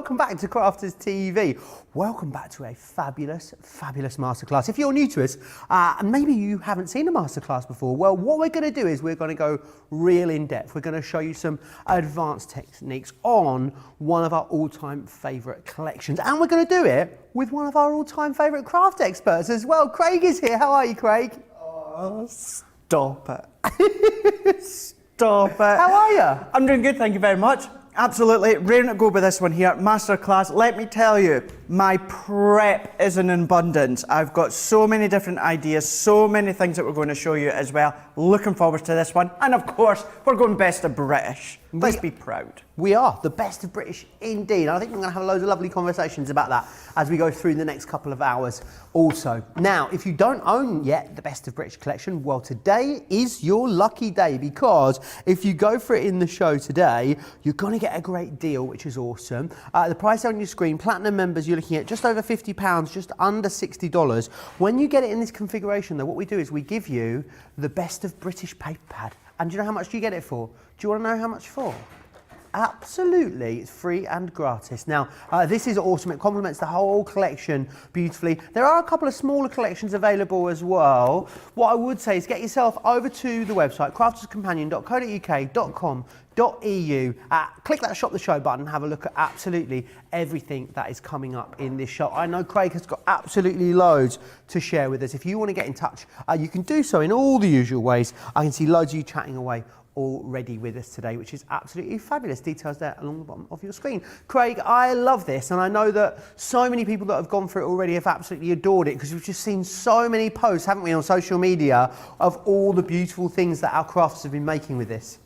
Welcome back to Crafters TV. Welcome back to a fabulous, fabulous masterclass. If you're new to us, and maybe you haven't seen a masterclass before, well, what we're going to do is we're going to go real in depth. We're going to show you some advanced techniques on one of our all-time favorite collections. And we're going to do it with one of our all-time favorite craft experts as well. Craig is here. How are you, Craig? Oh, Stop it. Stop it. How are you? I'm doing good, thank you very much. Absolutely, raring to go with this one here. Masterclass, let me tell you, my prep is in abundance. I've got so many different ideas, so many things that we're going to show you as well. Looking forward to this one. And of course, we're going best of British. Let's be proud. We are the best of British indeed. I think we're going to have loads of lovely conversations about that as we go through the next couple of hours also. Now, if you don't own yet the Best of British collection, well, today is your lucky day, because if you go for it in the show today, you're going to get a great deal, which is awesome. The price on your screen, platinum members, you're looking at just over £50, just under $60. When you get it in this configuration, though, what we do is we give you the Best of British paper pad. And do you know how much do you get it for? Do you want to know how much for? Absolutely, it's free and gratis. Now, this is awesome. It complements the whole collection beautifully. There are a couple of smaller collections available as well. What I would say is get yourself over to the website, crafterscompanion.co.uk.com.eu. Click that shop the show button and have a look at absolutely everything that is coming up in this show. I know Craig has got absolutely loads to share with us. If you want to get in touch, you can do so in all the usual ways. I can see loads of you chatting away already with us today, which is absolutely fabulous. Details there along the bottom of your screen. Craig, I love this, and I know that so many people that have gone for it already have absolutely adored it, because we've just seen so many posts, haven't we, on social media of all the beautiful things that our crafters have been making with this.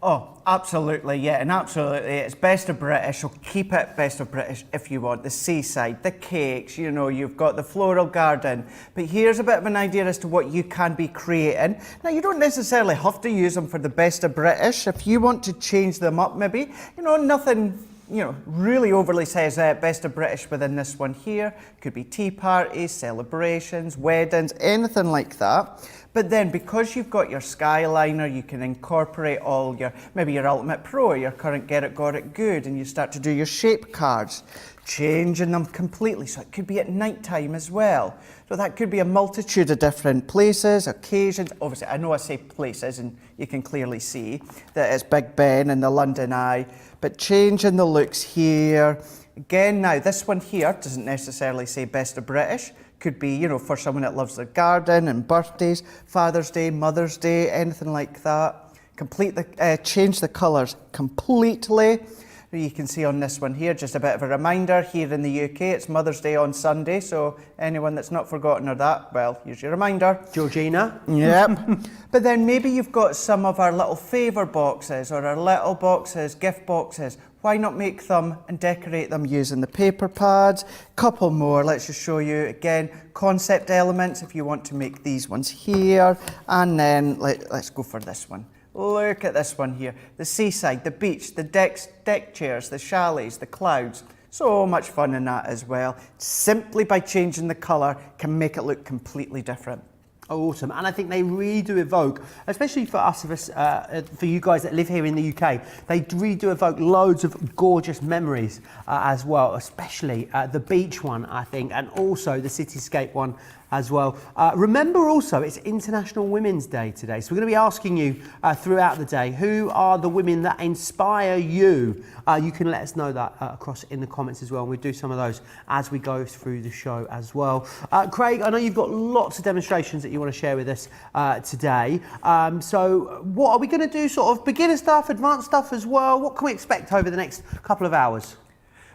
Oh, absolutely, yeah, and absolutely, it's best of British, so keep it best of British if you want. The seaside, the cakes, you know, you've got the floral garden, but here's a bit of an idea as to what you can be creating. Now, you don't necessarily have to use them for the best of British. If you want to change them up, maybe, you know, nothing, you know, really overly says best of British within this one here. Could be tea parties, celebrations, weddings, anything like that. But then, because you've got your Skyliner, you can incorporate all your, maybe your Ultimate Pro, your current Get It, Got It Good, and you start to do your shape cards, changing them completely. So it could be at night time as well. So that could be a multitude of different places, occasions. Obviously, I know I say places, and you can clearly see that it's Big Ben and the London Eye, but changing the looks here. Again, now this one here doesn't necessarily say best of British. Could be, you know, for someone that loves their garden and birthdays, Father's Day, Mother's Day, anything like that. Change the colours completely. You can see on this one here, just a bit of a reminder, here in the UK, it's Mother's Day on Sunday, so anyone that's not forgotten or that, well, here's your reminder. Georgina. Yep. But then maybe you've got some of our little favour boxes or our little boxes, gift boxes. Why not make them and decorate them using the paper pads? Couple more, let's just show you again, concept elements if you want to make these ones here. And then let's go for this one. Look at this one here. The seaside, the beach, the deck chairs, the chalets, the clouds. So much fun in that as well. Simply by changing the colour can make it look completely different. Awesome, and I think they really do evoke, especially for us, for you guys that live here in the UK, they really do evoke loads of gorgeous memories as well, especially the beach one, I think, and also the cityscape one as well. Remember also, it's International Women's Day today, so we're going to be asking you throughout the day, who are the women that inspire you? You can let us know that across in the comments as well, and we'll do some of those as we go through the show as well. Craig, I know you've got lots of demonstrations that you want to share with us today. So what are we going to do, sort of beginner stuff, advanced stuff as well? What can we expect over the next couple of hours?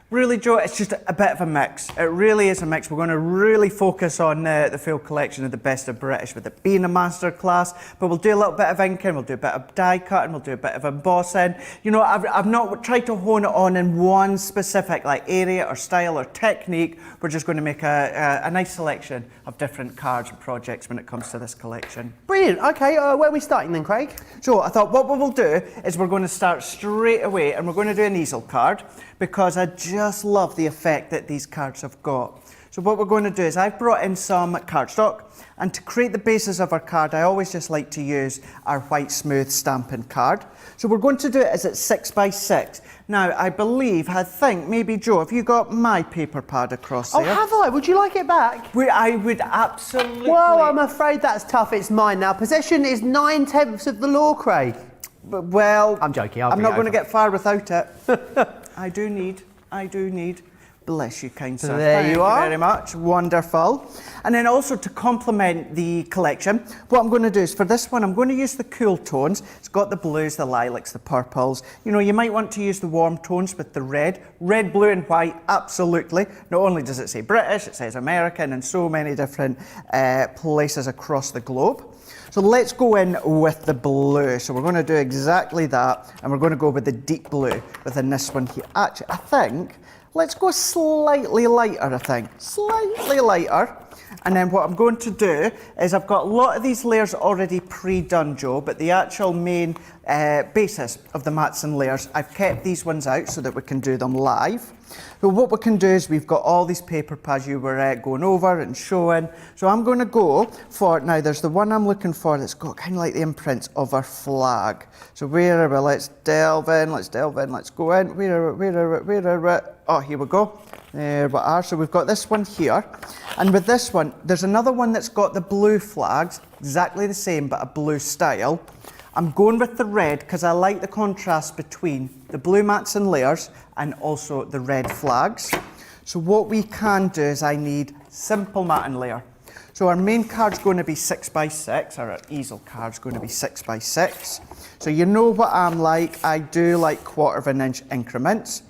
Really, Joe, it's just a bit of a mix. It really is a mix. We're going to really focus on the full collection of the Best of British, with it being a masterclass, but we'll do a little bit of inking, we'll do a bit of die cutting, we'll do a bit of embossing. You know, I've not tried to hone it on in one specific area or style or technique. We're just going to make a nice selection of different cards and projects when it comes to this collection. Brilliant. Okay, where are we starting then, Craig? So I thought what we will do is we're going to start straight away, and we're going to do an easel card, because I just love the effect that these cards have got. So what we're going to do is I've brought in some cardstock, and to create the basis of our card, I always just like to use our white smooth stamping card. So we're going to do it as it's 6x6. Now, I think, maybe Joe, have you got my paper pad across there? Oh, have I? Would you like it back? I would absolutely. Well, I'm afraid that's tough. It's mine now. Possession is 9/10 of the law, Craig. But, well, I'm joking. I'm not going to get far without it. I do need Bless you, kind sir. There Thank you are. Very much. Wonderful. And then also to complement the collection, what I'm going to do is for this one, I'm going to use the cool tones. It's got the blues, the lilacs, the purples. You know, you might want to use the warm tones with the red, blue and white, absolutely. Not only does it say British, it says American and so many different places across the globe. So let's go in with the blue. So we're going to do exactly that, and we're going to go with the deep blue within this one here. Actually, I think, let's go slightly lighter, I think. Slightly lighter. And then what I'm going to do is I've got a lot of these layers already pre-done, Joe, but the actual main basis of the mats and layers, I've kept these ones out so that we can do them live. So what we can do is we've got all these paper pads you were going over and showing. So I'm going to go for, now there's the one I'm looking for that's got kind of like the imprints of our flag. So where are we? Let's delve in, let's go in. Where are we? Oh, here we go. There we are. So we've got this one here. And with this one, there's another one that's got the blue flags, exactly the same, but a blue style. I'm going with the red because I like the contrast between the blue mats and layers and also the red flags. So what we can do is I need simple mat and layer. So our main card's going to be 6x6, or our easel card's going to be 6x6. So you know what I'm like, I do like 1/4 inch increments.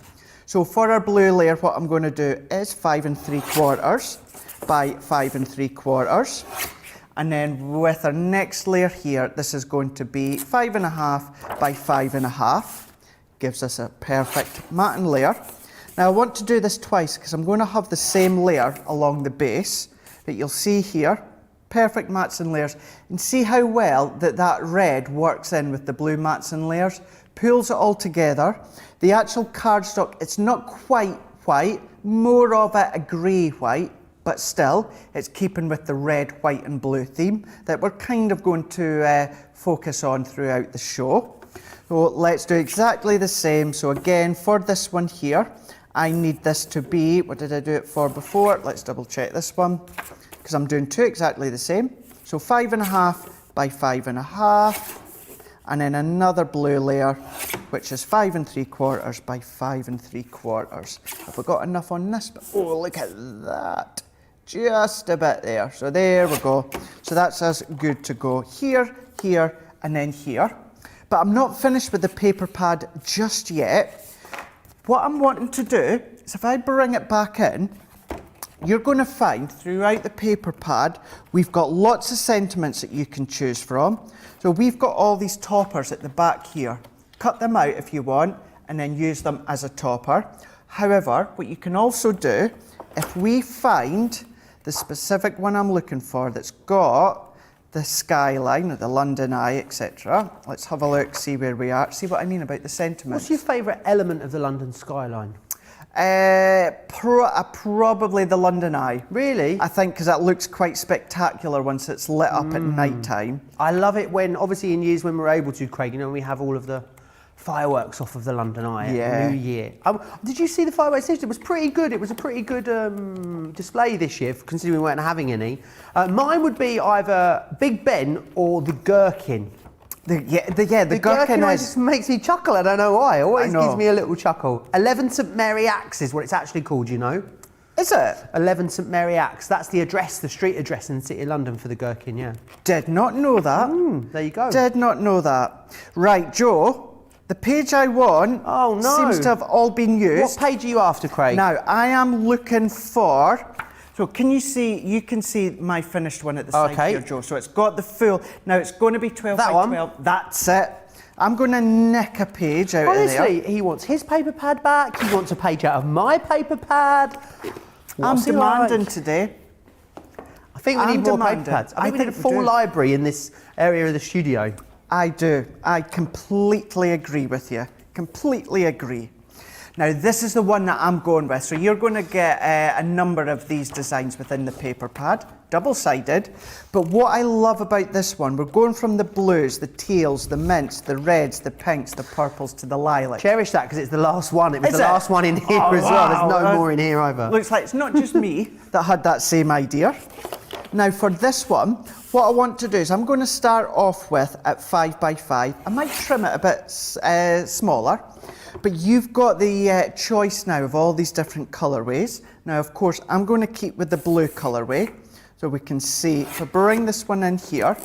So for our blue layer, what I'm going to do is 5 3/4 by 5 3/4. And then with our next layer here, this is going to be 5.5 by 5.5. Gives us a perfect mat and layer. Now I want to do this twice because I'm going to have the same layer along the base that you'll see here. Perfect mats and layers. And see how well that red works in with the blue mats and layers. Pulls it all together. The actual cardstock, it's not quite white, more of a grey white. But still, it's keeping with the red, white and blue theme that we're kind of going to focus on throughout the show. So let's do exactly the same. So again, for this one here, I need this to be, what did I do it for before? Let's double check this one, because I'm doing two exactly the same. So 5.5 by 5.5, and then another blue layer, which is 5 3/4 by 5 3/4. Have we got enough on this? Oh, look at that. Just a bit there. So there we go. So that's us good to go. Here, here, and then here. But I'm not finished with the paper pad just yet. What I'm wanting to do is if I bring it back in, you're going to find throughout the paper pad, we've got lots of sentiments that you can choose from. So we've got all these toppers at the back here. Cut them out if you want, and then use them as a topper. However, what you can also do, if we find the specific one I'm looking for that's got the skyline, or the London Eye, etc. Let's have a look, see where we are, see what I mean about the sentiments. What's your favourite element of the London skyline? Probably the London Eye. Really? I think because that looks quite spectacular once it's lit up at night time. I love it when, obviously in years when we're able to, Craig, you know, we have all of the fireworks off of the London Eye at New Year. Did you see the fireworks? It was pretty good. It was a pretty good display this year, considering we weren't having any. Mine would be either Big Ben or the Gherkin. The Gherkin just makes me chuckle. I don't know why. It always gives me a little chuckle. 11 St Mary Axe is what it's actually called, you know. Is it? 11 St Mary Axe. That's the address, the street address in the City of London for the Gherkin, yeah. Did not know that. There you go. Did not know that. Right, Joe. The page I want seems to have all been used. What page are you after, Craig? Now, I am looking for... So can you see, you can see my finished one at the side here, Joe. So it's got the full... Now, it's going to be 12 by 12. That's it. I'm going to nick a page out of there. Honestly, he wants his paper pad back. He wants a page out of my paper pad. I'm demanding today. I think we need more paper pads. I think we need a full library in this area of the studio. I do. I completely agree with you. Completely agree. Now, this is the one that I'm going with. So you're going to get a number of these designs within the paper pad, double-sided. But what I love about this one, we're going from the blues, the teals, the mints, the reds, the pinks, the purples to the lilac. Cherish that because it's the last one. It was the last one in here as well. There's no more in here either. Looks like it's not just me that had that same idea. Now for this one, what I want to do is I'm going to start off with at 5 by 5. I might trim it a bit smaller, but you've got the choice now of all these different colourways. Now of course I'm going to keep with the blue colourway, so we can see, if I bring this one in here,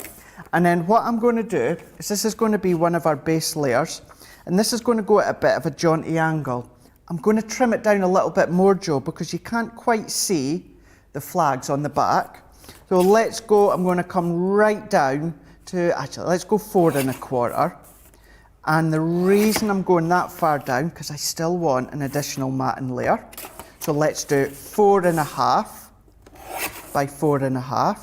and then what I'm going to do is this is going to be one of our base layers, and this is going to go at a bit of a jaunty angle. I'm going to trim it down a little bit more, Joe, because you can't quite see the flags on the back. So let's go, I'm going to come right down to, actually let's go 4 1/4. And the reason I'm going that far down, because I still want an additional matting layer. So let's do 4 1/2 by 4 1/2.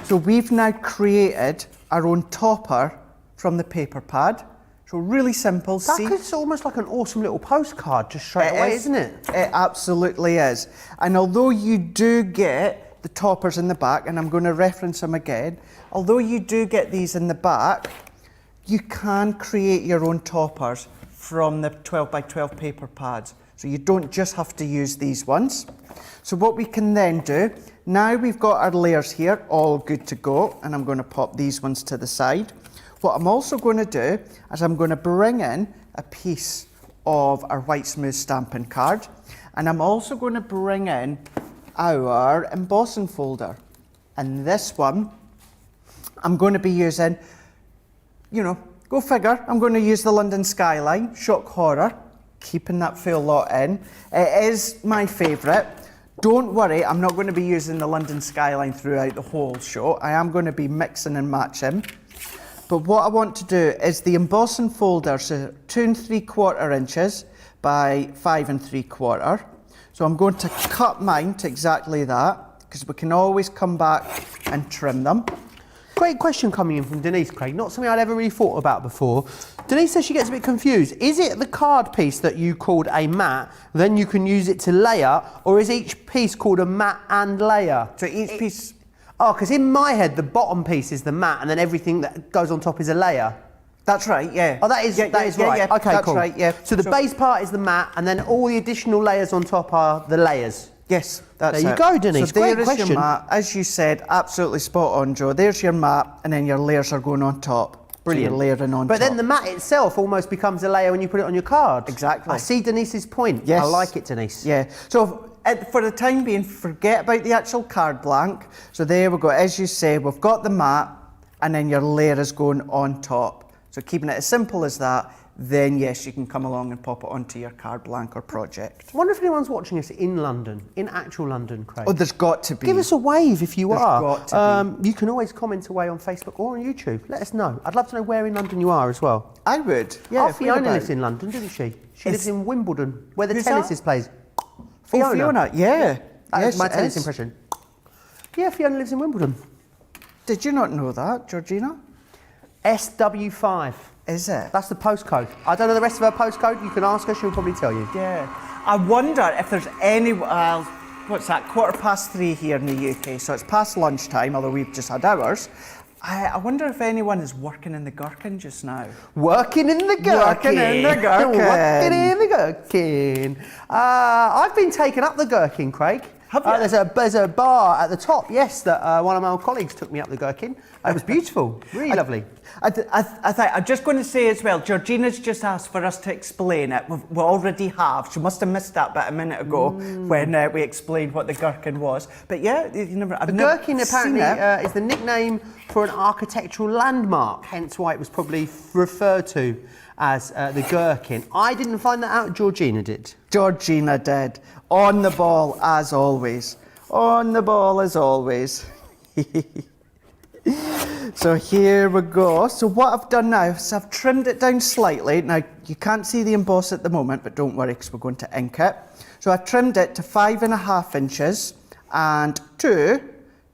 So we've now created our own topper from the paper pad. So really simple, see? It's almost like an awesome little postcard just straight away, isn't it? It absolutely is. And although you do get the toppers in the back, and I'm going to reference them again, although you do get these in the back, you can create your own toppers from the 12 by 12 paper pads. So you don't just have to use these ones. So what we can then do, now we've got our layers here, all good to go, and I'm going to pop these ones to the side. What I'm also going to do is I'm going to bring in a piece of our white smooth stamping card, and I'm also going to bring in our embossing folder. And this one, I'm going to be using, you know, go figure, I'm going to use the London skyline, shock horror, keeping that full lot in. It is my favourite. Don't worry, I'm not going to be using the London skyline throughout the whole show. I am going to be mixing and matching. But what I want to do is the embossing folder, so 2 3/4 inches by 5 3/4. So I'm going to cut mine to exactly that, because we can always come back and trim them. Great question coming in from Denise, Craig. Not something I'd ever really thought about before. Denise says she gets a bit confused. Is it the card piece that you called a mat, then you can use it to layer, or is each piece called a mat and layer? So each piece... Oh, because in my head, the bottom piece is the mat, and then everything that goes on top is a layer. That's right, yeah. Oh, that is right. Yeah, okay, that's cool. right, yeah. So the base part is the mat, and then all the additional layers on top are the layers. Yes, that's it. There you go, Denise. So there Great is question. your mat. As you said, absolutely spot on, Joe. There's your mat, and then your layers are going on top. Brilliant. So you're layering on but top. then the mat itself almost becomes a layer when you put it on your card. Exactly. I see Denise's point. Yes. I like it, Denise. Yeah. So for the time being, forget about the actual card blank. So there we go. As you say, we've got the mat, and then your layer is going on top. So keeping it as simple as that, then yes, you can come along and pop it onto your card blank or project. I wonder if anyone's watching us in London, in actual London, Craig. Oh, there's got to be. Give us a wave if you are. There's got to be. You can always comment away on Facebook or on YouTube. Let us know. I'd love to know where in London you are as well. I would. Yeah, Yeah, Fiona lives in London, doesn't she? She lives in Wimbledon, where the Who's tennis that? is played. Oh, Fiona, yeah. That's Yes, my it tennis is. impression. Yeah, Fiona lives in Wimbledon. Did you not know that, Georgina? SW5. Is it? That's the postcode. I don't know the rest of her postcode. You can ask her, she'll probably tell you. Yeah. I wonder if there's any, what's that, 3:15 here in the UK, so it's past lunchtime, although we've just had ours. I wonder if anyone is working in the gherkin just now. Working in the gherkin. Working in the gherkin. Working in the gherkin. I've been taking up the gherkin, Craig. Have you? There's a bar at the top, yes, that one of my old colleagues took me up the gherkin. It was beautiful, really lovely. I'm just going to say as well, Georgina's just asked for us to explain it. We already have. She must have missed that bit a minute ago when we explained what the gherkin was. But yeah, The gherkin apparently is the nickname for an architectural landmark, hence why it was probably referred to as the gherkin. I didn't find that out, Georgina did. Georgina did. On the ball as always. On the ball as always. So here we go. So what I've done now is I've trimmed it down slightly. Now you can't see the emboss at the moment, but don't worry because we're going to ink it. So I've trimmed it to 5.5 inches and 2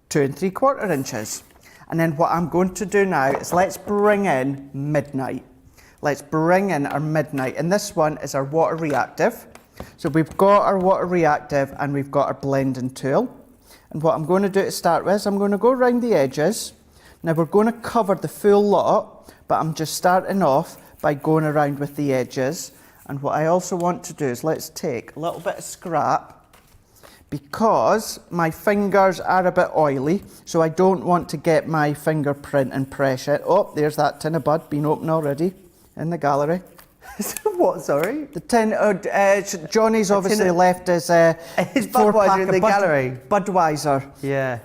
3/4 inches. And then what I'm going to do now is let's bring in midnight. Let's bring in our midnight. And this one is our water reactive. So we've got our water reactive and we've got our blending tool. And what I'm going to do to start with is I'm going to go around the edges. Now we're going to cover the full lot, but I'm just starting off by going around with the edges. And what I also want to do is let's take a little bit of scrap, because my fingers are a bit oily, so I don't want to get my fingerprint impression. Oh, there's that tin of bud being opened already in the gallery. What, sorry? The tin, Johnny's obviously left his Budweiser in the gallery. Budweiser. Yeah.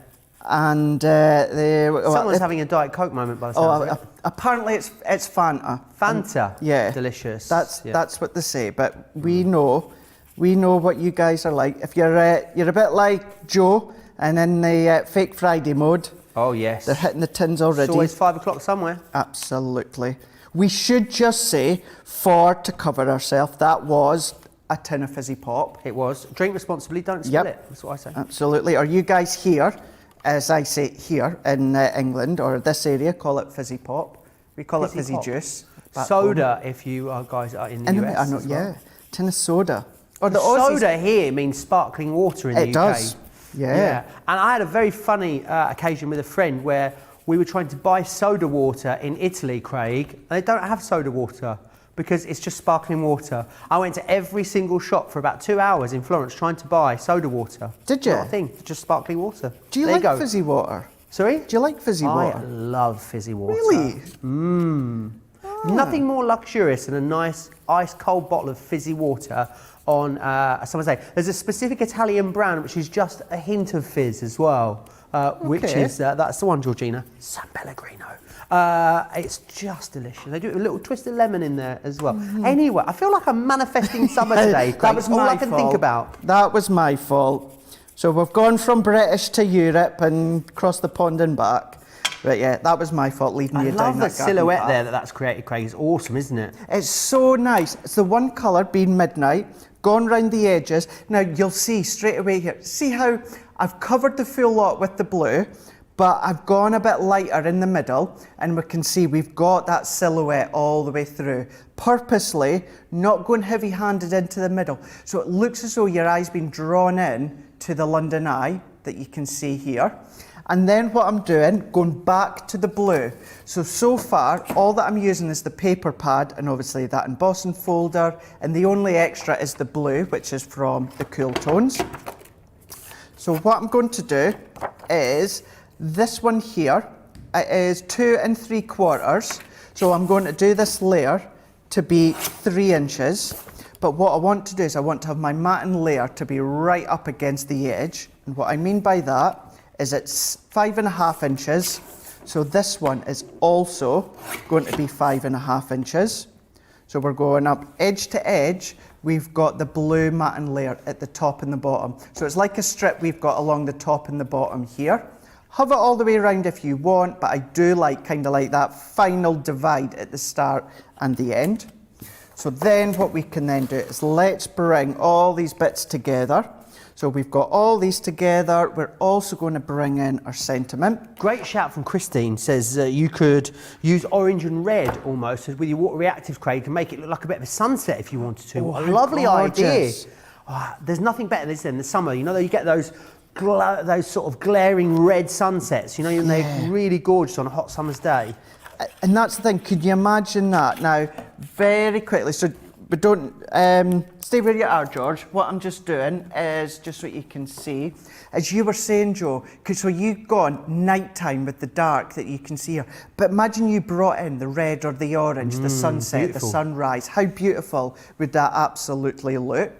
And someone's having a Diet Coke moment by the sounds of it. Apparently it's Fanta. Fanta. Yeah. Delicious. That's what they say. But we know what you guys are like. If you're a bit like Joe and in the Fake Friday mode. Oh yes. They're hitting the tins already. It's always 5 o'clock somewhere. Absolutely. We should just say, to cover ourselves, that was a tin of fizzy pop. It was. Drink responsibly, don't spill it. That's what I say. Absolutely. Are you guys here, as I say here in England, or this area, call it fizzy pop? We call it fizzy juice. Soda, if you guys are in the US. I know, as well. Tin of soda. Or the soda here means sparkling water in the UK. It does. Yeah. And I had a very funny occasion with a friend where we were trying to buy soda water in Italy, Craig, and they don't have soda water because it's just sparkling water. I went to every single shop for about 2 hours in Florence trying to buy soda water. Did you? Not a thing, just sparkling water. Do you like fizzy water? Sorry? Do you like fizzy water? I love fizzy water. Really? Nothing more luxurious than a nice ice cold bottle of fizzy water on a summer's day. There's a specific Italian brand which is just a hint of fizz as well. Which is, that's the one, Georgina, San Pellegrino. It's just delicious. They do a little twist of lemon in there as well. Anyway, I feel like I'm manifesting summer today, Craig. That was all my I can think about. That was my fault. So we've gone from British to Europe and across the pond and back. But yeah, that was my fault leading you down that I love the silhouette path. there that's created, Craig. It's awesome, isn't it? It's so nice. It's the one colour being midnight, gone round the edges. Now you'll see straight away here, see how I've covered the full lot with the blue, but I've gone a bit lighter in the middle, and we can see we've got that silhouette all the way through. Purposely not going heavy-handed into the middle. So it looks as though your eye's been drawn in to the London eye that you can see here. And then what I'm doing, going back to the blue. So far, all that I'm using is the paper pad and obviously that embossing folder, and the only extra is the blue, which is from the Cool Tones. So what I'm going to do is this one here. It is 2 3/4. So I'm going to do this layer to be 3 inches. But what I want to do is I want to have my matting layer to be right up against the edge. And what I mean by that is it's 5.5 inches. So this one is also going to be 5.5 inches. So we're going up edge to edge. We've got the blue matting layer at the top and the bottom. So it's like a strip we've got along the top and the bottom here. Have it all the way around if you want, but I do like kind of like that final divide at the start and the end. So then what we can then do is let's bring all these bits together. So we've got all these together. We're also going to bring in our sentiment. Great shout from Christine. Says you could use orange and red almost with your water reactives, Craig, to make it look like a bit of a sunset if you wanted to. Oh, a lovely gorgeous. idea. Oh, there's nothing better than this in the summer. You know, you get those sort of glaring red sunsets, you know, and they're really gorgeous on a hot summer's day. And that's the thing. Could you imagine that? Now, very quickly, so we don't stay where you are, George. What I'm just doing is just so you can see, as you were saying, Joe, because so you've gone nighttime with the dark that you can see here. But imagine you brought in the red or the orange, the sunset, beautiful. the sunrise. How beautiful would that absolutely look?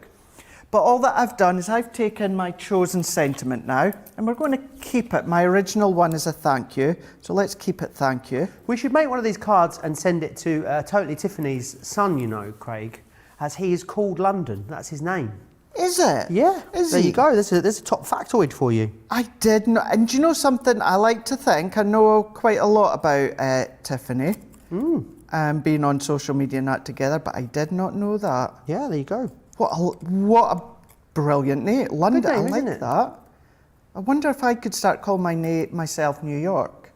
But all that I've done is I've taken my chosen sentiment now, and we're going to keep it. My original one is a thank you, so let's keep it thank you. We should make one of these cards and send it to Totally Tiffany's son, you know, Craig, as he is called London. That's his name. Is it? Yeah. Is there he? you go. There's a top factoid for you. I did not. And do you know something? I like to think I know quite a lot about Tiffany, being on social media and that together, but I did not know that. Yeah, there you go. What a brilliant name. London, Good name, I like isn't it? that. I wonder if I could start calling myself New York.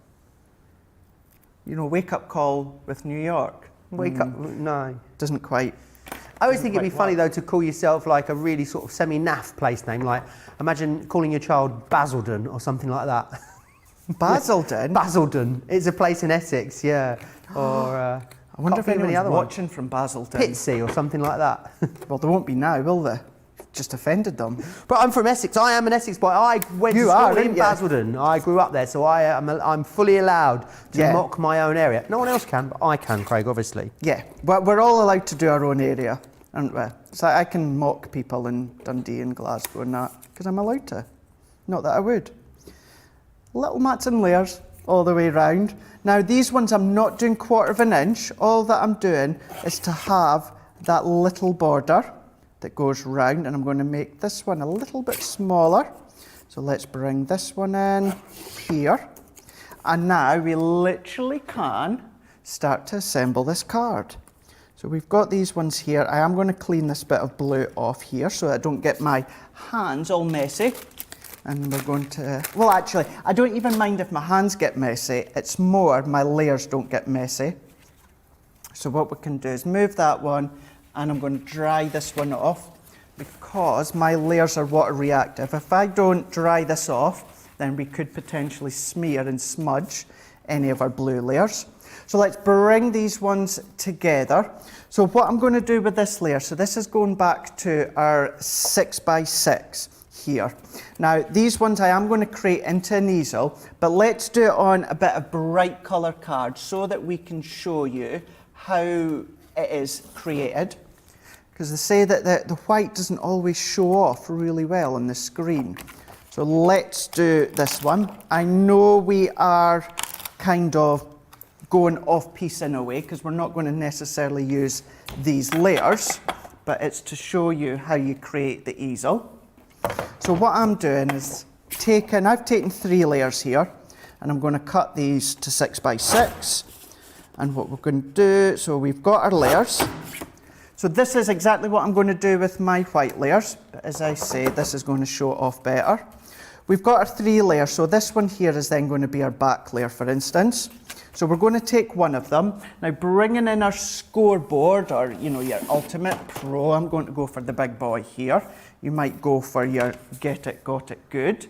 You know, wake up call with New York. Wake up. No. Doesn't quite. I always think it'd be funny though to call yourself like a really sort of semi-naff place name. Like imagine calling your child Basildon or something like that. Basildon? Basildon. It's a place in Essex, yeah. Or I wonder if anyone's watching from Basildon. Pitsea or something like that. Well, there won't be now, will there? just offended them. But I'm from Essex. I am an Essex boy. I went to school in Basildon. I grew up there, so I'm fully allowed to mock my own area. No one else can, but I can, Craig, obviously. Yeah, but we're all allowed to do our own area, aren't we? So I can mock people in Dundee and Glasgow and that, because I'm allowed to. Not that I would. Little mats and layers all the way round. Now these ones I'm not doing 1/4 inch. All that I'm doing is to have that little border that goes round, and I'm going to make this one a little bit smaller. So let's bring this one in here. And now we literally can start to assemble this card. So we've got these ones here. I am going to clean this bit of blue off here so I don't get my hands all messy. And we're going to, well actually, I don't even mind if my hands get messy. It's more my layers don't get messy. So what we can do is move that one, and I'm going to dry this one off because my layers are water reactive. If I don't dry this off, then we could potentially smear and smudge any of our blue layers. So let's bring these ones together. So what I'm going to do with this layer, so this is going back to our 6x6 here. Now these ones I am going to create into an easel, but let's do it on a bit of bright colour card so that we can show you how it is created. Because they say that the white doesn't always show off really well on the screen. So let's do this one. I know we are kind of going off piece in a way because we're not going to necessarily use these layers, but it's to show you how you create the easel. So what I'm doing is I've taken 3 layers here, and I'm going to cut these to 6x6. And what we're going to do, so we've got our layers. So this is exactly what I'm going to do with my white layers. But as I say, this is going to show off better. We've got our 3 layers, so this one here is then going to be our back layer, for instance. So we're going to take one of them. Now bringing in our scoreboard, or your Ultimate Pro, I'm going to go for the big boy here. You might go for your Get It, Got It Good.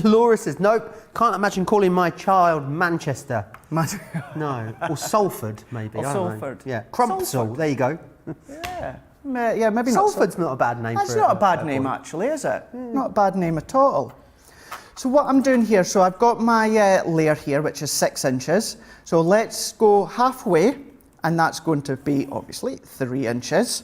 Laura says, nope, can't imagine calling my child Manchester. No, or Salford maybe. Or Salford. Yeah, Crumpsall, there you go. Yeah, maybe not. Salford's not a bad name. That's not a bad name actually, is it? Not a bad name at all. So what I'm doing here, so I've got my layer here, which is 6 inches. So let's go halfway, and that's going to be obviously 3 inches.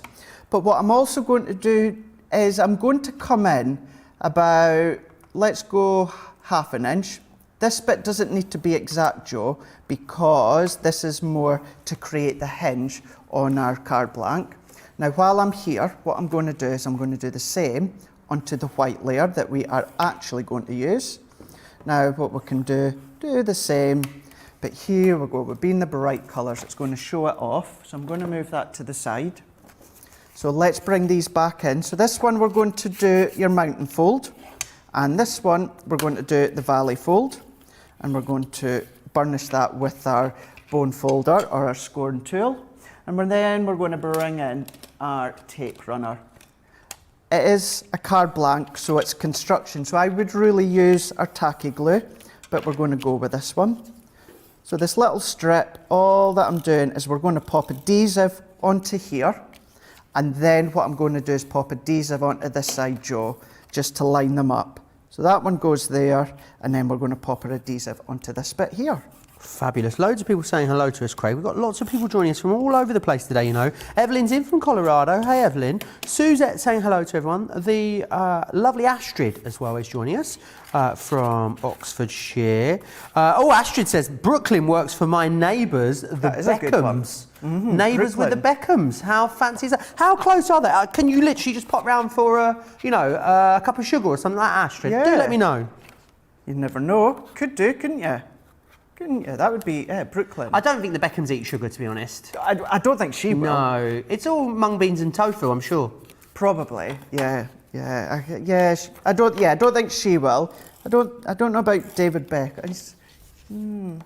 But what I'm also going to do is I'm going to come in about, let's go 1/2 inch. This bit doesn't need to be exact, Joe, because this is more to create the hinge on our card blank. Now while I'm here, what I'm going to do is I'm going to do the same onto the white layer that we are actually going to use. Now what we can do the same, but here we go, we're being the bright colours, it's going to show it off. So I'm going to move that to the side. So let's bring these back in. So this one we're going to do your mountain fold, and this one we're going to do the valley fold, and we're going to burnish that with our bone folder or our scoring tool. And then we're going to bring in our tape runner. It is a card blank, so it's construction. So I would really use our tacky glue, but we're going to go with this one. So this little strip, all that I'm doing is we're going to pop adhesive onto here. And then what I'm going to do is pop adhesive onto this side, Joe, just to line them up. So that one goes there, and then we're going to pop our adhesive onto this bit here. Fabulous. Loads of people saying hello to us, Craig. We've got lots of people joining us from all over the place today, Evelyn's in from Colorado. Hey, Evelyn. Suzette saying hello to everyone. The lovely Astrid as well is joining us from Oxfordshire. Astrid says, Brooklyn works for my neighbours, the Beckhams. Neighbours with the Beckhams. How fancy is that? How close are they? Can you literally just pop round for a cup of sugar or something like that, Astrid? Yeah. Do let me know. You never know. Could do, couldn't you? That would be Brooklyn. I don't think the Beckhams eat sugar, to be honest. I don't think she will. No, it's all mung beans and tofu, I'm sure. Probably, yeah. I don't think she will. I don't know about David Beckham.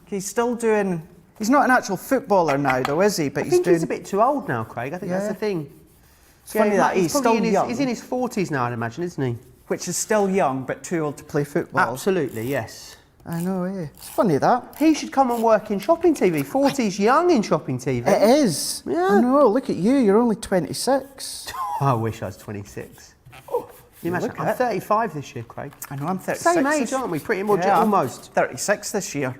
He's still doing. He's not an actual footballer now, though, is he? But I think he's a bit too old now, Craig. I think that's the thing. It's funny that he's still young. He's in his 40s now, I'd imagine, isn't he? Which is still young, but too old to play football. Absolutely, yes. I know, eh? It's funny that. He should come and work in shopping TV. 40's young in shopping TV. It is. Yeah. I know, look at you, you're only 26. I wish I was 26. You imagine, look I'm at it. 35 this year, Craig. I know, I'm 36. Same age, aren't we? Pretty much, Yeah, almost. 36 this year.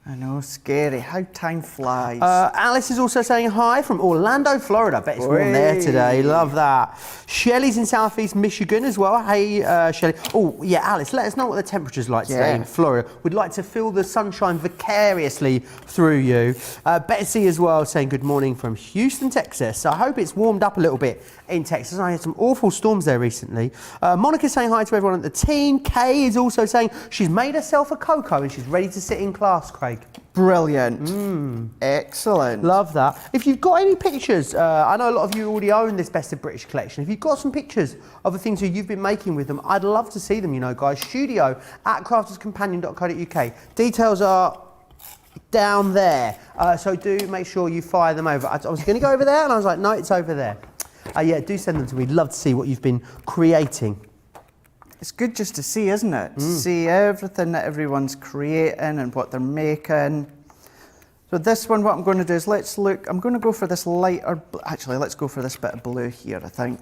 I know, scary. How time flies. Alice is also saying hi from Orlando, Florida. Bet it's warm there today. Love that. Shelley's in Southeast Michigan as well. Hey, Shelley. Oh, yeah, Alice, let us know what the temperature's like today in Florida. We'd like to feel the sunshine vicariously through you. Betsy as well saying good morning from Houston, Texas. I hope it's warmed up a little bit in Texas. I had some awful storms there recently. Monica's saying hi to everyone at the team. Kay is also saying she's made herself a cocoa and she's ready to sit in class, Craig. Brilliant. Excellent. Love that. If you've got any pictures, I know a lot of you already own this Best of British collection. If you've got some pictures of the things that you've been making with them, I'd love to see them, you know, guys. studio@crafterscompanion.co.uk. Details are down there. So do make sure you fire them over. I was going to go over there and I was like, no, it's over there. Yeah, do send them to me. We'd love to see what you've been creating. It's good just to see, isn't it? See everything that everyone's creating and what they're making. So this one, what I'm going to do is let's look, I'm going to go for this lighter, actually let's go for this bit of blue here, I think.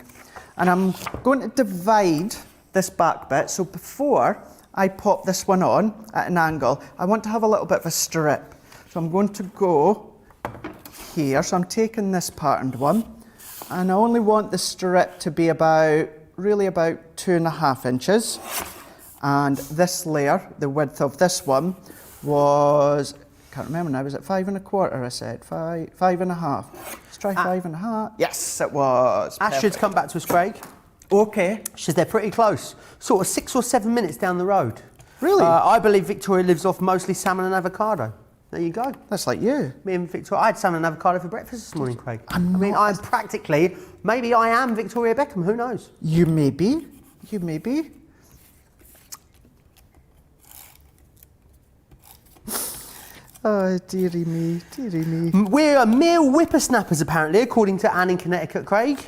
And I'm going to divide this back bit. So before I pop this one on at an angle, I want to have a little bit of a strip. So I'm going to go here. So I'm taking this patterned one and I only want the strip to be really about 2.5 inches, and this layer, the width of this one was, can't remember now, was it 5 1/4? I said 5.5. Let's try 5.5. Yes, it was. Astrid's come back to us, Craig. Okay. She says they're pretty close, sort of 6 or 7 minutes down the road. Really? I believe Victoria lives off mostly salmon and avocado. There you go. That's like you. Me and Victoria. I had salmon and avocado for breakfast this morning, Craig. I'm practically, maybe I am Victoria Beckham, who knows? You may be. You may be. Oh, dearie me, dearie me. We're mere whippersnappers, apparently, according to Anne in Connecticut, Craig.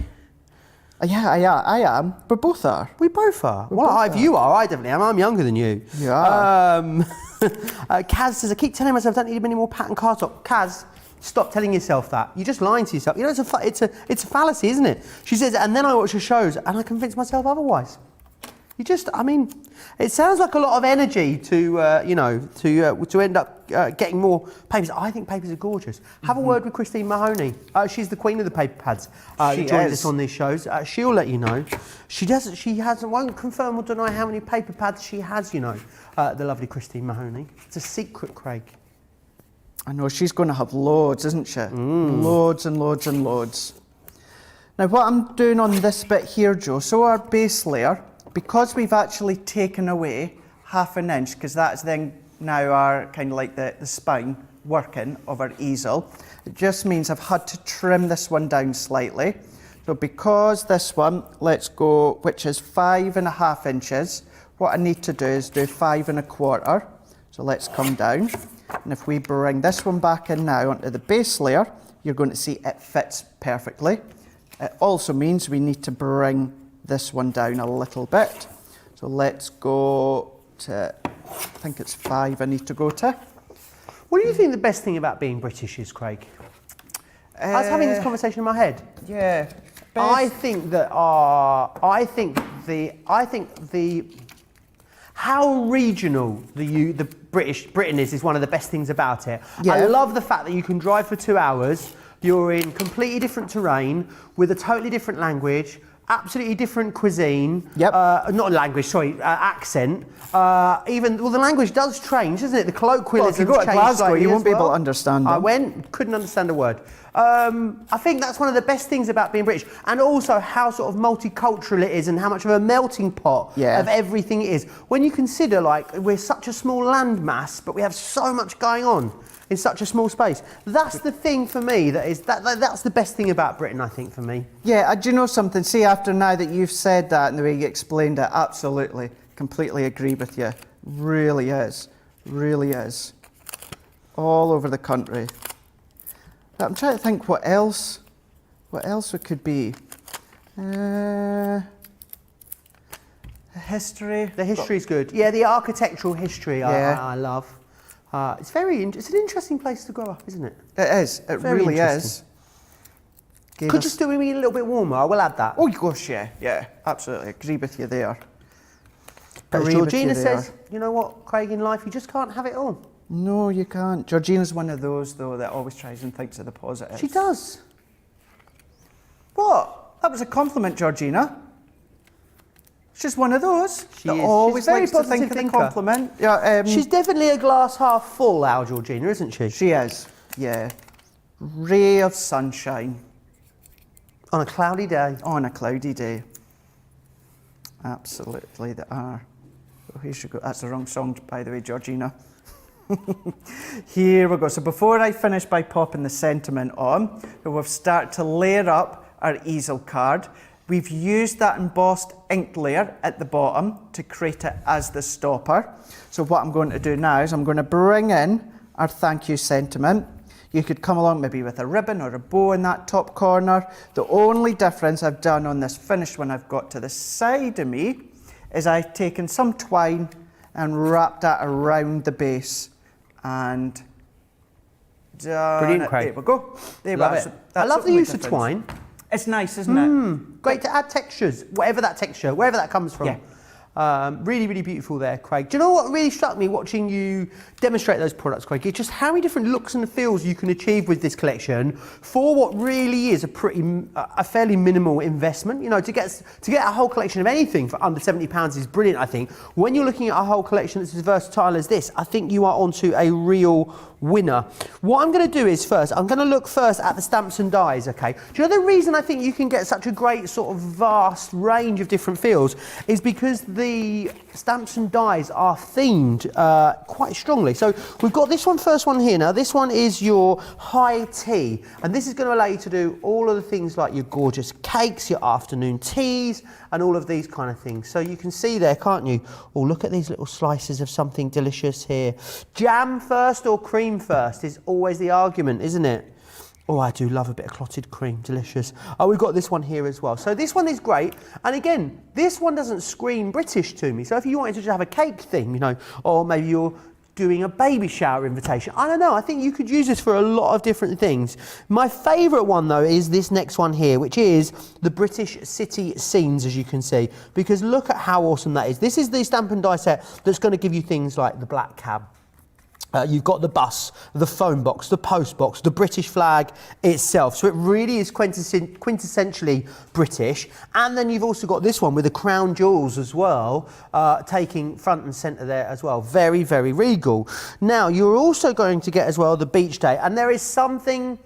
Yeah, I am. We both are. We both are. Well, you are. I definitely am. I'm younger than you. Yeah. Kaz says, I keep telling myself I don't need many more pattern cardstock. Kaz, stop telling yourself that. You're just lying to yourself. You know, it's a fallacy, isn't it? She says, and then I watch her shows and I convince myself otherwise. You just, I mean, it sounds like a lot of energy to end up getting more papers. I think papers are gorgeous. Have a word with Christine Mahoney. She's the queen of the paper pads. She joins us on these shows. She'll let you know. She won't confirm or deny how many paper pads she has, you know, the lovely Christine Mahoney. It's a secret, Craig. I know, she's going to have loads, isn't she? Loads and loads and loads. Now, what I'm doing on this bit here, Joe, so our base layer, because we've actually taken away 1/2 inch, because that's then now our kind of like the spine working of our easel, it just means I've had to trim this one down slightly. So because this one, let's go, which is 5.5 inches, what I need to do is do 5 1/4. So let's come down. And if we bring this one back in now onto the base layer, you're going to see it fits perfectly. It also means we need to bring this one down a little bit. So let's go to, I think it's 5 I need to go to. What do you think the best thing about being British is, Craig? I was having this conversation in my head. Yeah. I think how regional Britain is one of the best things about it. Yeah. I love the fact that you can drive for 2 hours, you're in completely different terrain with a totally different language, absolutely different cuisine. Yep. Not language, sorry, accent. The language does change, doesn't it? The colloquialism. Well, if you go to Glasgow, you won't be able to understand them. I went, couldn't understand a word. I think that's one of the best things about being British, and also how sort of multicultural it is and how much of a melting pot of everything it is. When you consider, like, we're such a small landmass, but we have so much going on in such a small space. That's the thing for me, that's the best thing about Britain, I think, for me. Yeah, do you know something? See, after now that you've said that and the way you explained it, absolutely, completely agree with you. Really is. Really is. All over the country. But I'm trying to think what else it could be. The history. The history's good. Yeah, the architectural history I love. It's an interesting place to grow up, isn't it? It is. It really is. Could just do me a little bit warmer, I will add that. Oh gosh, yeah, absolutely, agree with you there. But Agree with Georgina you there. says, you know what, Craig, in life, you just can't have it all. No, you can't. Georgina's one of those, though, that always tries and thinks of the positives. She does. What? That was a compliment, Georgina. She's one of those She that is. always She's a very likes to think positive of the thinker. compliment. Yeah, She's definitely a glass half full, our Georgina, isn't she? she is, yeah. Ray of sunshine On a cloudy day. on a cloudy day. Absolutely, they are. Oh, here she go. That's the wrong song, by the way, Georgina. Here we go. So before I finish by popping the sentiment on, we've started to layer up our easel card. We've used that embossed ink layer at the bottom to create it as the stopper. So what I'm going to do now is I'm going to bring in our thank you sentiment. You could come along maybe with a ribbon or a bow in that top corner. The only difference I've done on this finished one I've got to the side of me is I've taken some twine and wrapped that around the base and done Brilliant, it. Craig. There we go. There we Love are. it. So I that's love the only use of difference. twine. It's nice, isn't it? Great to add textures, whatever that texture, wherever that comes from. Yeah. Really, really beautiful there, Craig. Do you know what really struck me watching you demonstrate those products, Craig? It's just how many different looks and feels you can achieve with this collection for what really is a fairly minimal investment. You know, to get a whole collection of anything for under £70 is brilliant, I think. When you're looking at a whole collection that's as versatile as this, I think you are onto a real winner. What I'm going to do is I'm going to look first at the stamps and dies, okay? Do you know the reason I think you can get such a great sort of vast range of different feels is because the stamps and dies are themed quite strongly. So we've got this first one here now. This one is your high tea, and this is going to allow you to do all of the things like your gorgeous cakes, your afternoon teas, and all of these kind of things. So you can see there, can't you? Oh, look at these little slices of something delicious here. Jam first or cream first is always the argument, isn't it? Oh, I do love a bit of clotted cream, delicious. Oh, we've got this one here as well. So this one is great. And again, this one doesn't scream British to me. So if you wanted to just have a cake theme, you know, or maybe you're doing a baby shower invitation, I don't know, I think you could use this for a lot of different things. My favourite one though is this next one here, which is the British city scenes, as you can see, because look at how awesome that is. This is the stamp and die set that's going to give you things like the black cab. You've got the bus, the phone box, the post box, the British flag itself. So it really is quintessentially British. And then you've also got this one with the crown jewels as well, taking front and centre there as well. Very, very regal. Now, you're also going to get as well the beach day. And there is something,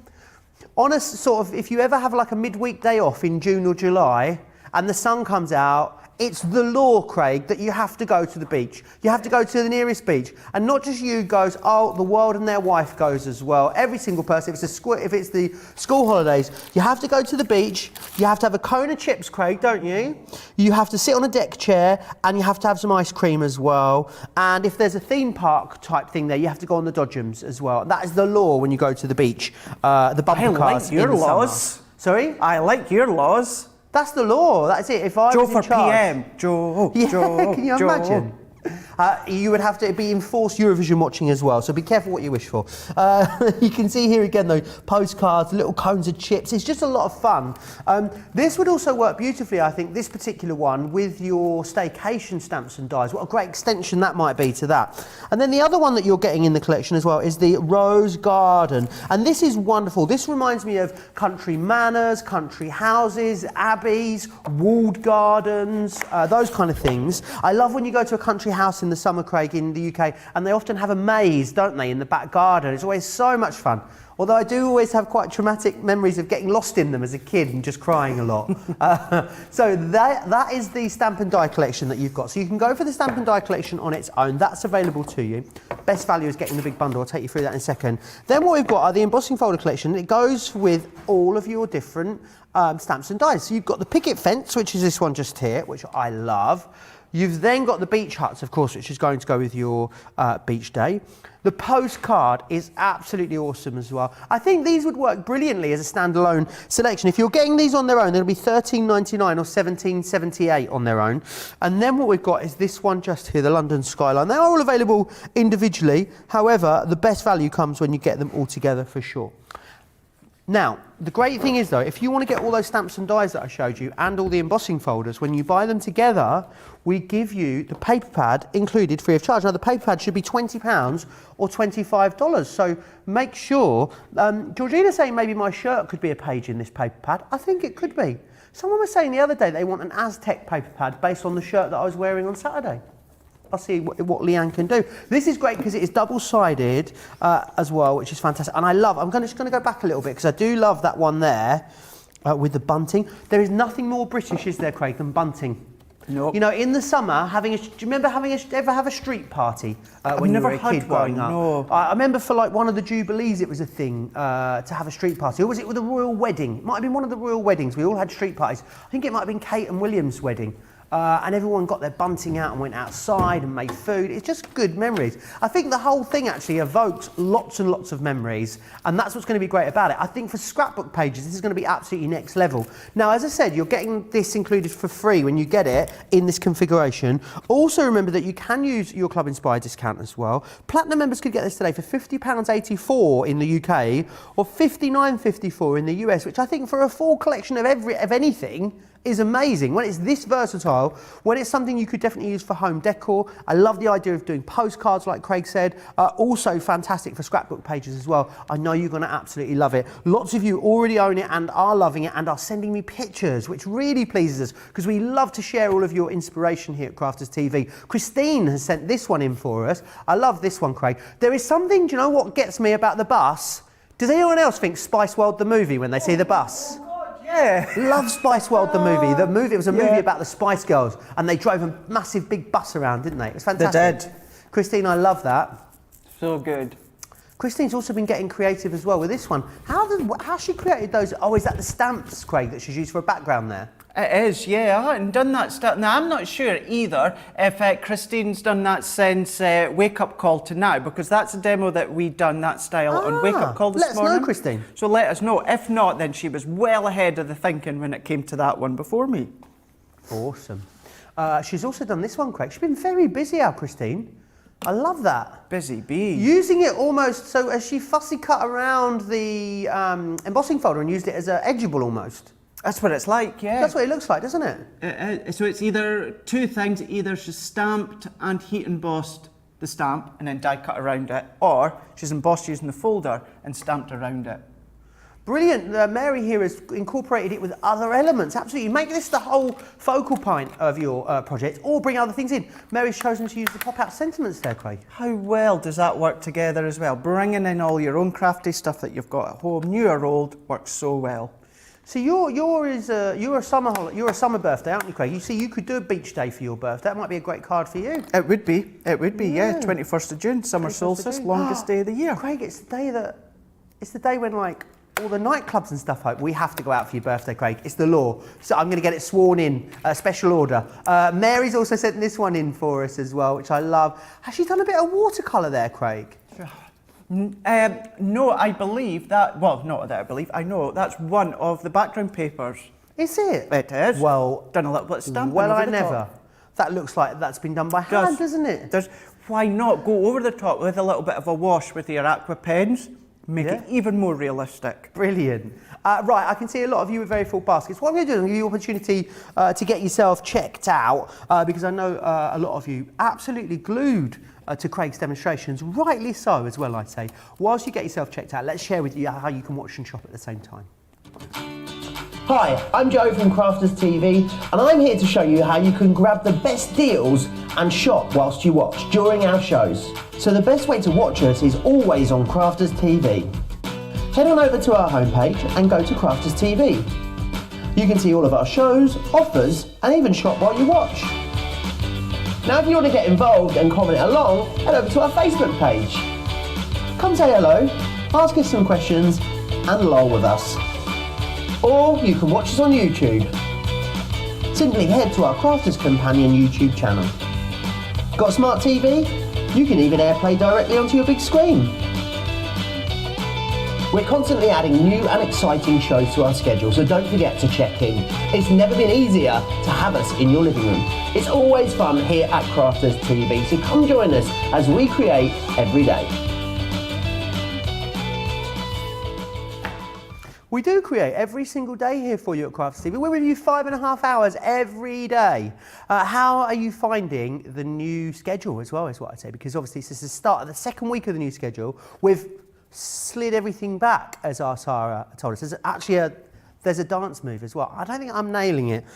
on a sort of, if you ever have like a midweek day off in June or July and the sun comes out, it's the law, Craig, that you have to go to the beach. You have to go to the nearest beach. And not just you goes, oh, the world and their wife goes as well. Every single person, if it's the school holidays, you have to go to the beach. You have to have a cone of chips, Craig, don't you? You have to sit on a deck chair and you have to have some ice cream as well. And if there's a theme park type thing there, you have to go on the Dodgems as well. That is the law when you go to the beach. The bumper cars. I like your in the laws. summer. Sorry? I like your laws. That's the law. That's it. If I Joe was in for charge, PM. Joe. yeah, Joe. can you Joe. imagine? You would have to be enforced Eurovision watching as well, so be careful what you wish for. You can see here again though, postcards, little cones of chips. It's just a lot of fun. This would also work beautifully, I think, this particular one with your staycation stamps and dies. What a great extension that might be to that. And then the other one that you're getting in the collection as well is the Rose Garden. And this is wonderful. This reminds me of country manors, country houses, abbeys, walled gardens, those kind of things. I love when you go to a country house in the summer, Craig, in the UK, and they often have a maze, don't they, in the back garden. It's always so much fun. Although I do always have quite traumatic memories of getting lost in them as a kid and just crying a lot. So that is the stamp and die collection that you've got. So you can go for the stamp and die collection on its own. That's available to you. Best value is getting the big bundle. I'll take you through that in a second. Then what we've got are the embossing folder collection. It goes with all of your different stamps and dies. So you've got the picket fence, which is this one just here, which I love. You've then got the beach huts, of course, which is going to go with your beach day. The postcard is absolutely awesome as well. I think these would work brilliantly as a standalone selection. If you're getting these on their own, they'll be $13.99 or $17.78 on their own. And then what we've got is this one just here, the London skyline. They are all available individually. However, the best value comes when you get them all together for sure. Now, the great thing is though, if you want to get all those stamps and dies that I showed you and all the embossing folders, when you buy them together, we give you the paper pad included free of charge. Now the paper pad should be £20 or $25. So make sure, Georgina's saying maybe my shirt could be a page in this paper pad. I think it could be. Someone was saying the other day they want an Aztec paper pad based on the shirt that I was wearing on Saturday. I'll see what Leanne can do. This is great because it is double-sided as well, which is fantastic. And I'm just going to go back a little bit because I do love that one there with the bunting. There is nothing more British, is there, Craig, than bunting? Nope. You know, in the summer, do you remember ever have a street party when you were a kid growing up? No. I remember for like one of the Jubilees, it was a thing to have a street party. Or was it with a royal wedding? It might have been one of the royal weddings. We all had street parties. I think it might have been Kate and William's wedding. And everyone got their bunting out and went outside and made food. It's just good memories. I think the whole thing actually evokes lots and lots of memories, and that's what's going to be great about it. I think for scrapbook pages, this is going to be absolutely next level. Now, as I said, you're getting this included for free when you get it in this configuration. Also remember that you can use your Club Inspired discount as well. Platinum members could get this today for £50.84 in the UK or $59.54 in the US, which I think for a full collection of anything is amazing. When it's this versatile, when it's something you could definitely use for home decor. I love the idea of doing postcards like Craig said. Also fantastic for scrapbook pages as well. I know you're going to absolutely love it. Lots of you already own it and are loving it and are sending me pictures, which really pleases us because we love to share all of your inspiration here at Crafters TV. Christine has sent this one in for us. I love this one, Craig. There is something, do you know what gets me about the bus? Does anyone else think Spice World the movie when they see the bus? Yeah. Love Spice World the movie. It was a movie about the Spice Girls and they drove a massive big bus around, didn't they? It was fantastic. They did. Christine, I love that. So good. Christine's also been getting creative as well with this one. How she created those? Oh, is that the stamps, Craig, that she's used for a background there? It is, yeah. I hadn't done that stuff. Now, I'm not sure either if Christine's done that since Wake Up Call to now, because that's a demo that we done that style on Wake Up Call this morning. Let us know, Christine. So let us know. If not, then she was well ahead of the thinking when it came to that one before me. Awesome. She's also done this one, Craig. She's been very busy, our Christine. I love that. Busy bee. Using it almost, so as she fussy cut around the embossing folder and used it as an edgeable almost. That's what it's like, yeah. That's what it looks like, doesn't it? So it's either two things. Either she's stamped and heat embossed the stamp and then die cut around it, or she's embossed using the folder and stamped around it. Brilliant. Mary here has incorporated it with other elements. Absolutely. Make this the whole focal point of your project or bring other things in. Mary's chosen to use the pop-out sentiments there, Craig. How well does that work together as well? Bringing in all your own crafty stuff that you've got at home, new or old, works so well. So you're a summer birthday, aren't you, Craig? You see, you could do a beach day for your birthday. That might be a great card for you. It would be, yeah. 21st of June, summer solstice, longest day of the year. Craig, it's the day when like all the nightclubs and stuff we have to go out for your birthday, Craig. It's the law. So I'm going to get it sworn in, special order. Mary's also sent this one in for us as well, which I love. Has she done a bit of watercolour there, Craig? No, I believe that, well, not that I believe, I know that's one of the background papers. Is it? It is. Well, done a little bit of stamping well, over I the never. top. That looks like that's been done by hand, doesn't it? Why not go over the top with a little bit of a wash with your aqua pens? Make it even more realistic. Brilliant. Right, I can see a lot of you with very full baskets. What I'm going to do is give you the opportunity to get yourself checked out because I know a lot of you absolutely glued to Craig's demonstrations, rightly so as well, I'd say. Whilst you get yourself checked out, let's share with you how you can watch and shop at the same time. Hi, I'm Joe from Crafters TV and I'm here to show you how you can grab the best deals and shop whilst you watch during our shows. So the best way to watch us is always on Crafters TV. Head on over to our homepage and go to Crafters TV. You can see all of our shows, offers and even shop while you watch. Now if you want to get involved and comment along, head over to our Facebook page. Come say hello, ask us some questions and lol with us. Or you can watch us on YouTube. Simply head to our Crafters Companion YouTube channel. Got a smart TV? You can even AirPlay directly onto your big screen. We're constantly adding new and exciting shows to our schedule, so don't forget to check in. It's never been easier to have us in your living room. It's always fun here at Crafters TV, so come join us as we create every day. We do create every single day here for you at Crafts TV. We're with you 5.5 hours every day. How are you finding the new schedule as well, is what I'd say, because obviously this is the start of the second week of the new schedule. We've slid everything back, as our Sarah told us. There's actually there's a dance move as well. I don't think I'm nailing it.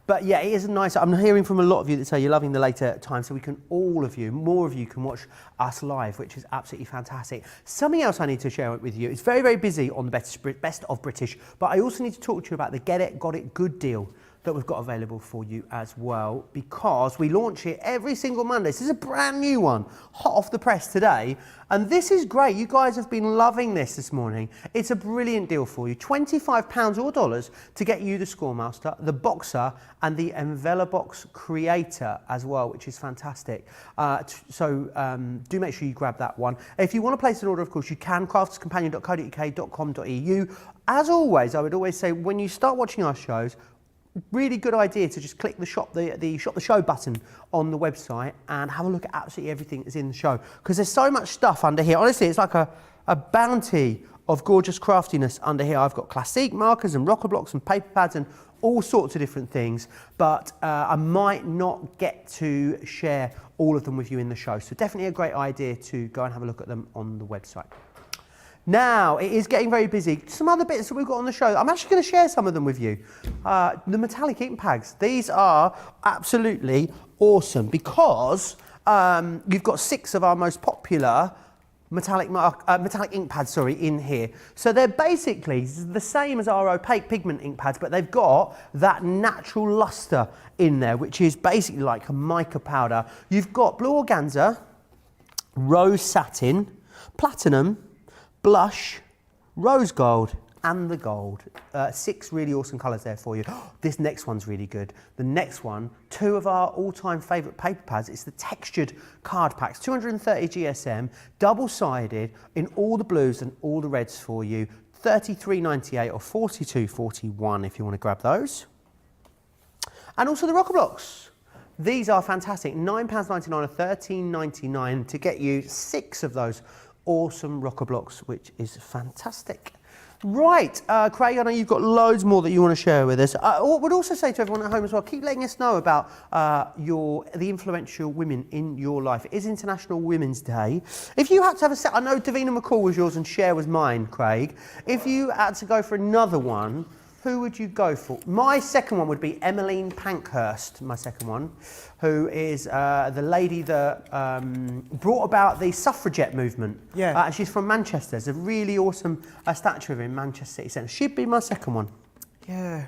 But yeah, it is a nice, I'm hearing from a lot of you that say you're loving the later time, so we can, all of you, more of you can watch us live, which is absolutely fantastic. Something else I need to share with you, it's very, very busy on the Best of British, but I also need to talk to you about the Get It, Got It Good deal that we've got available for you as well, because we launch it every single Monday. This is a brand new one, hot off the press today, and this is great. You guys have been loving this morning. It's a brilliant deal for you. £25 or dollars to get you the Scoremaster, the Boxer, and the Envelobox Creator as well, which is fantastic. Do make sure you grab that one. If you want to place an order, of course, you can, crafterscompanion.co.uk.com.au. As always, I would always say, when you start watching our shows, really good idea to just click the shop the show button on the website and have a look at absolutely everything that's in the show, because there's so much stuff under here. Honestly, it's like a bounty of gorgeous craftiness under here. I've got classic markers and rocker blocks and paper pads and all sorts of different things, but I might not get to share all of them with you in the show, so definitely a great idea to go and have a look at them on the website. Now, it is getting very busy. Some other bits that we've got on the show, I'm actually going to share some of them with you. The metallic ink pads. These are absolutely awesome, because you've got 6 of our most popular metallic ink pads, in here. So they're basically the same as our opaque pigment ink pads, but they've got that natural luster in there, which is basically like a mica powder. You've got blue organza, rose satin, platinum, blush, rose gold, and the gold. 6 really awesome colours there for you. This next one's really good. The next one, 2 of our all-time favourite paper pads. It's the textured card packs, 230 GSM, double-sided, in all the blues and all the reds for you. $33.98 or $42.41 if you want to grab those. And also the rocker blocks. These are fantastic. £9.99 or $13.99 to get you 6 of those awesome rocker blocks, which is fantastic. Right, Craig, I know you've got loads more that you want to share with us. I would also say to everyone at home as well, keep letting us know about the influential women in your life. It is International Women's Day. If you had to have a set, I know Davina McCall was yours and Cher was mine, Craig. If you had to go for another one, who would you go for? My second one would be Emmeline Pankhurst, my second one, who is the lady that brought about the suffragette movement. Yeah. And she's from Manchester. There's a really awesome statue of her in Manchester City Centre. She'd be my second one. Yeah.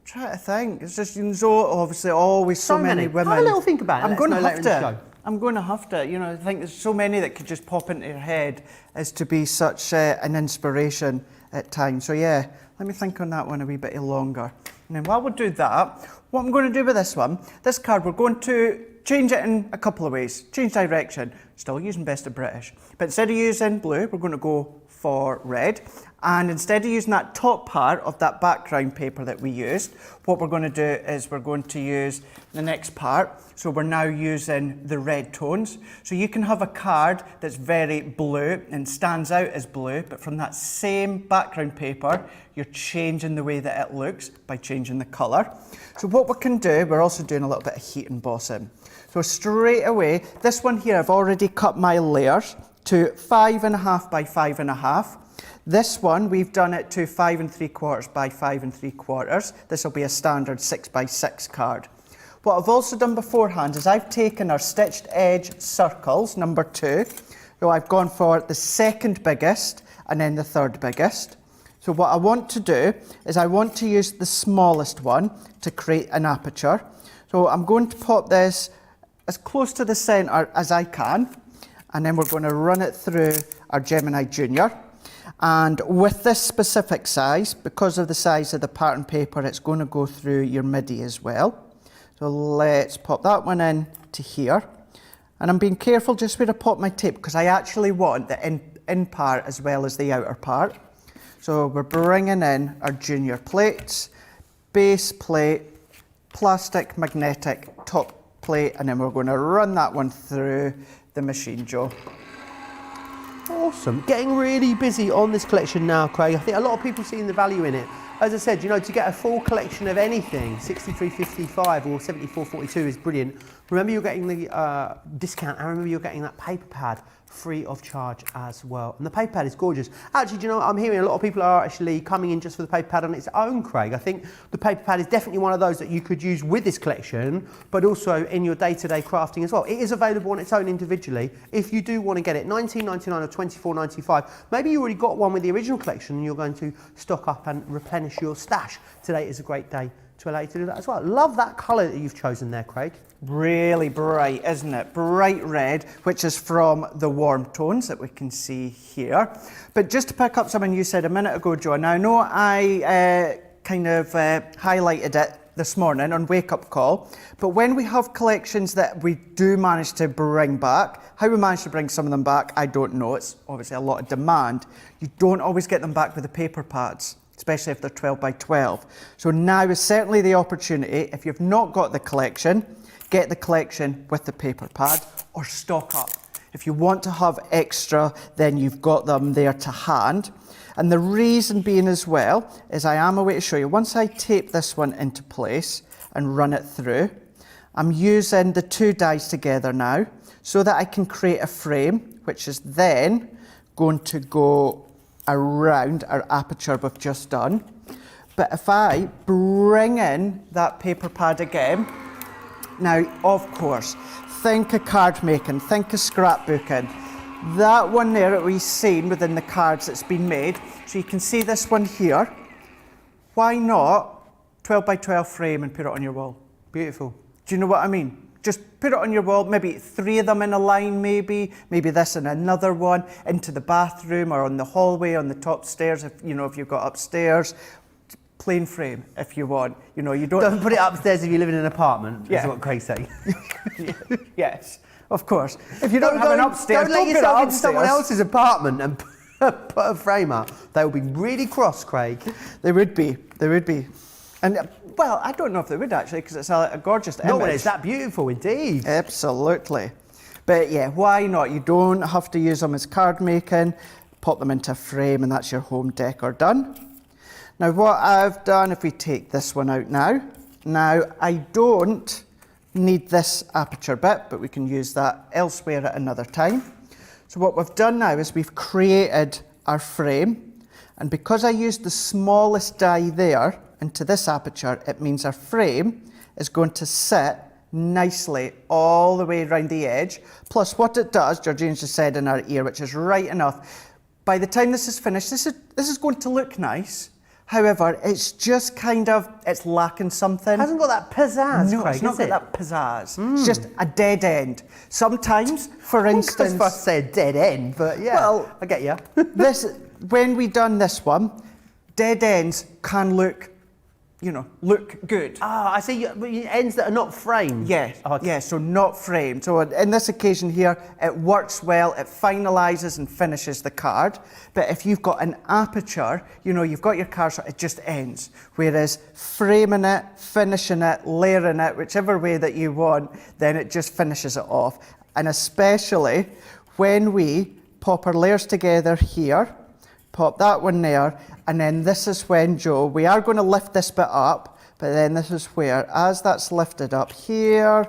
Try to think. It's just, obviously always so many women. Have a little think about it. I'm going to have to. I'm going to have to. I think there's so many that could just pop into your head as to be such an inspiration at times. So yeah, let me think on that one a wee bit longer. And then while we do that, what I'm going to do with this one, this card, we're going to change it in a couple of ways. Change direction. Still using Best of British. But instead of using blue, we're going to go for red. And instead of using that top part of that background paper that we used, what we're going to do is we're going to use the next part. So we're now using the red tones. So you can have a card that's very blue and stands out as blue, but from that same background paper, you're changing the way that it looks by changing the colour. So what we can do, we're also doing a little bit of heat embossing. So straight away, this one here, I've already cut my layers to 5.5 by 5.5. This one, we've done it to 5 3/4 by 5 3/4. This will be a standard 6 by 6 card. What I've also done beforehand is I've taken our stitched edge circles, number 2. So I've gone for the second biggest and then the third biggest. So what I want to do is I want to use the smallest one to create an aperture. So I'm going to pop this as close to the centre as I can, and then we're going to run it through our Gemini Junior. And with this specific size, because of the size of the pattern paper, it's going to go through your MIDI as well. So let's pop that one in to here. And I'm being careful just where I pop my tape, because I actually want the in part as well as the outer part. So we're bringing in our junior plates, base plate, plastic magnetic top plate, and then we're going to run that one through the machine, Joe. Awesome. Getting really busy on this collection now, Craig. I think a lot of people seeing the value in it. As I said, you know, to get a full collection of anything, 63.55 or 74.42 is brilliant. Remember, you're getting the discount, and remember, you're getting that paper pad free of charge as well. And the paper pad is gorgeous. Actually, do you know what? I'm hearing a lot of people are actually coming in just for the paper pad on its own, Craig. I think the paper pad is definitely one of those that you could use with this collection, but also in your day-to-day crafting as well. It is available on its own individually. If you do want to get it, $19.99 or $24.95. Maybe you already got one with the original collection and you're going to stock up and replenish your stash. Today is a great day to allow you to do that as well. Love that colour that you've chosen there, Craig. Really bright, isn't it? Bright red, which is from the warm tones that we can see here. But just to pick up something you said a minute ago, John, I know I highlighted it this morning on Wake Up Call, but when we have collections that we do manage to bring back, how we manage to bring some of them back, I don't know. It's obviously a lot of demand. You don't always get them back with the paper pads, especially if they're 12 by 12. So now is certainly the opportunity. If you've not got the collection, get the collection with the paper pad or stock up. If you want to have extra, then you've got them there to hand. And the reason being as well is I am a way to show you. Once I tape this one into place and run it through, I'm using the two dies together now so that I can create a frame, which is then going to go around our aperture we've just done. But if I bring in that paper pad again, now, of course, think of card making, think of scrapbooking. That one there that we've seen within the cards that's been made, so you can see this one here. Why not 12 by 12 frame and put it on your wall? Beautiful. Do you know what I mean? Just put it on your wall, maybe 3 of them in a line maybe this and another one, into the bathroom or on the hallway, on the top stairs, if you've got upstairs. Plain frame if you want. You don't put it upstairs if you live in an apartment, yeah. is what Craig's saying. Yes, of course. If you don't have an upstairs, don't let put it yourself into upstairs. someone else's apartment and put a frame up. They will be really cross, Craig. They would be. And, well, I don't know if they would actually, because it's a gorgeous image. Not when it's that beautiful, indeed. Absolutely. But yeah, why not? You don't have to use them as card making. Pop them into a frame and that's your home decor done. Now what I've done, if we take this one out now I don't need this aperture bit, but we can use that elsewhere at another time. So what we've done now is we've created our frame, and because I used the smallest die there into this aperture, it means our frame is going to sit nicely all the way around the edge. Plus what it does, Georgina's just said in our ear, which is right enough, by the time this is finished, this is going to look nice. However, it's just it's lacking something. It hasn't got that pizzazz, no, Craig, it's not got that pizzazz. It's just a dead end. Sometimes, for instance... I was supposed to say a dead end, but yeah, well, I get you. When we done this one, dead ends can look good. Ah, I see. Ends that are not framed. Yeah, yeah, so not framed. So in this occasion here, it works well, it finalises and finishes the card. But if you've got an aperture, you've got your card, so it just ends. Whereas framing it, finishing it, layering it, whichever way that you want, then it just finishes it off. And especially when we pop our layers together here, pop that one there, and then this is when, Joe, we are going to lift this bit up, but then this is where, as that's lifted up here,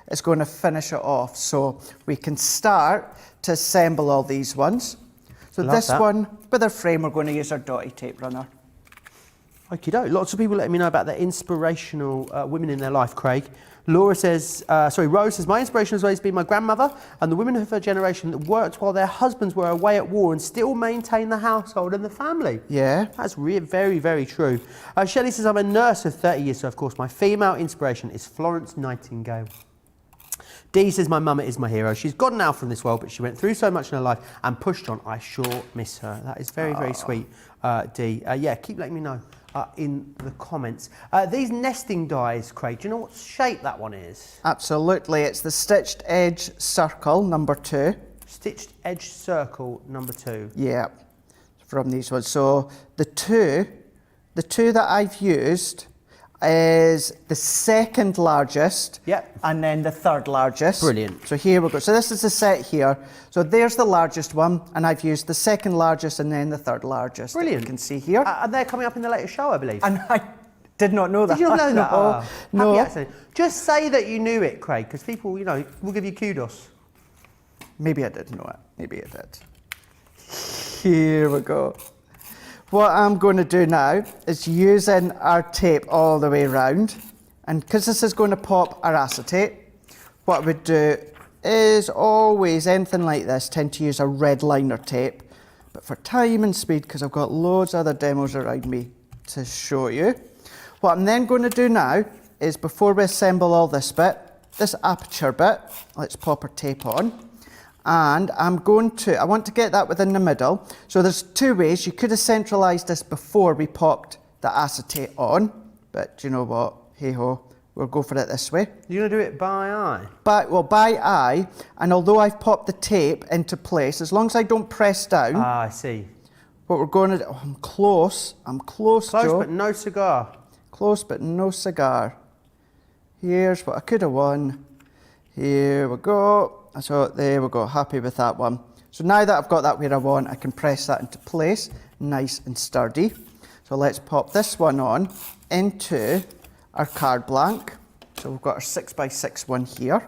it's going to finish it off. So we can start to assemble all these ones. So this one, with our frame, we're going to use our dotty tape runner. Okie-doke. Lots of people letting me know about their inspirational women in their life, Craig. Rose says, my inspiration has always been my grandmother and the women of her generation that worked while their husbands were away at war and still maintained the household and the family. Yeah. That's very, very true. Shelley says, I'm a nurse for 30 years, so of course my female inspiration is Florence Nightingale. Dee says, my mum is my hero. She's gone now from this world, but she went through so much in her life and pushed on. I sure miss her. That is very, very sweet, Dee. Yeah, keep letting me know in the comments. These nesting dies, Craig, do you know what shape that one is? Absolutely. It's the stitched edge circle, number 2. Stitched edge circle, number 2. Yeah, from these ones. So the two that I've used is the second largest. Yep. And then the third largest. Brilliant. So here we go. So this is the set here. So there's the largest one, and I've used the second largest and then the third largest. Brilliant. You can see here. And they're coming up in the latest show, I believe. And I did not know that. Did you not know that? No. Oh, No. happy accident. Just say that you knew it, Craig, because people, you know, will give you kudos. Maybe I did know it. Maybe I did. Here we go. What I'm going to do now is using our tape all the way around, and because this is going to pop our acetate, what I would do is always, anything like this, tend to use a red liner tape. But for time and speed, because I've got loads of other demos around me to show you, what I'm then going to do now is, before we assemble all this bit, this aperture bit, let's pop our tape on. And I want to get that within the middle. So there's two ways. You could have centralised this before we popped the acetate on, but do you know what? Hey ho, we'll go for it this way. You're going to do it by eye? By eye, and although I've popped the tape into place, as long as I don't press down. Ah, I see. What we're going to do, I'm close, Close, Joe. but no cigar. Close, but no cigar. Here's what I could have won. Here we go. So there we go, happy with that one. So now that I've got that where I want, I can press that into place, nice and sturdy. So let's pop this one on into our card blank. So we've got our 6x6 one here.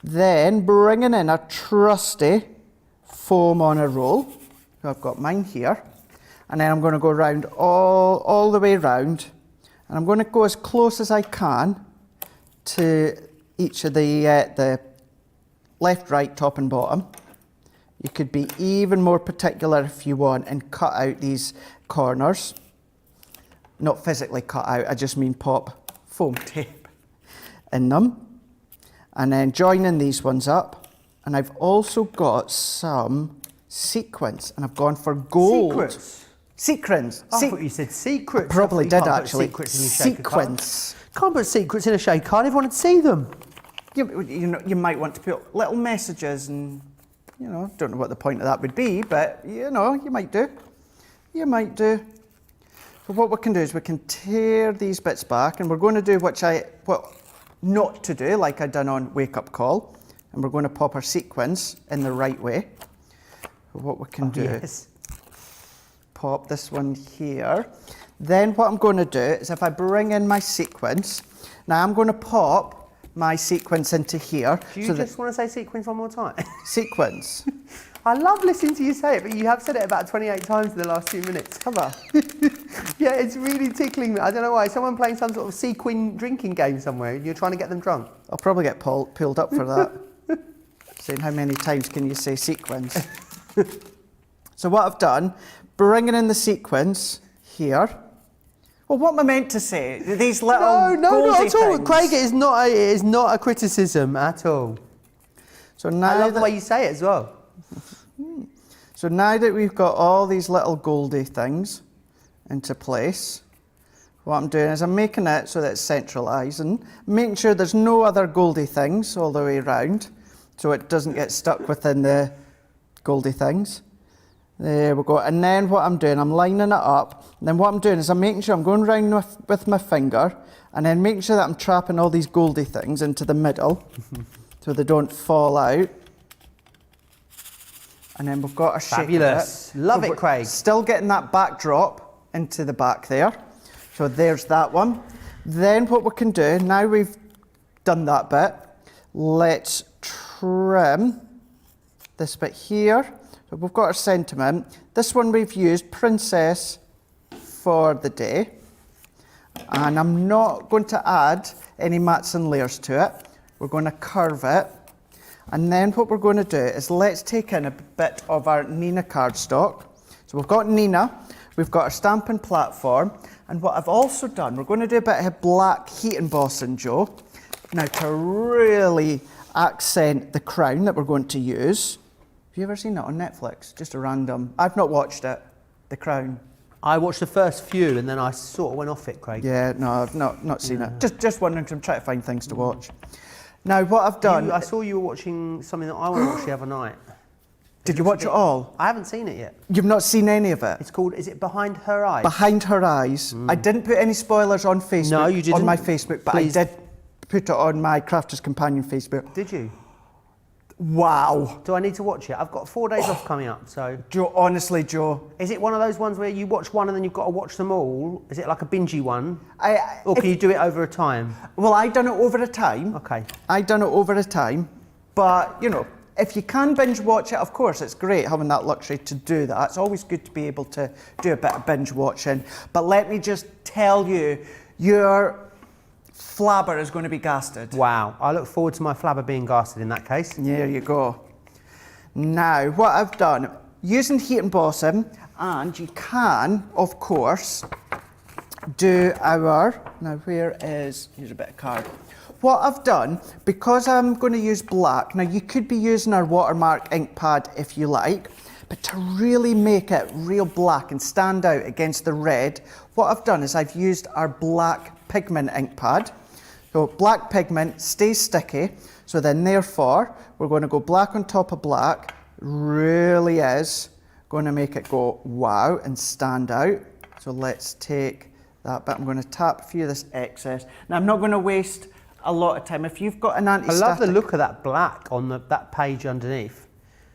Then bringing in our trusty foam on a roll. So I've got mine here. And then I'm going to go around all the way round. And I'm going to go as close as I can to each of the left, right, top and bottom. You could be even more particular if you want and cut out these corners. Not physically cut out, I just mean pop foam tape in them. And then joining these ones up. And I've also got some sequins, and I've gone for gold. Secrets? Sequins. I thought you said secrets. I probably You did can't put actually. Secrets in your shaker card. Sequins. Can't put secrets in a shake card. Everyone would see them. You might want to put little messages, and don't know what the point of that would be, but you might do. You might do. So what we can do is we can tear these bits back, and we're going to do what not to do, like I done on Wake Up Call, and we're going to pop our sequins in the right way. So what we can do, Yes. pop this one here. Then what I'm going to do is, if I bring in my sequins, now I'm going to pop my sequence into here. Do you just want to say sequins one more time? Sequins. I love listening to you say it, but you have said it about 28 times in the last 2 minutes. Have I? Yeah, it's really tickling me. I don't know why. Someone playing some sort of sequin drinking game somewhere and you're trying to get them drunk. I'll probably get pulled up for that. Saying how many times can you say sequins? So what I've done, bringing in the sequins here. Well, what am I meant to say? These little No, not at all. things. Craig, it is not a criticism at all. So now I love the way you say it as well. So now that we've got all these little goldy things into place, what I'm doing is I'm making it so that it's centralising, making sure there's no other goldy things all the way around, so it doesn't get stuck within the goldy things. There we go. And then what I'm doing, I'm lining it up. And then what I'm doing is I'm making sure I'm going around with my finger, and then making sure that I'm trapping all these goldy things into the middle so they don't fall out. And then we've got our shape. Fabulous. Love it, Craig. Still getting that backdrop into the back there. So there's that one. Then what we can do, now we've done that bit, let's trim this bit here. So we've got our sentiment. This one we've used Princess for the Day. And I'm not going to add any mats and layers to it. We're going to curve it. And then what we're going to do is let's take in a bit of our Nina cardstock. So we've got Nina, we've got our stamping platform, and what I've also done, we're going to do a bit of black heat embossing, Joe. Now to really accent the crown that we're going to use. Have you ever seen that on Netflix? Just a random, I've not watched it, The Crown. I watched the first few and then I sort of went off it, Craig. Yeah, no, I've not seen it. Just wondering, because I'm trying to find things to watch. Now what I've done... I saw you were watching something that I want to watch the other night. Did you watch it all? I haven't seen it yet. You've not seen any of it? It's called, is it Behind Her Eyes? Behind Her Eyes. I didn't put any spoilers on Facebook. No, you didn't. On my Facebook, but Please. I did put it on my Crafters Companion Facebook. Did you? Wow. Do I need to watch it? I've got 4 days off coming up, so... Joe, honestly, Joe. Is it one of those ones where you watch one and then you've got to watch them all? Is it like a bingey one? Or can you do it over a time? Well, I done it over a time. Okay. I done it over a time, but, you know, if you can binge watch it, of course, it's great having that luxury to do that. It's always good to be able to do a bit of binge watching. But let me just tell you, your flabber is going to be gasted. Wow. I look forward to my flabber being gasted in that case. There you go. Now, what I've done, using heat embossing, and you can, of course, do our, now here's a bit of card. What I've done, because I'm going to use black, now you could be using our watermark ink pad if you like, but to really make it real black and stand out against the red, what I've done is I've used our black pigment ink pad. So black pigment stays sticky, so then therefore we're going to go black on top of black, really is going to make it go wow and stand out. So let's take that bit, I'm going to tap a few of this excess. Now I'm not going to waste a lot of time. If you've got an anti-static... I love the look of that black on that page underneath.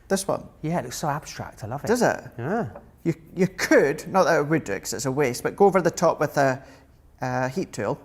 This one? Yeah, it looks so abstract, I love it. Does it? Yeah. You could, not that I would do it because it's a waste, but go over the top with a heat tool.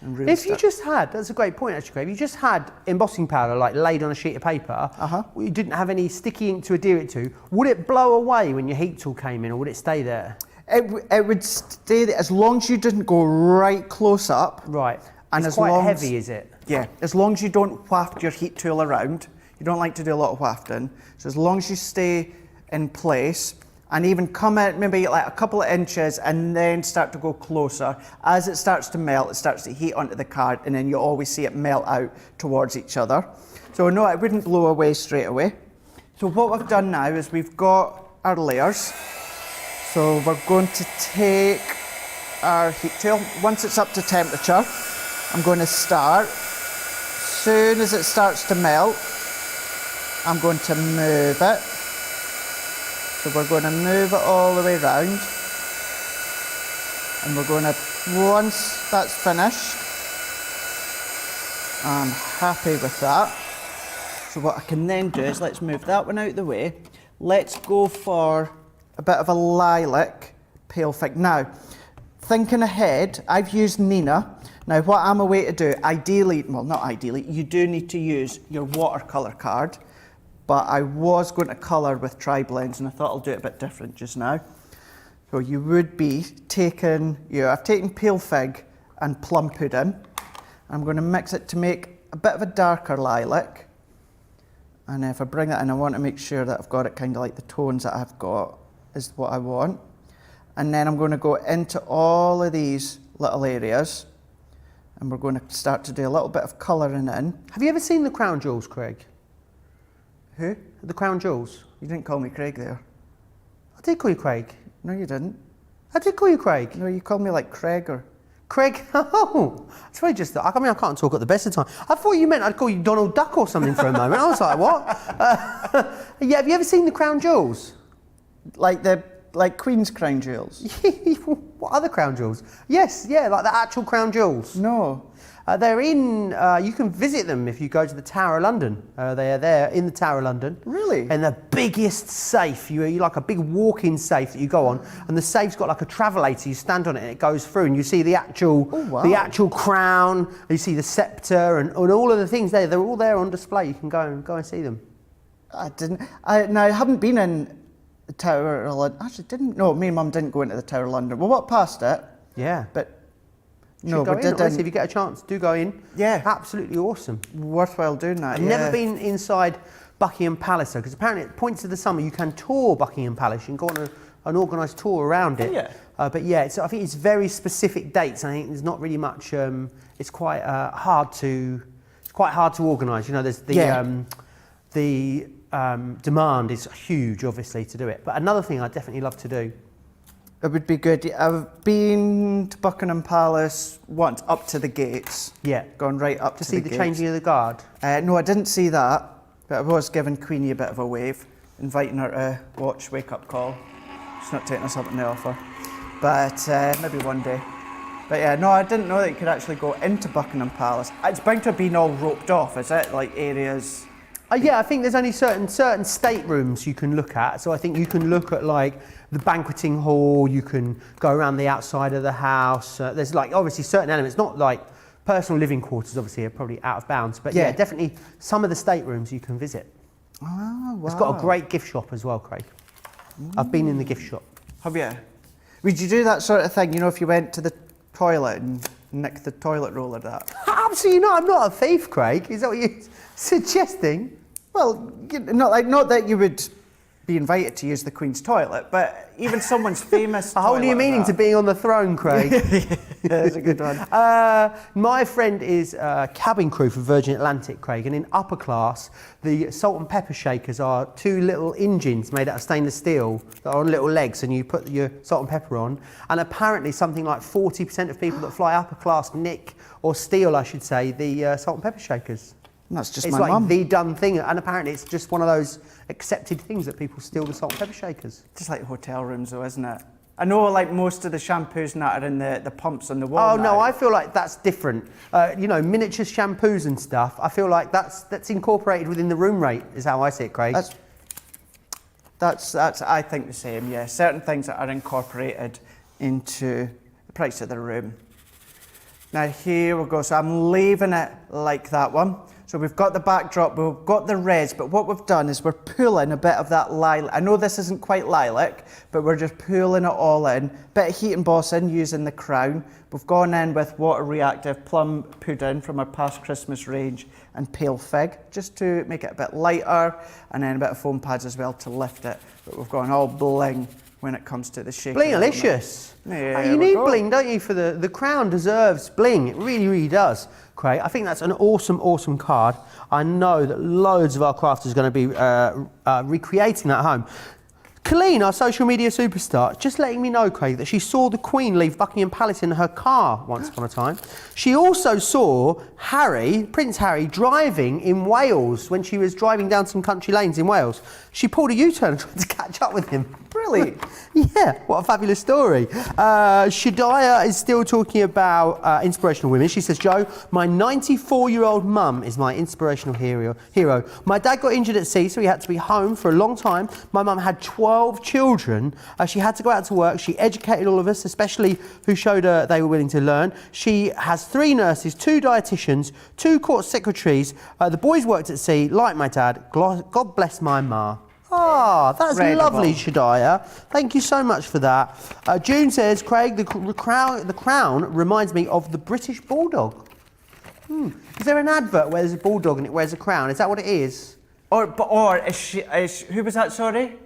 And really if you just had, that's a great point actually, Craig, if you just had embossing powder like laid on a sheet of paper, you didn't have any sticky ink to adhere it to, would it blow away when your heat tool came in or would it stay there? It would stay there as long as you didn't go right close up. Right. And it's quite heavy, is it? Yeah, as long as you don't waft your heat tool around. You don't like to do a lot of wafting. So as long as you stay in place and even come out maybe like a couple of inches and then start to go closer. As it starts to melt, it starts to heat onto the card and then you always see it melt out towards each other. So no, it wouldn't blow away straight away. So what we've done now is we've got our layers. So we're going to take our heat tool. Once it's up to temperature, I'm going to start. As soon as it starts to melt, I'm going to move it. So we're going to move it all the way around. And we're going to, once that's finished, I'm happy with that. So what I can then do is, let's move that one out of the way. Let's go for a bit of a lilac pale fig. Now, thinking ahead, I've used Nina. Now, what I'm away to do, ideally, well, not ideally, you do need to use your watercolour card, but I was going to colour with tri-blends, and I thought I'll do it a bit different just now. So you would be taking I've taken pale fig and plum pudding. I'm going to mix it to make a bit of a darker lilac. And if I bring that in, I want to make sure that I've got it kind of like the tones that I've got is what I want. And then I'm going to go into all of these little areas. And we're going to start to do a little bit of colouring in. Have you ever seen the crown jewels, Craig? Who? The crown jewels. You didn't call me Craig there. I did call you Craig. No, you didn't. I did call you Craig. No, you called me like Craig or... Craig, oh, that's really just, I mean, I can't talk at the best of time. I thought you meant I'd call you Donald Duck or something for a moment. I was like, what? Yeah, have you ever seen the crown jewels? Like Queen's crown jewels? What other crown jewels? Yes, yeah, like the actual crown jewels. No. They're in, you can visit them if you go to the Tower of London. They are there in the Tower of London. Really? And the biggest safe, you like a big walk-in safe that you go on, and the safe's got like a travelator, you stand on it and it goes through and you see the actual, the actual crown, you see the sceptre and all of the things there, they're all there on display. You can go and see them. I haven't been in the Tower of London. Actually, no, me and Mum didn't go into the Tower of London. We walked past it. Yeah. But no, we didn't. If you get a chance, do go in. Yeah. Absolutely awesome. Worthwhile doing that, I've never been inside Buckingham Palace though, because apparently at points of the summer you can tour Buckingham Palace. You can go on an organised tour around it. Oh, yeah. But yeah, I think it's very specific dates. I think there's not really much. It's quite hard to organise. You know, there's the demand is huge, obviously, to do it. But another thing I'd definitely love to do. It would be good. I've been to Buckingham Palace once, up to the gates. Yeah. Gone right up to see the the gates. changing of the guard. No, I didn't see that, but I was giving Queenie a bit of a wave. inviting her to watch Wake Up Call. She's not taking us up on the offer, but maybe one day. But yeah, no, I didn't know that you could actually go into Buckingham Palace. It's bound to have been all roped off, is it? Like areas? Yeah, I think there's only certain staterooms you can look at. So I think you can look at like the banqueting hall, you can go around the outside of the house. There's like obviously certain elements, not like personal living quarters obviously are probably out of bounds, but yeah, definitely some of the staterooms you can visit. Oh, wow. It's got a great gift shop as well, Craig. I've been in the gift shop. Have you? Would you do that sort of thing, you know, if you went to the toilet and nicked the toilet roll or that? Absolutely not. I'm not a thief, Craig. Is that what you're suggesting? Well, not that you would be invited to use the Queen's toilet, but even someone's famous A whole toilet new meaning like to being on the throne, Craig. Yeah, that's a good one. My friend is cabin crew for Virgin Atlantic, Craig, and in upper class, the salt and pepper shakers are two little engines made out of stainless steel that are on little legs, and you put your salt and pepper on. And apparently, something like 40% of people that fly upper class nick or steal, I should say, the salt and pepper shakers. That's just It's my like mum. the done thing, and apparently it's just one of those accepted things that people steal the salt and pepper shakers. Just like hotel rooms though, isn't it? I know like most of the shampoos and that are in the pumps on the wall Oh no, now. I feel like that's different. You know, miniature shampoos and stuff. I feel like that's incorporated within the room rate, is how I see it, Craig. That's I think the same, yeah. Certain things that are incorporated into the price of the room. Now here we go, so I'm leaving it like that one. So we've got the backdrop, we've got the reds, but what we've done is we're pulling a bit of that lilac. I know this isn't quite lilac, but we're just pulling it all in. Bit of heat embossing using the crown. We've gone in with water reactive plum pudding from our past Christmas range and pale fig, just to make it a bit lighter, and then a bit of foam pads as well to lift it. But we've gone all bling when it comes to the shaking. Bling-alicious. Yeah, You need bling, don't you? For the crown deserves bling. It really, really does, Craig. I think that's an awesome, awesome card. I know that loads of our crafters are going to be recreating that at home. Colleen, our social media superstar, just letting me know, Craig, that she saw the Queen leave Buckingham Palace in her car once upon a time. She also saw Prince Harry, driving in Wales when she was driving down some country lanes in Wales. She pulled a U-turn and tried to catch up with him. Really? Yeah, what a fabulous story. Shadiah is still talking about inspirational women. She says, Joe, my 94-year-old mum is my inspirational hero. My dad got injured at sea, so he had to be home for a long time. My mum had 12 children. She had to go out to work. She educated all of us, especially who showed her they were willing to learn. She has 3 nurses, 2 dietitians, 2 court secretaries. The boys worked at sea, like my dad. God bless my ma. Ah, that's Incredible. lovely, Shadiah. Thank you so much for that. June says, Craig, the crown reminds me of the British Bulldog. Is there an advert where there's a bulldog and it wears a crown? Is that what it is? Or is who was that, sorry?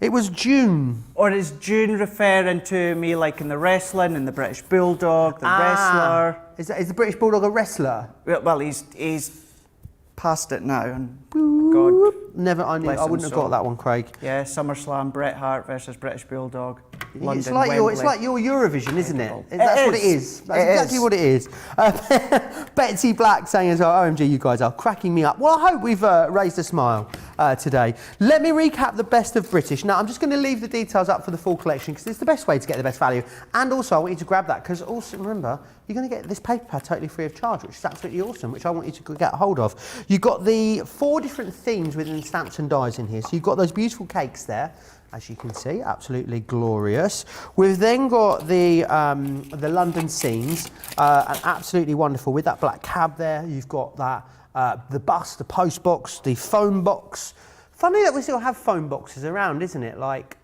It was June. Or is June referring to me like in the wrestling and the British Bulldog, the wrestler? Is the British Bulldog a wrestler? Well, he's past it now, and God. I bless wouldn't him have soul. got that one, Craig. Yeah, SummerSlam, Bret Hart versus British Bulldog. London, It's like Wembley. your Eurovision, isn't it? It That's what it is. is. That's It exactly is. what it is. Betsy Black saying as well, OMG, you guys are cracking me up. Well, I hope we've raised a smile today. Let me recap the best of British. Now, I'm just going to leave the details up for the full collection because it's the best way to get the best value. And also, I want you to grab that because also, remember, you're going to get this paper pad totally free of charge, which is absolutely awesome, which I want you to get hold of. You've got the 4 different themes within stamps and dies in here. So you've got those beautiful cakes there, as you can see, absolutely glorious. We've then got the London scenes, and absolutely wonderful with that black cab there. You've got that the bus, the post box, the phone box. Funny that we still have phone boxes around, isn't it? Like,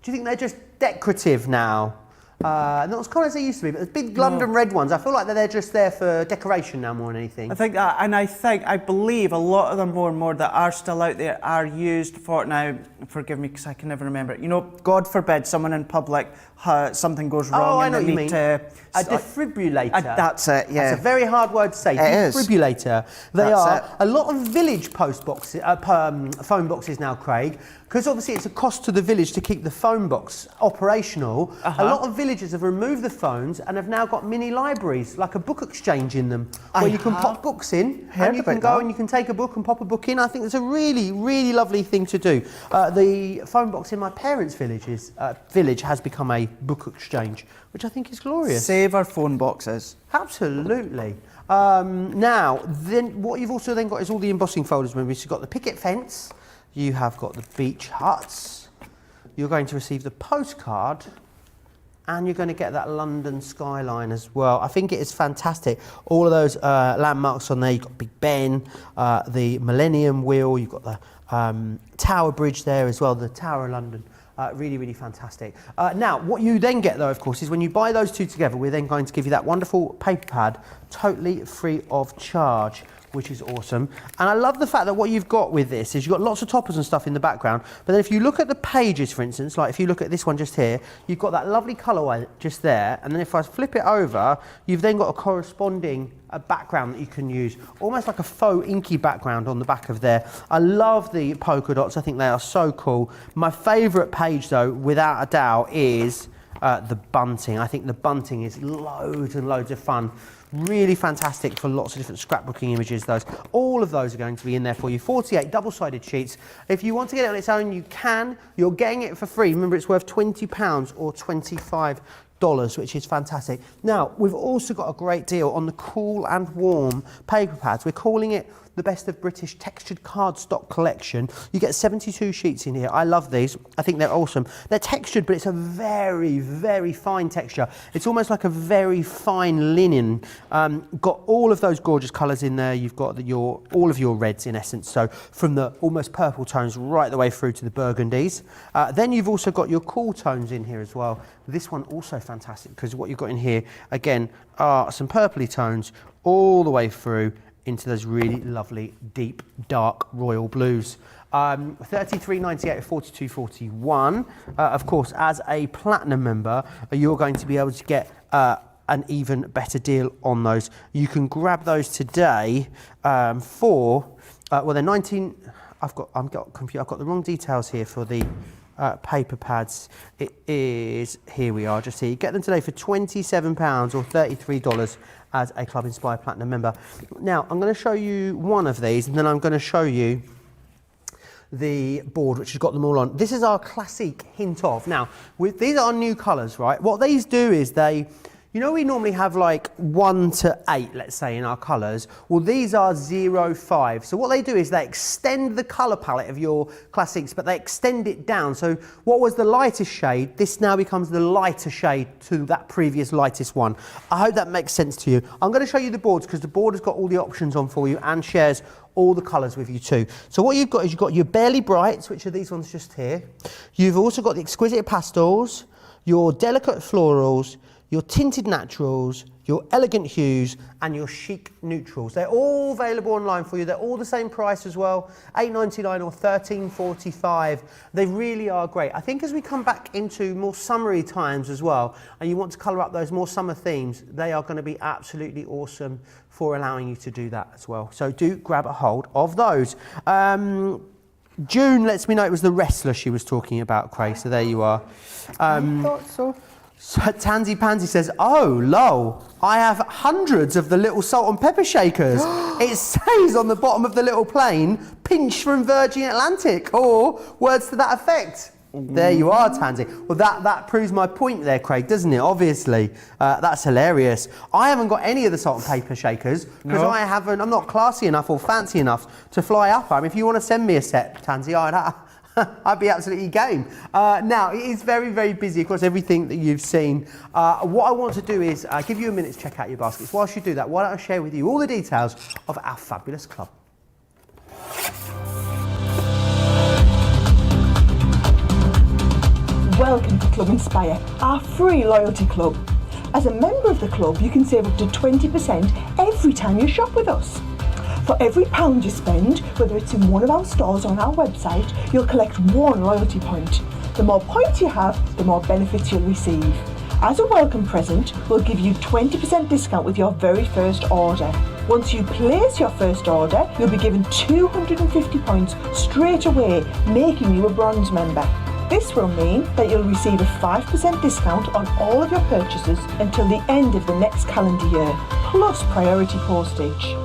do you think they're just decorative now? Not as common as they used to be, but the big London red ones, I feel like they're just there for decoration now more than anything. I think that, and I believe a lot of them more and more that are still out there are used for, now, forgive me because I can never remember it. You know, God forbid someone in public something goes wrong. Oh, I and know they what you need mean. to. A defibrillator. That's it, yeah. That's a very hard word to say. It is. Defibrillator. They That's are it. a lot of village post boxes, phone boxes now, Craig, because obviously it's a cost to the village to keep the phone box operational. A lot of villages have removed the phones and have now got mini libraries, like a book exchange in them, where you can pop books in and you can go and you can take a book and pop a book in. I think it's a really, really lovely thing to do. The phone box in my parents' village has become a book exchange, which I think is glorious. Save our phone boxes. Absolutely. Now, then what you've also then got is all the embossing folders. Remember, you've got the picket fence, you have got the beach huts, you're going to receive the postcard, and you're going to get that London skyline as well. I think it is fantastic. All of those landmarks on there. You've got Big Ben, the Millennium Wheel, you've got the Tower Bridge there as well, the Tower of London. Really, really fantastic. Now, what you then get though, of course, is when you buy those two together, we're then going to give you that wonderful paper pad, totally free of charge, which is awesome. And I love the fact that what you've got with this is you've got lots of toppers and stuff in the background, but then if you look at the pages, for instance, like if you look at this one just here, you've got that lovely colourway just there, and then if I flip it over, you've then got a corresponding background that you can use, almost like a faux inky background on the back of there. I love the polka dots, I think they are so cool. My favourite page though, without a doubt, is the bunting. I think the bunting is loads and loads of fun. Really fantastic for lots of different scrapbooking images. All of those are going to be in there for you. 48 double-sided sheets. If you want to get it on its own, you can. You're getting it for free. Remember, it's worth £20 or $25, which is fantastic. Now, we've also got a great deal on the cool and warm paper pads. We're calling it the Best of British Textured Cardstock Collection. You get 72 sheets in here. I love these. I think they're awesome. They're textured, but it's a very, very fine texture. It's almost like a very fine linen. Got all of those gorgeous colours in there. You've got all of your reds in essence. So from the almost purple tones right the way through to the burgundies. Then you've also got your cool tones in here as well. This one also fantastic because what you've got in here, again, are some purpley tones all the way through into those really lovely, deep, dark royal blues. 33.98 or 42.41. Of course, as a platinum member, you're going to be able to get an even better deal on those. You can grab those today for well, they're 19. I've got the wrong details here for the paper pads. It is, here we are, just here. You get them today for £27 or $33 as a Club Inspired Platinum member. Now, I'm going to show you one of these, and then I'm going to show you the board, which has got them all on. This is our classic hint of. Now, these are new colours, right? What these do is you know, we normally have like 1 to 8, let's say, in our colours. Well, these are 0, 5. So what they do is they extend the colour palette of your classics, but they extend it down. So what was the lightest shade, this now becomes the lighter shade to that previous lightest one. I hope that makes sense to you. I'm going to show you the boards because the board has got all the options on for you and shares all the colours with you too. So what you've got is you've got your Barely Brights, which are these ones just here. You've also got the Exquisite Pastels, your Delicate Florals, your Tinted Naturals, your Elegant Hues, and your Chic Neutrals. They're all available online for you. They're all the same price as well, $8.99 or $13.45. They really are great. I think as we come back into more summery times as well, and you want to colour up those more summer themes, they are going to be absolutely awesome for allowing you to do that as well. So do grab a hold of those. June lets me know it was the wrestler she was talking about, Craig, so there you are. I thought so. So Tansy Pansy says, oh, lol, I have hundreds of the little salt and pepper shakers. It says on the bottom of the little plane, pinch from Virgin Atlantic, or words to that effect. There you are, Tansy. Well, that proves my point there, Craig, doesn't it? Obviously, that's hilarious. I haven't got any of the salt and pepper shakers because I'm not classy enough or fancy enough to fly up. If you want to send me a set, Tansy, I'd be absolutely game. Now, it is very, very busy across everything that you've seen. What I want to do is give you a minute to check out your baskets. Whilst you do that, why don't I share with you all the details of our fabulous club. Welcome to Club Inspire, our free loyalty club. As a member of the club, you can save up to 20% every time you shop with us. For every £1 you spend, whether it's in one of our stores or on our website, you'll collect 1 loyalty point. The more points you have, the more benefits you'll receive. As a welcome present, we'll give you 20% discount with your very first order. Once you place your first order, you'll be given 250 points straight away, making you a bronze member. This will mean that you'll receive a 5% discount on all of your purchases until the end of the next calendar year, plus priority postage.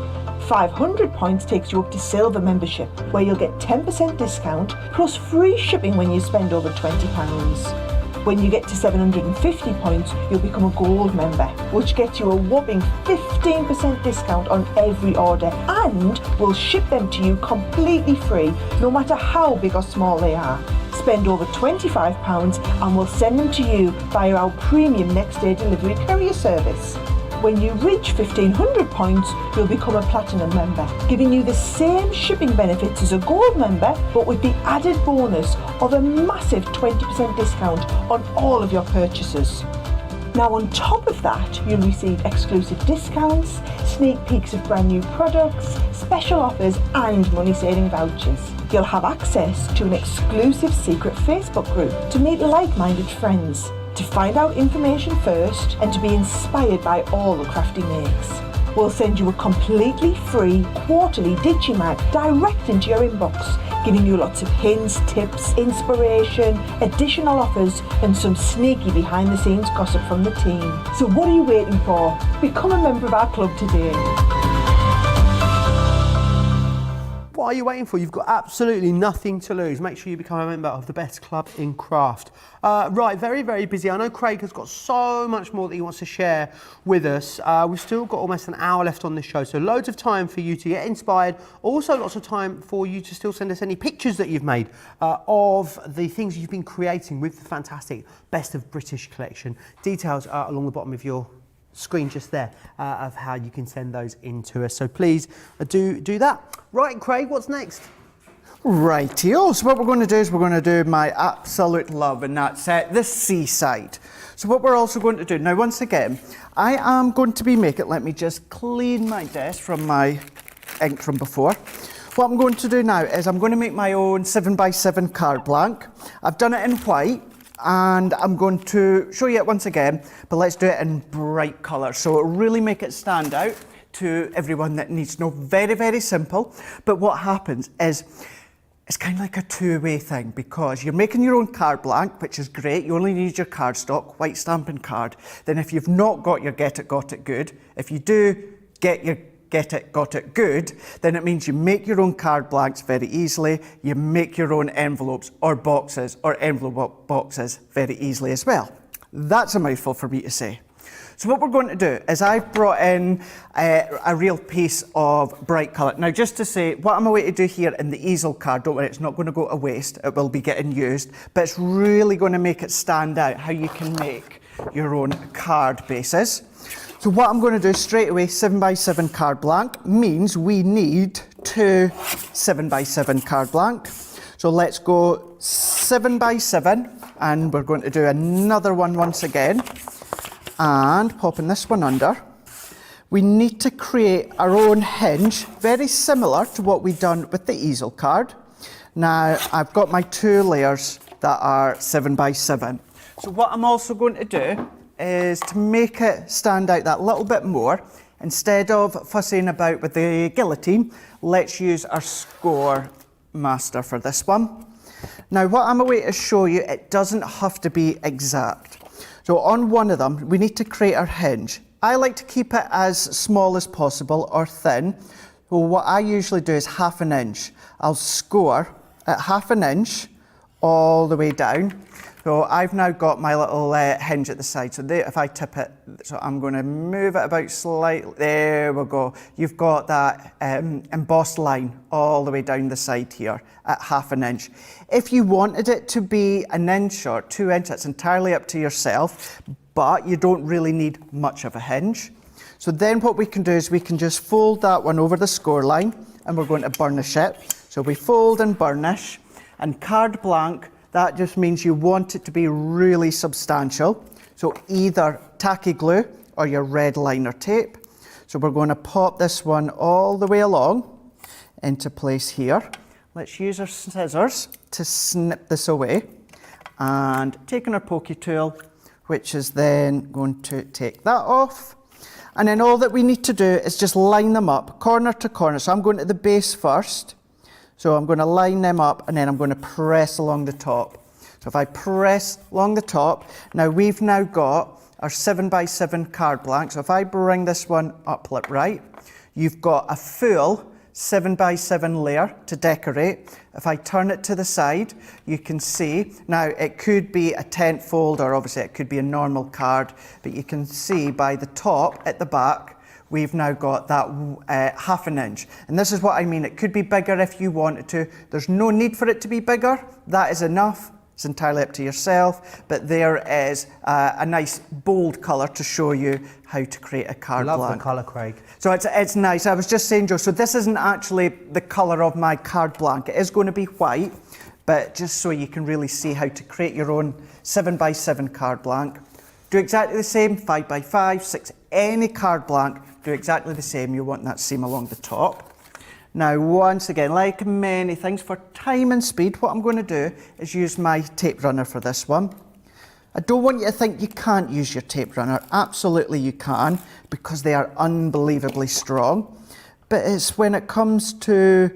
500 points takes you up to silver membership, where you'll get 10% discount plus free shipping when you spend over £20. When you get to 750 points, you'll become a gold member, which gets you a whopping 15% discount on every order, and we'll ship them to you completely free, no matter how big or small they are. Spend over £25 and we'll send them to you via our premium next day delivery courier service. When you reach 1500 points, you'll become a platinum member, giving you the same shipping benefits as a gold member, but with the added bonus of a massive 20% discount on all of your purchases. Now on top of that, you'll receive exclusive discounts, sneak peeks of brand new products, special offers and money-saving vouchers. You'll have access to an exclusive secret Facebook group to meet like-minded friends, to find out information first and to be inspired by all the Crafty makes. We'll send you a completely free quarterly Digimag direct into your inbox, giving you lots of hints, tips, inspiration, additional offers and some sneaky behind the scenes gossip from the team. So what are you waiting for? Become a member of our club today. What are you waiting for? You've got absolutely nothing to lose. Make sure you become a member of the best club in craft. Right, very, very busy. I know Craig has got so much more that he wants to share with us. We've still got almost an hour left on this show, so loads of time for you to get inspired. Also lots of time for you to still send us any pictures that you've made of the things you've been creating with the fantastic Best of British collection. Details are along the bottom of your screen just there of how you can send those in to us. So please do that. Right, Craig, what's next? Rightio, so what we're going to do is we're going to do my absolute love, and that's the seaside. So what we're also going to do, now once again, I am going to be making, let me just clean my desk from my ink from before. What I'm going to do now is I'm going to make my own 7x7 card blank. I've done it in white, and I'm going to show you it once again, but let's do it in bright colour, so it'll really make it stand out to everyone that needs to know. Very, very simple, but what happens is it's kind of like a two-way thing, because you're making your own card blank, which is great. You only need your cardstock, white stamping card. Then if you've not got your Get It, Got It Good, if you do get your Get It, Got It Good, then it means you make your own card blanks very easily. You make your own envelopes or boxes or envelope boxes very easily as well. That's a mouthful for me to say. So what we're going to do is I've brought in a real piece of bright colour. Now just to say, what I'm going to do here in the easel card, don't worry, it's not going to go to waste, it will be getting used, but it's really going to make it stand out how you can make your own card bases. So what I'm going to do straight away, 7x7 card blank, means we need two 7x7 card blank. So let's go 7x7, and we're going to do another one once again. And popping this one under, we need to create our own hinge, very similar to what we've done with the easel card. Now, I've got my two layers that are 7x7. So what I'm also going to do is to make it stand out that little bit more, instead of fussing about with the guillotine, let's use our score master for this one. Now, what I'm going to show you, it doesn't have to be exact. So on one of them, we need to create our hinge. I like to keep it as small as possible or thin. So what I usually do is 1/2 inch. I'll score at 1/2 inch all the way down. So I've now got my little hinge at the side. So there, if I tip it, so I'm going to move it about slightly. There we go. You've got that embossed line all the way down the side here at 1/2 inch. If you wanted it to be 1 inch or 2 inches, it's entirely up to yourself, but you don't really need much of a hinge. So then what we can do is we can just fold that one over the score line, and we're going to burnish it. So we fold and burnish, and card blank, that just means you want it to be really substantial. So either tacky glue or your red liner tape. So we're going to pop this one all the way along into place here. Let's use our scissors to snip this away. and taking our pokey tool, which is then going to take that off. And then all that we need to do is just line them up corner to corner. So I'm going to the base first. So I'm going to line them up and then I'm going to press along the top. So if I press along the top, now we've now got our 7x7 card blank. So if I bring this one up right, you've got a full 7x7 layer to decorate. If I turn it to the side, you can see, now it could be a tent fold or obviously it could be a normal card, but you can see by the top at the back, we've now got that ½ an inch. And this is what I mean, it could be bigger if you wanted to. There's no need for it to be bigger, that is enough. It's entirely up to yourself, but there is a nice bold colour to show you how to create a card blank. Love the colour, Craig. So it's nice. I was just saying, Joe, so this isn't actually the colour of my card blank. It is going to be white, but just so you can really see how to create your own 7x7 card blank. Do exactly the same, 5x5, 6, any card blank, do exactly the same. You want that seam along the top. Now, once again, like many things, for time and speed, what I'm going to do is use my tape runner for this one. I don't want you to think you can't use your tape runner. Absolutely you can, because they are unbelievably strong. But it's when it comes to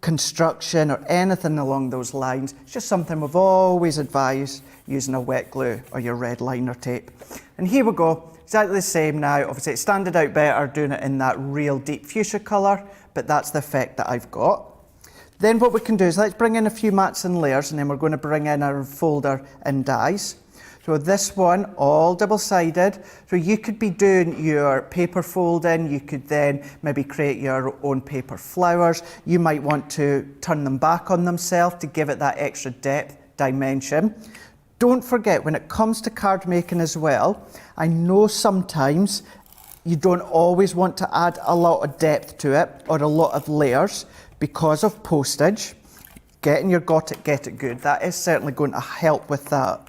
construction or anything along those lines, it's just something we've always advised using a wet glue or your red liner tape. And here we go, exactly the same now. Obviously it standed out better doing it in that real deep fuchsia colour, but that's the effect that I've got. Then what we can do is let's bring in a few mats and layers, and then we're going to bring in our folder and dies. So this one, all double-sided. So you could be doing your paper folding, you could then maybe create your own paper flowers. You might want to turn them back on themselves to give it that extra depth, dimension. Don't forget, when it comes to card making as well, I know sometimes you don't always want to add a lot of depth to it or a lot of layers because of postage. Getting your got it, get it good, that is certainly going to help with that.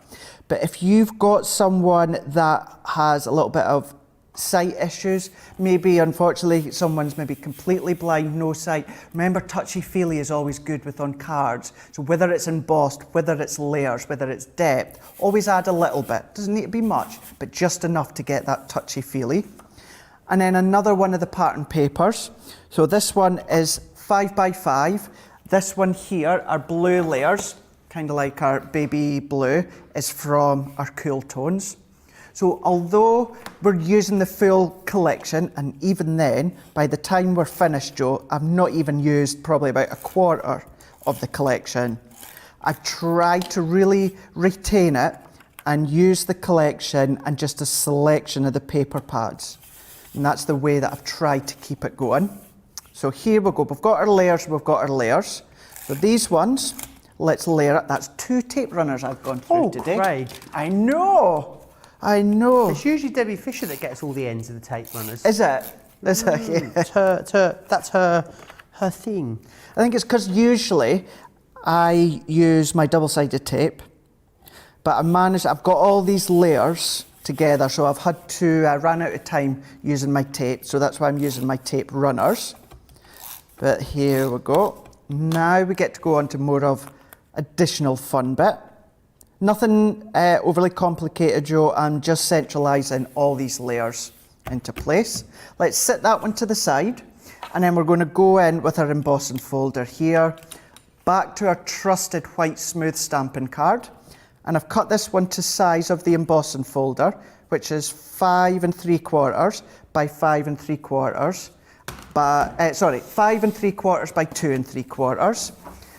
But if you've got someone that has a little bit of sight issues, maybe unfortunately someone's maybe completely blind, no sight, remember touchy-feely is always good with on cards. So whether it's embossed, whether it's layers, whether it's depth, always add a little bit. Doesn't need to be much, but just enough to get that touchy-feely. And then another one of the pattern papers. So this one is 5x5. This one here, our blue layers, kind of like our baby blue, is from our cool tones. So although we're using the full collection, and even then, by the time we're finished, Joe, I've not even used probably about a quarter of the collection. I've tried to really retain it and use the collection and just a selection of the paper pads. And that's the way that I've tried to keep it going. So here we go, we've got our layers, we've got our layers. So these ones, let's layer it. That's 2 tape runners I've gone through today. Craig. I know. It's usually Debbie Fisher that gets all the ends of the tape runners. Is it? Is it? Yeah. That's her thing. I think it's because usually I use my double-sided tape, but I've got all these layers together, so I've had to, I ran out of time using my tape, so that's why I'm using my tape runners. But here we go. Now we get to go on to more of additional fun bit. Nothing overly complicated, Joe. I'm just centralising all these layers into place. Let's set that one to the side, and then we're going to go in with our embossing folder here, back to our trusted white smooth stamping card. And I've cut this one to size of the embossing folder, which is 5 3/4 by 5 3/4. 5 3/4 by 2 3/4.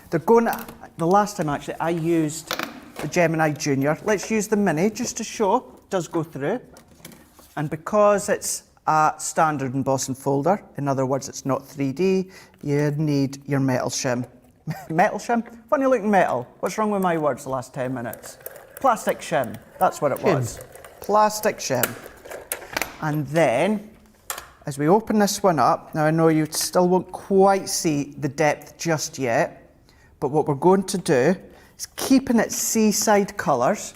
They're going. The last time actually I used the Gemini Junior. Let's use the Mini just to show it does go through. And because it's a standard embossing folder, in other words, it's not 3D, you need your metal shim. Metal shim? Funny looking metal. What's wrong with my words the last 10 minutes? Plastic shim. That's what it was. Plastic shim. And then, as we open this one up, now I know you still won't quite see the depth just yet, but what we're going to do is keeping it seaside colours.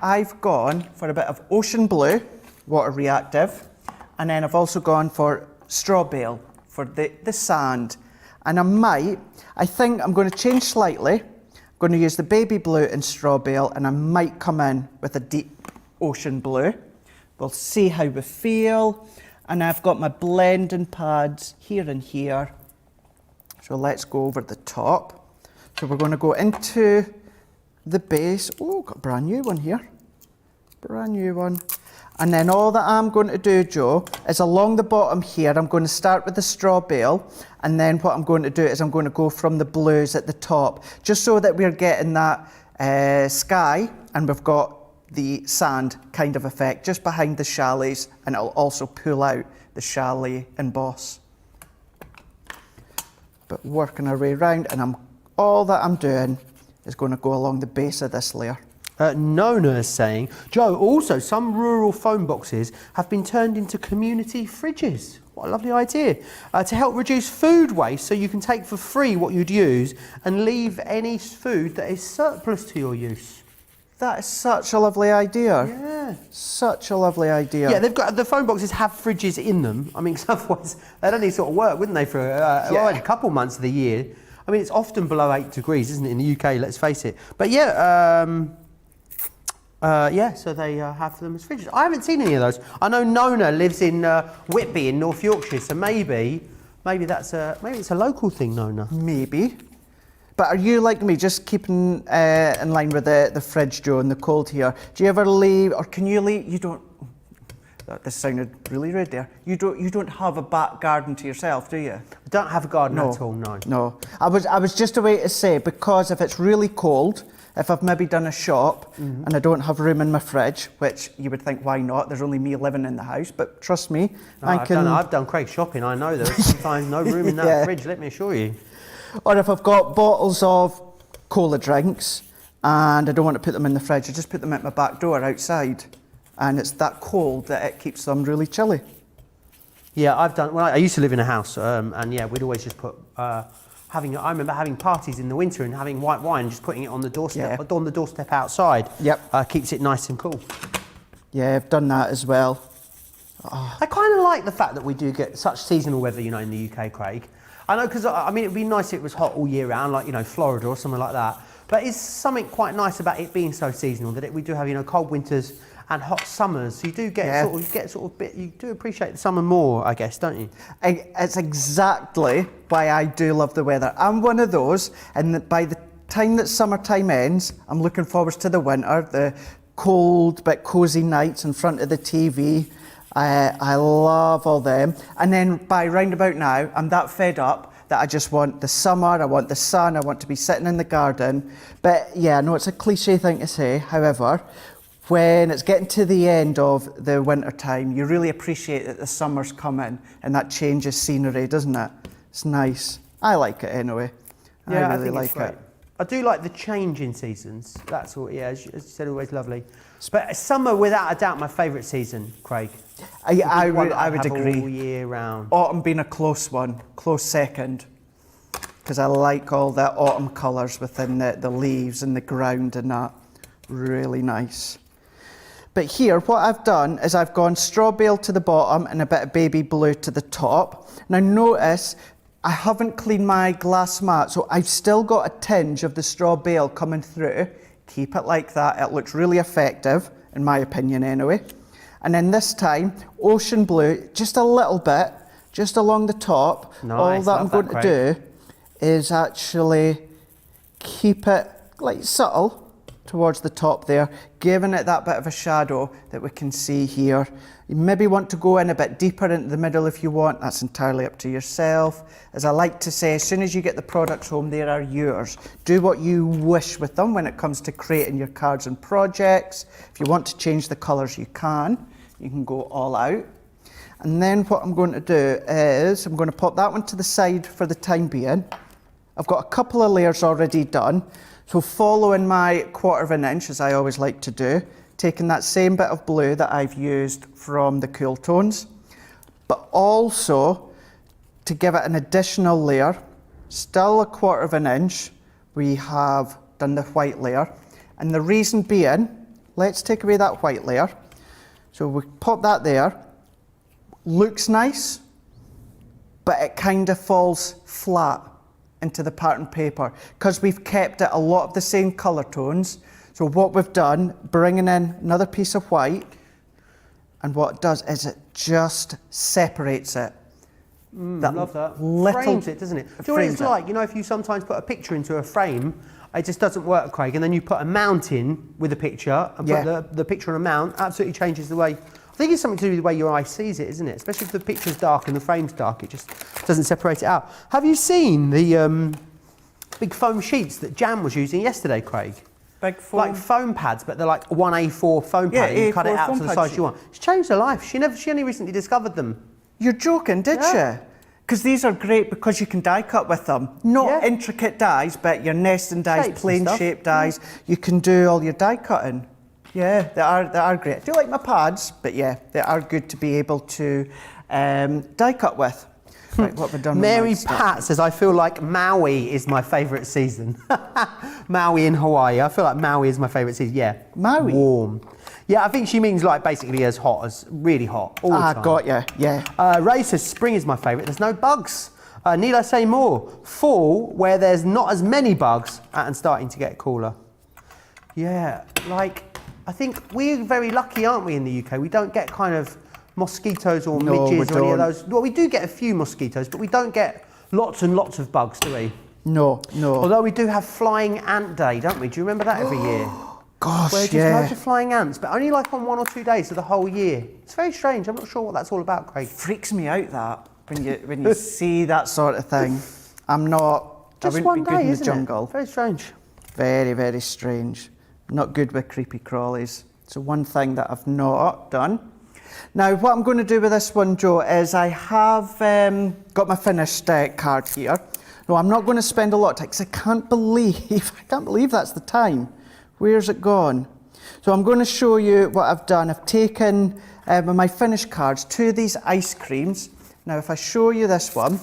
I've gone for a bit of ocean blue, water reactive, and then I've also gone for straw bale for the sand. And I think I'm going to change slightly. I'm going to use the baby blue in straw bale, and I might come in with a deep ocean blue. We'll see how we feel. And I've got my blending pads here and here. So let's go over the top. So we're going to go into the base. Oh, got a brand new one here. Brand new one. And then all that I'm going to do, Joe, is along the bottom here, I'm going to start with the straw bale, and then what I'm going to do is I'm going to go from the blues at the top, just so that we're getting that sky, and we've got the sand kind of effect just behind the chalets, and it'll also pull out the chalet emboss. But working our way around, and all that I'm doing is going to go along the base of this layer. Nona is saying, Joe, also some rural phone boxes have been turned into community fridges. What a lovely idea. To help reduce food waste, so you can take for free what you'd use and leave any food that is surplus to your use. That is such a lovely idea. Yeah. Such a lovely idea. Yeah, they've got, the phone boxes have fridges in them. I mean, 'cause otherwise they'd only sort of work, wouldn't they, for a couple months of the year. I mean, it's often below 8 degrees, isn't it, in the UK, let's face it. But yeah, so they have them as fridges. I haven't seen any of those. I know Nona lives in Whitby in North Yorkshire, so maybe it's a local thing, Nona. Maybe. But are you like me, just keeping in line with the fridge, Joe, and the cold here? Do you ever leave, or can you leave? You don't. This sounded really rude there. You don't have a back garden to yourself, do you? I don't have a garden at all, no. No. I was just a way to say, because if it's really cold, if I've maybe done a shop and I don't have room in my fridge, which you would think, why not? There's only me living in the house, but trust me, No, I've done Craig's shopping. I know there's sometimes no room in that fridge, let me assure you. Or if I've got bottles of cola drinks and I don't want to put them in the fridge, I just put them at my back door outside. And it's that cold that it keeps them really chilly. Yeah, I used to live in a house, and yeah, we'd always just put, I remember having parties in the winter and having white wine, just putting it on the doorstep, outside. Yep. Keeps it nice and cool. Yeah, I've done that as well. Oh. I kind of like the fact that we do get such seasonal weather, in the UK, Craig. I know, because I mean, it'd be nice if it was hot all year round, like, Florida or something like that. But it's something quite nice about it being so seasonal, that we do have, cold winters and hot summers. So you do get you do appreciate the summer more, I guess, don't you? It's exactly why I do love the weather. I'm one of those, and by the time that summertime ends, I'm looking forward to the winter, the cold but cosy nights in front of the TV. I love all them. And then by round about now, I'm that fed up that I just want the summer, I want the sun, I want to be sitting in the garden. But yeah, no, it's a cliche thing to say. However, when it's getting to the end of the winter time, you really appreciate that the summer's coming and that changes scenery, doesn't it? It's nice. I like it anyway. Yeah, I really think it's like great. it. I do like the change in seasons. That's all. Yeah, as you said, always lovely. But summer, without a doubt, my favourite season, Craig. I would agree. All year round. Autumn being a close one, close second, because I like all the autumn colours within the leaves and the ground and that. Really nice. But here, what I've done is I've gone straw bale to the bottom and a bit of baby blue to the top. Now notice, I haven't cleaned my glass mat, so I've still got a tinge of the straw bale coming through. Keep it like that, it looks really effective, in my opinion anyway. And then this time, ocean blue, just a little bit, just along the top. Nice, all that I'm going to do is actually keep it like subtle towards the top there, giving it that bit of a shadow that we can see here. You maybe want to go in a bit deeper into the middle if you want, that's entirely up to yourself. As I like to say, as soon as you get the products home, they are yours. Do what you wish with them when it comes to creating your cards and projects. If you want to change the colours, you can go all out. And then what I'm going to do is, I'm going to pop that one to the side for the time being. I've got a couple of layers already done. So following my 1/4 of an inch, as I always like to do, taking that same bit of blue that I've used from the cool tones, but also to give it an additional layer, still a 1/4 of an inch, we have done the white layer. And the reason being, let's take away that white layer. So we pop that there, looks nice, but it kind of falls flat into the pattern paper because we've kept it a lot of the same colour tones. So what we've done, bringing in another piece of white, and what it does is it just separates it. Love that. Frames it, doesn't it? Do you know what it's like? You know, if you sometimes put a picture into a frame, it just doesn't work, Craig, and then you put a mount in with a picture, and put the picture on a mount, absolutely changes the way. I think it's something to do with the way your eye sees it, isn't it? Especially if the picture's dark and the frame's dark, it just doesn't separate it out. Have you seen the big foam sheets that Jan was using yesterday, Craig? Big foam? Like foam pads, but they're like 1A4 foam pad, and you cut it out to the size you want. It's changed her life. She only recently discovered them. You're joking, did you? Because these are great because you can die cut with them. Not intricate dies, but your nesting dies, Shapes plain shape dies. You can do all your die cutting. Yeah, they are great. I do like my pads, but yeah, they are good to be able to die cut with. Right, what have we done? Mary Pat says, I feel like Maui is my favourite season. Maui in Hawaii. I feel like Maui is my favourite season. Yeah. Maui? Warm. Yeah, I think she means like basically as hot as really hot all the time. Got you. Yeah. Ray says, spring is my favourite. There's no bugs. Need I say more? Fall, where there's not as many bugs and starting to get cooler. Yeah, like, I think we're very lucky, aren't we, in the UK? We don't get kind of mosquitoes or midges or any of those. Well, we do get a few mosquitoes, but we don't get lots and lots of bugs, do we? No. Although we do have Flying Ant Day, don't we? Do you remember that every year? Gosh, Where just loads of flying ants, but only like on 1 or 2 days of the whole year. It's very strange. I'm not sure what that's all about, Craig. Freaks me out that when you see that sort of thing. I'm not. Just I wouldn't one be good day, in the isn't jungle. it? Very strange. Very, very strange. Not good with creepy crawlies. So one thing that I've not done. Now, what I'm going to do with this one, Joe, is I have got my finished card here. No, I'm not going to spend a lot of time because I can't believe that's the time. Where's it gone? So I'm going to show you what I've done. I've taken my finished cards, 2 of these ice creams. Now, if I show you this one,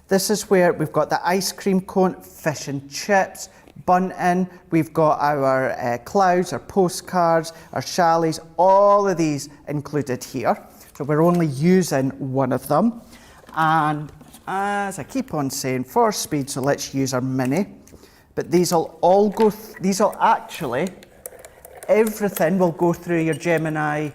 this is where we've got the ice cream cone, fish and chips, bunting, we've got our clouds, our postcards, our chalets, all of these included here. So we're only using one of them. And as I keep on saying, for speed, so let's use our mini. But these will all go, everything will go through your Gemini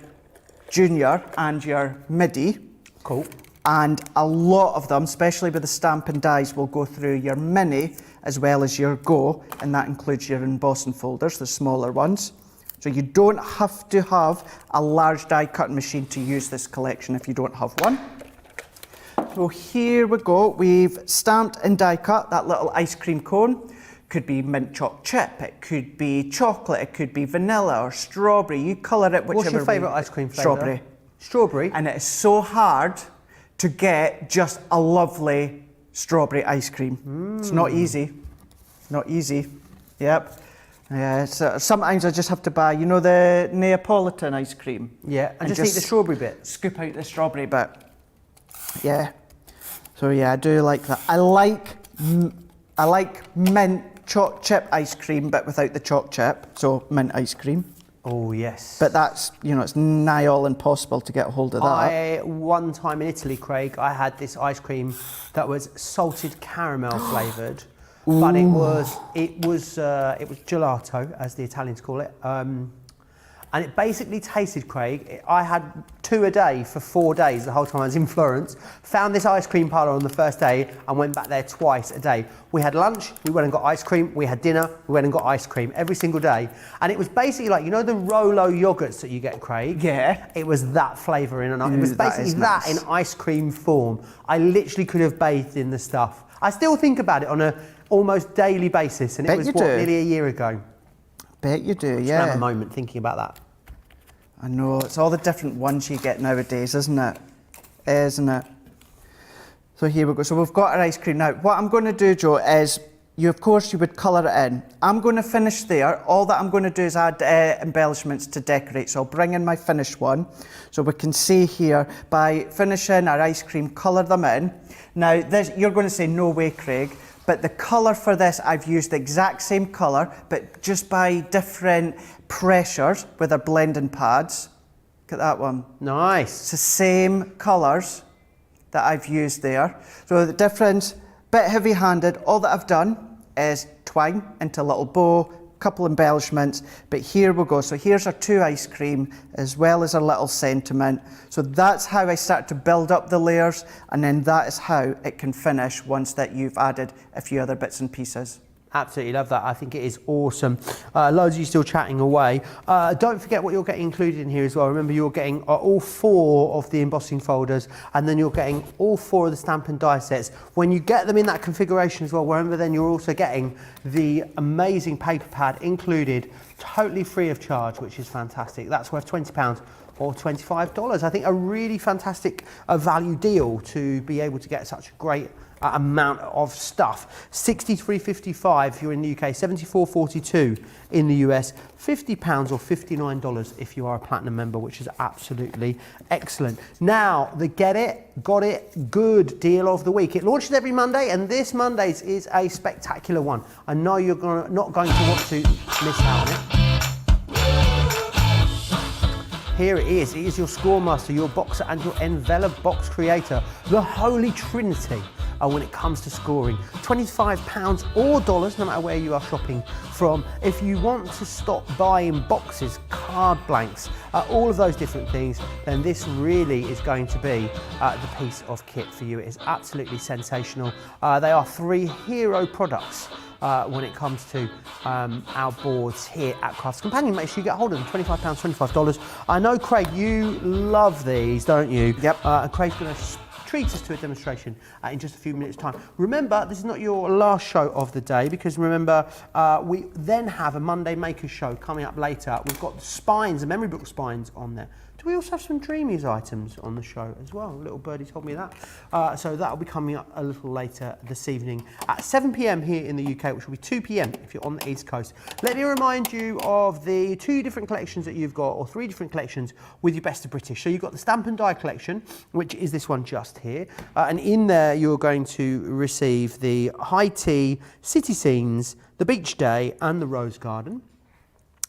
Junior and your MIDI. Cool. And a lot of them, especially with the Stampin' Dies, will go through your Mini as well as your Go, and that includes your embossing folders, the smaller ones. So you don't have to have a large die cutting machine to use this collection if you don't have one. So here we go, we've stamped and die cut that little ice cream cone. Could be mint choc chip, it could be chocolate, it could be vanilla or strawberry. You colour it whichever way. What's your favourite ice cream flavour? Strawberry. Strawberry? And it is so hard to get just a lovely strawberry ice cream. It's not easy. Not easy. Yep. Yeah, so sometimes I just have to buy, you know, the Neapolitan ice cream? Yeah, and just eat the strawberry bit. Scoop out the strawberry bit. Yeah. So yeah, I do like that. I like mint choc chip ice cream, but without the choc chip, so mint ice cream. Oh, yes. But that's, you know, it's nigh all impossible to get hold of that. One time in Italy, Craig, I had this ice cream that was salted caramel flavoured, but it was gelato, as the Italians call it. And it basically tasted, Craig, I had 2 a day for 4 days the whole time I was in Florence. Found this ice cream parlour on the first day and went back there twice a day. We had lunch, we went and got ice cream, we had dinner, we went and got ice cream every single day. And it was basically like, you know the Rolo yogurts that you get, Craig? Yeah. It was that flavour in it was basically that in ice cream form. I literally could have bathed in the stuff. I still think about it on a almost daily basis, and it was nearly a year ago. Bet you do, Just yeah. have a moment thinking about that. I know, it's all the different ones you get nowadays, isn't it? Isn't it? So here we go. So we've got our ice cream now. What I'm going to do, Joe, is you would colour it in. I'm going to finish there. All that I'm going to do is add embellishments to decorate. So I'll bring in my finished one. So we can see here, by finishing our ice cream, colour them in. Now, this, you're going to say, no way, Craig. But the colour for this, I've used the exact same colour, but just by different pressures with our blending pads. Look at that one. Nice. It's the same colours that I've used there. So the difference Bit heavy-handed. All that I've done is twine into a little bow, couple embellishments, but here we go. So here's our 2 ice cream as well as a little sentiment. So that's how I start to build up the layers, and then that is how it can finish once that you've added a few other bits and pieces. Absolutely love that. I think it is awesome. Loads of you still chatting away. Don't forget what you're getting included in here as well. Remember, you're getting all 4 of the embossing folders, and then you're getting all 4 of the stamp and die sets. When you get them in that configuration as well, remember then you're also getting the amazing paper pad included, totally free of charge, which is fantastic. That's worth £20 or $25. I think a really fantastic value deal to be able to get such a great amount of stuff. $63.55 if you're in the UK, $74.42 in the US, £50 or $59 if you are a platinum member, which is absolutely excellent. Now, the Get It, Got It, Good deal of the week. It launches every Monday, and this Monday's is a spectacular one. I know you're not going to want to miss out on it. Here it is your Scoremaster, your boxer and your envelope box creator, the Holy Trinity when it comes to scoring. £25 or dollars, no matter where you are shopping from. If you want to stop buying boxes, card blanks, all of those different things, then this really is going to be the piece of kit for you. It is absolutely sensational. They are 3 hero products when it comes to our boards here at Crafts Companion. Make sure you get hold of them, £25, $25. I know, Craig, you love these, don't you? Yep. And Craig's going to treat us to a demonstration in just a few minutes' time. Remember, this is not your last show of the day, because remember, we then have a Monday Makers show coming up later. We've got the spines, the memory book spines on there. Do we also have some Dreamies items on the show as well? Little birdie told me that. So that'll be coming up a little later this evening at 7 p.m. here in the UK, which will be 2 p.m. if you're on the East Coast. Let me remind you of the 2 different collections that you've got, or 3 different collections with your Best of British. So you've got the Stamp and Die collection, which is this one just here. And in there, you're going to receive the High Tea, City Scenes, the Beach Day, and the Rose Garden.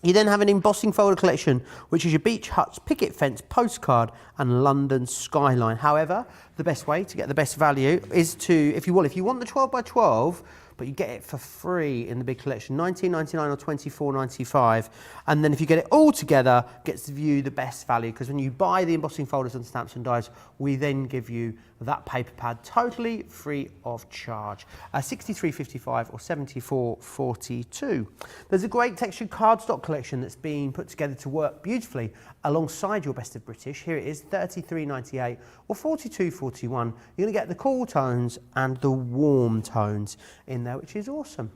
You then have an embossing folder collection, which is your beach huts, picket fence, postcard, and London skyline. However, the best way to get the best value is to, if you want the 12 by 12, but you get it for free in the big collection, $19.99 or $24.95. And then if you get it all together, gets to view the best value, because when you buy the embossing folders and stamps and dies, we then give you that paper pad totally free of charge. $63.55 or $74.42. There's a great textured cardstock collection that's been put together to work beautifully alongside your Best of British. Here it is, $33.98 or $42.41. You're going to get the cool tones and the warm tones in there, which is awesome.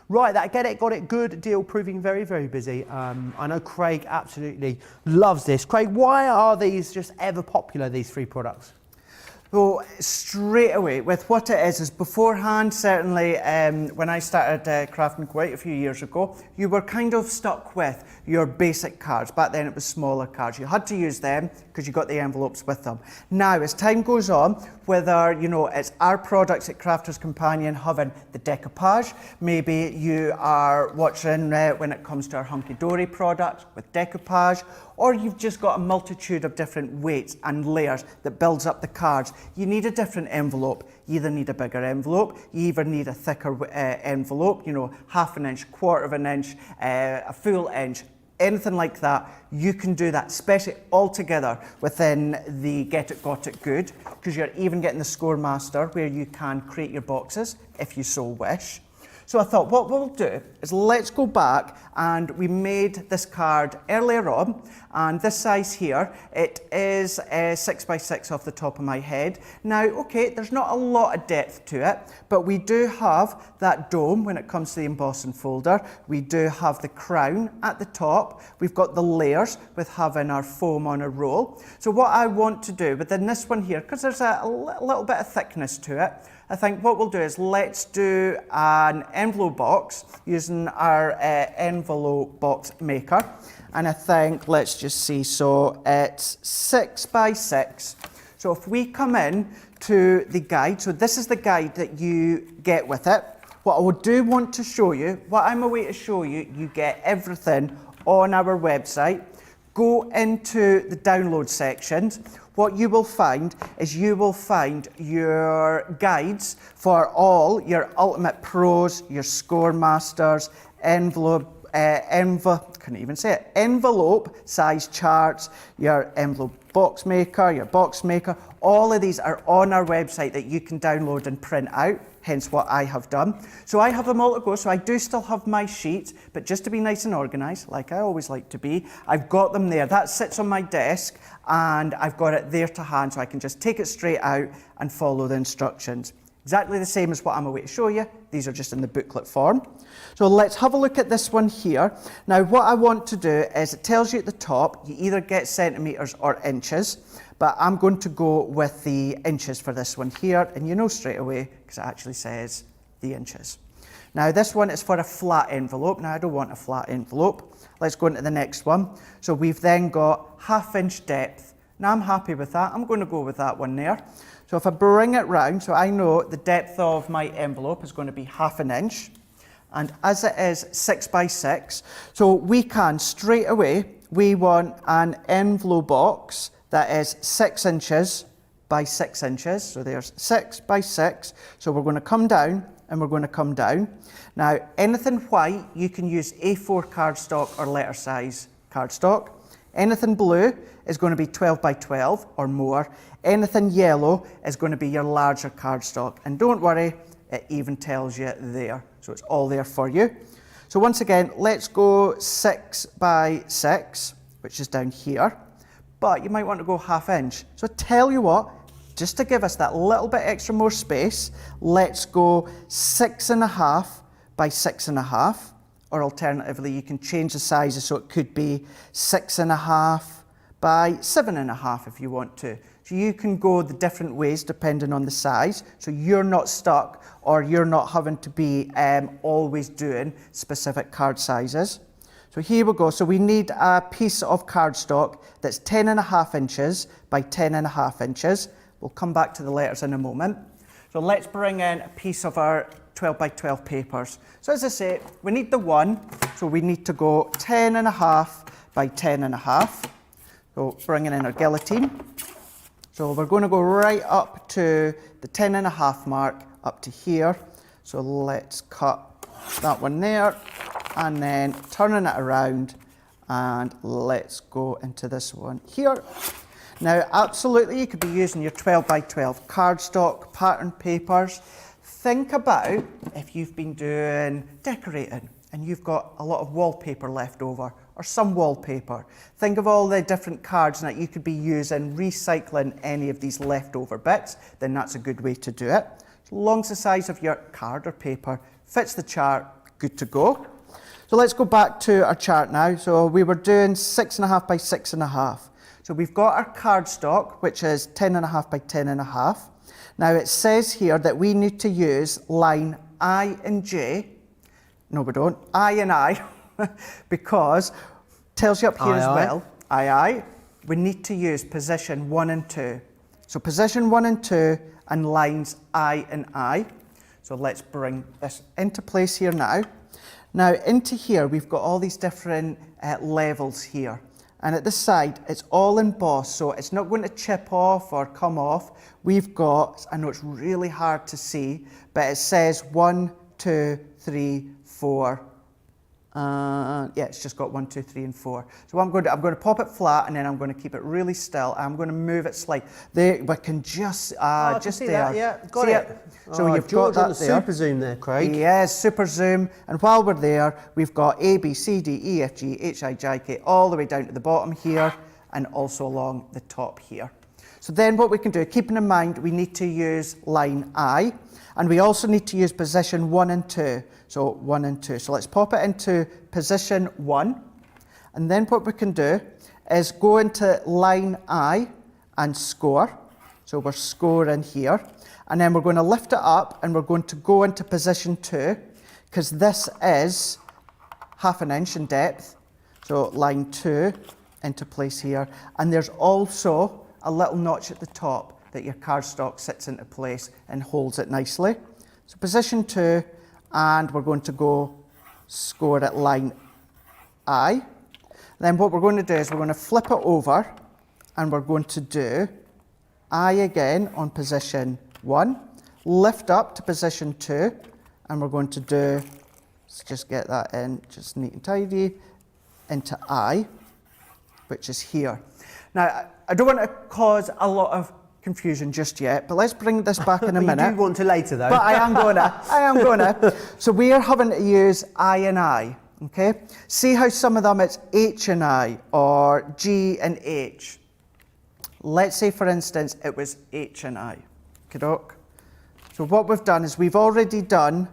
Right, that Get It, Got It, Good deal proving very, very busy. I know Craig absolutely loves this. Craig, why are these just ever popular, these 3 products? Well, straight away, with what it is beforehand, certainly when I started crafting quite a few years ago, you were kind of stuck with your basic cards. Back then it was smaller cards. You had to use them because you got the envelopes with them. Now, as time goes on, whether, you know, it's our products at Crafters Companion having the decoupage, maybe you are watching when it comes to our Hunky Dory products with decoupage, or you've just got a multitude of different weights and layers that builds up the cards. You need a different envelope. You either need a bigger envelope, you either need a thicker envelope, you know, half an inch, quarter of an inch, a full inch, anything like that. You can do that, especially all together within the Get It, Got It Good, because you're even getting the Scoremaster where you can create your boxes if you so wish. So I thought what we'll do is let's go back, and we made this card earlier on, and this size here, it is 6 by 6 off the top of my head. Now, okay, there's not a lot of depth to it, but we do have that dome when it comes to the embossing folder. We do have the crown at the top. We've got the layers with having our foam on a roll. So what I want to do within this one here, because there's a little bit of thickness to it, I think what we'll do is let's do an envelope box using our envelope box maker. And I think, let's just see, so it's 6 by 6. So if we come in to the guide, so this is the guide that you get with it. What I do want to show you, what I'm away to show you, you get everything on our website. go into the download sections, what you will find is you will find your guides for all your Ultimate Pros, your Score Masters, envelope size charts, your envelope box maker, all of these are on our website that you can download and print out, hence what I have done. So I have them all to go, so I do still have my sheets, but just to be nice and organised, like I always like to be, I've got them there. That sits on my desk and I've got it there to hand, so I can just take it straight out and follow the instructions. Exactly the same as what I'm about to show you. These are just in the booklet form. So let's have a look at this one here. Now what I want to do is, it tells you at the top, you either get centimetres or inches, but I'm going to go with the inches for this one here, and you know straight away, because it actually says the inches. Now this one is for a flat envelope. Now I don't want a flat envelope. Let's go into the next one. So we've then got 1/2 inch depth. Now I'm happy with that. I'm going to go with that one there. So if I bring it round, so I know the depth of my envelope is going to be 1/2 inch. And as it is 6 by 6, so we can straight away, we want an envelope box that is 6 inches by 6 inches. So there's 6 by 6. So we're going to come down and we're going to come down. Now anything white, you can use A4 cardstock or letter size cardstock. Anything blue is going to be 12 by 12 or more. Anything yellow is going to be your larger cardstock. And don't worry, it even tells you there. So it's all there for you. So once again, let's go 6 by 6, which is down here. But you might want to go 1/2 inch. So tell you what, just to give us that little bit extra more space, let's go 6.5 by 6.5. Or alternatively, you can change the sizes, so it could be 6.5 by 7.5 if you want to. So you can go the different ways depending on the size, so you're not stuck or you're not having to be always doing specific card sizes. So here we go. So we need a piece of cardstock that's 10.5 inches by 10.5 inches. We'll come back to the letters in a moment. So let's bring in a piece of our 12 by 12 papers. So as I say, we need the one, so we need to go 10.5 by 10.5. So bringing in our guillotine. So we're going to go right up to the 10.5 mark, up to here. So let's cut that one there, and then turning it around, and let's go into this one here. Now, absolutely, you could be using your 12 by 12 cardstock, pattern papers. Think about if you've been doing decorating and you've got a lot of wallpaper left over, or some wallpaper. Think of all the different cards that you could be using, recycling any of these leftover bits, then that's a good way to do it. As long as the size of your card or paper fits the chart, good to go. So let's go back to our chart now. So we were doing 6.5 by 6.5. So we've got our cardstock, which is 10.5 by 10.5. Now it says here that we need to use line I and J. No, we don't. I and I, because tells you up here as well. I. We need to use position 1 and 2. So position 1 and 2 and lines I and I. So let's bring this into place here now. Now into here, we've got all these different levels here. And at the side, it's all embossed, so it's not going to chip off or come off. We've got, I know it's really hard to see, but it says 1, 2, 3, 4. Yeah, it's just got 1, 2, 3, and 4. So I'm going to pop it flat, and then I'm going to keep it really still. I'm going to move it slightly. There, we can just just see there. that, yeah, got it. So you've George got on that the there. super zoom there, Craig. Yes, super zoom. And while we're there, we've got A, B, C, D, E, F, G, H, I, J, K, all the way down to the bottom here, and also along the top here. So then what we can do, keeping in mind, we need to use line I, and we also need to use position 1 and 2. So 1 and 2. So let's pop it into position 1. And then what we can do is go into line I and score. So we're scoring here. And then we're going to lift it up and we're going to go into position 2, because this is 1/2 inch in depth. So line 2 into place here. And there's also a little notch at the top that your cardstock sits into place and holds it nicely. So position 2, and we're going to go score at line I. Then what we're going to do is we're going to flip it over and we're going to do I again on position 1, lift up to position 2, and we're going to do, let's just get that in, just neat and tidy, into I, which is here. Now, I don't want to cause a lot of confusion just yet, but let's bring this back in a minute. You do want to later though. But I am gonna. So we are having to use I and I, okay? See how some of them it's H and I, or G and H. Let's say, for instance, it was H and I. Kidok. So what we've done is we've already done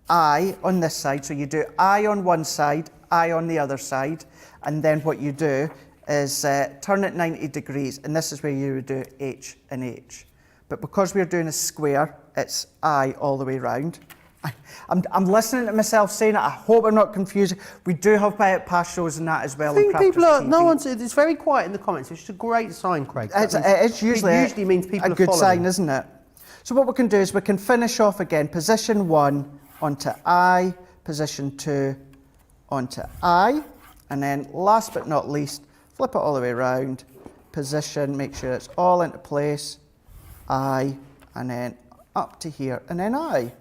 I on this side. So you do I on one side, I on the other side, and then what you do is turn it 90 degrees, and this is where you would do H and H. But because we're doing a square, it's I all the way round. I'm listening to myself saying it. I hope I'm not confusing. We do have past shows and that as well. I think people are, no one's, it's very quiet in the comments, which is a great sign, Craig. It's usually means people a are good following. sign, isn't it? So what we can do is we can finish off again, position 1 onto I, position 2 onto I, and then last but not least, flip it all the way around, position, make sure it's all into place, I, and then up to here, and then I.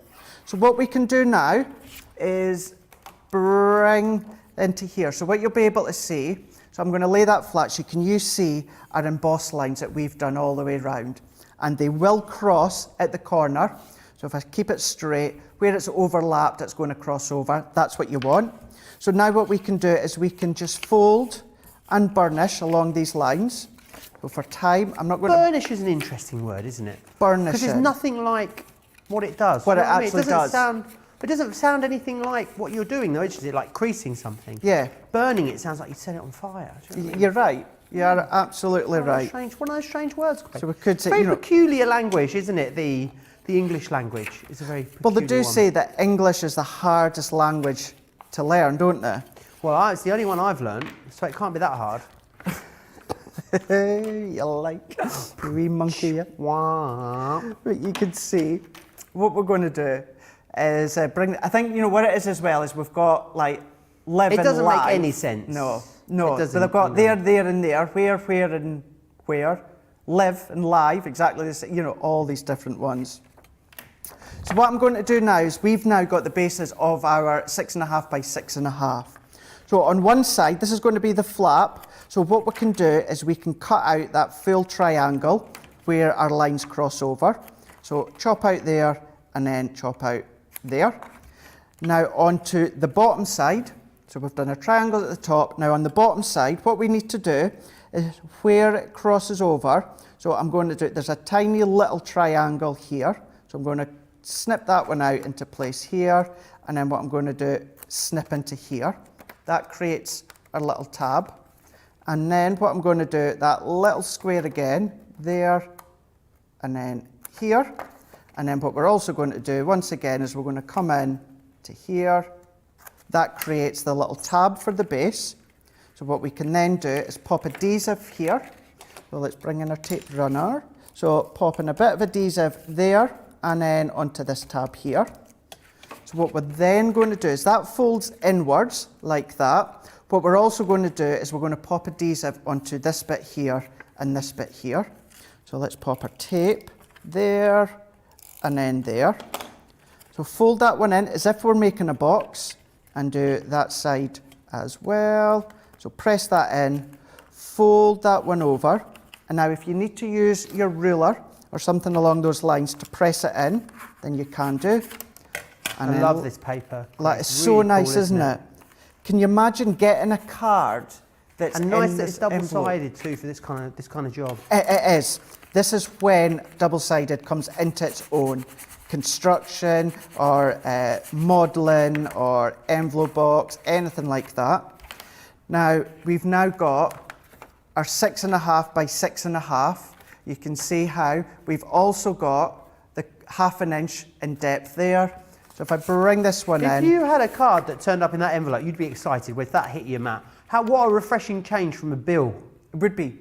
So what we can do now is bring into here. So what you'll be able to see, so I'm going to lay that flat, so can you see our embossed lines that we've done all the way around? And they will cross at the corner. So if I keep it straight, where it's overlapped, it's going to cross over. That's what you want. So now what we can do is we can just fold and burnish along these lines. So for time, I'm not going to... Burnish is an interesting word, isn't it? Burnish. Because it's nothing like what it does. What You it know what I mean? actually does. It doesn't sound anything like what you're doing, though, is it? Like creasing something. Yeah. Burning it sounds like you set it on fire. Do you know what I mean? You're right. You're absolutely right. One of those strange words, Craig. So we could say, very you know... peculiar language, isn't it? The English language is a very peculiar Well, they do one. say that English is the hardest language to learn, don't they? Well, it's the only one I've learned, so it can't be that hard. You like wee monkey, yeah? Wow. But you can see what we're going to do is bring. I think you know what it is as well. Is we've got like live. It and doesn't live. make any sense. No. It But doesn't, they've got you there, know. there, and there. Where, and where. Live and live. Exactly the same. You know, all these different ones. So what I'm going to do now is we've now got the basis of our 6.5 by 6.5. So on one side, this is going to be the flap. So what we can do is we can cut out that full triangle where our lines cross over. So chop out there and then chop out there. Now onto the bottom side. So we've done a triangle at the top. Now on the bottom side, what we need to do is where it crosses over. So I'm going to do, there's a tiny little triangle here. So I'm going to snip that one out into place here. And then what I'm going to do, snip into here. That creates a little tab. And then what I'm going to do, that little square again, there, and then here. And then what we're also going to do, once again, is we're going to come in to here. That creates the little tab for the base. So what we can then do is pop adhesive here. So let's bring in our tape runner. So pop in a bit of adhesive there, and then onto this tab here. So what we're then going to do is that folds inwards like that. What we're also going to do is we're going to pop adhesive onto this bit here and this bit here. So let's pop our tape there and then there. So fold that one in as if we're making a box and do that side as well. So press that in, fold that one over. And now if you need to use your ruler or something along those lines to press it in, then you can do. And I love this paper. Like, it's really so nice, cool, isn't it? Can you imagine getting a card that's And nice in that this it's envelope? double-sided too for this kind of job. It is. This is when double-sided comes into its own. Construction or modelling or envelope box, anything like that. Now, we've now got our 6.5 by 6.5. You can see how we've also got the 1/2 inch in depth there. So if I bring this one in. If you had a card that turned up in that envelope, you'd be excited with that hit your mat. What a refreshing change from a bill. It would be.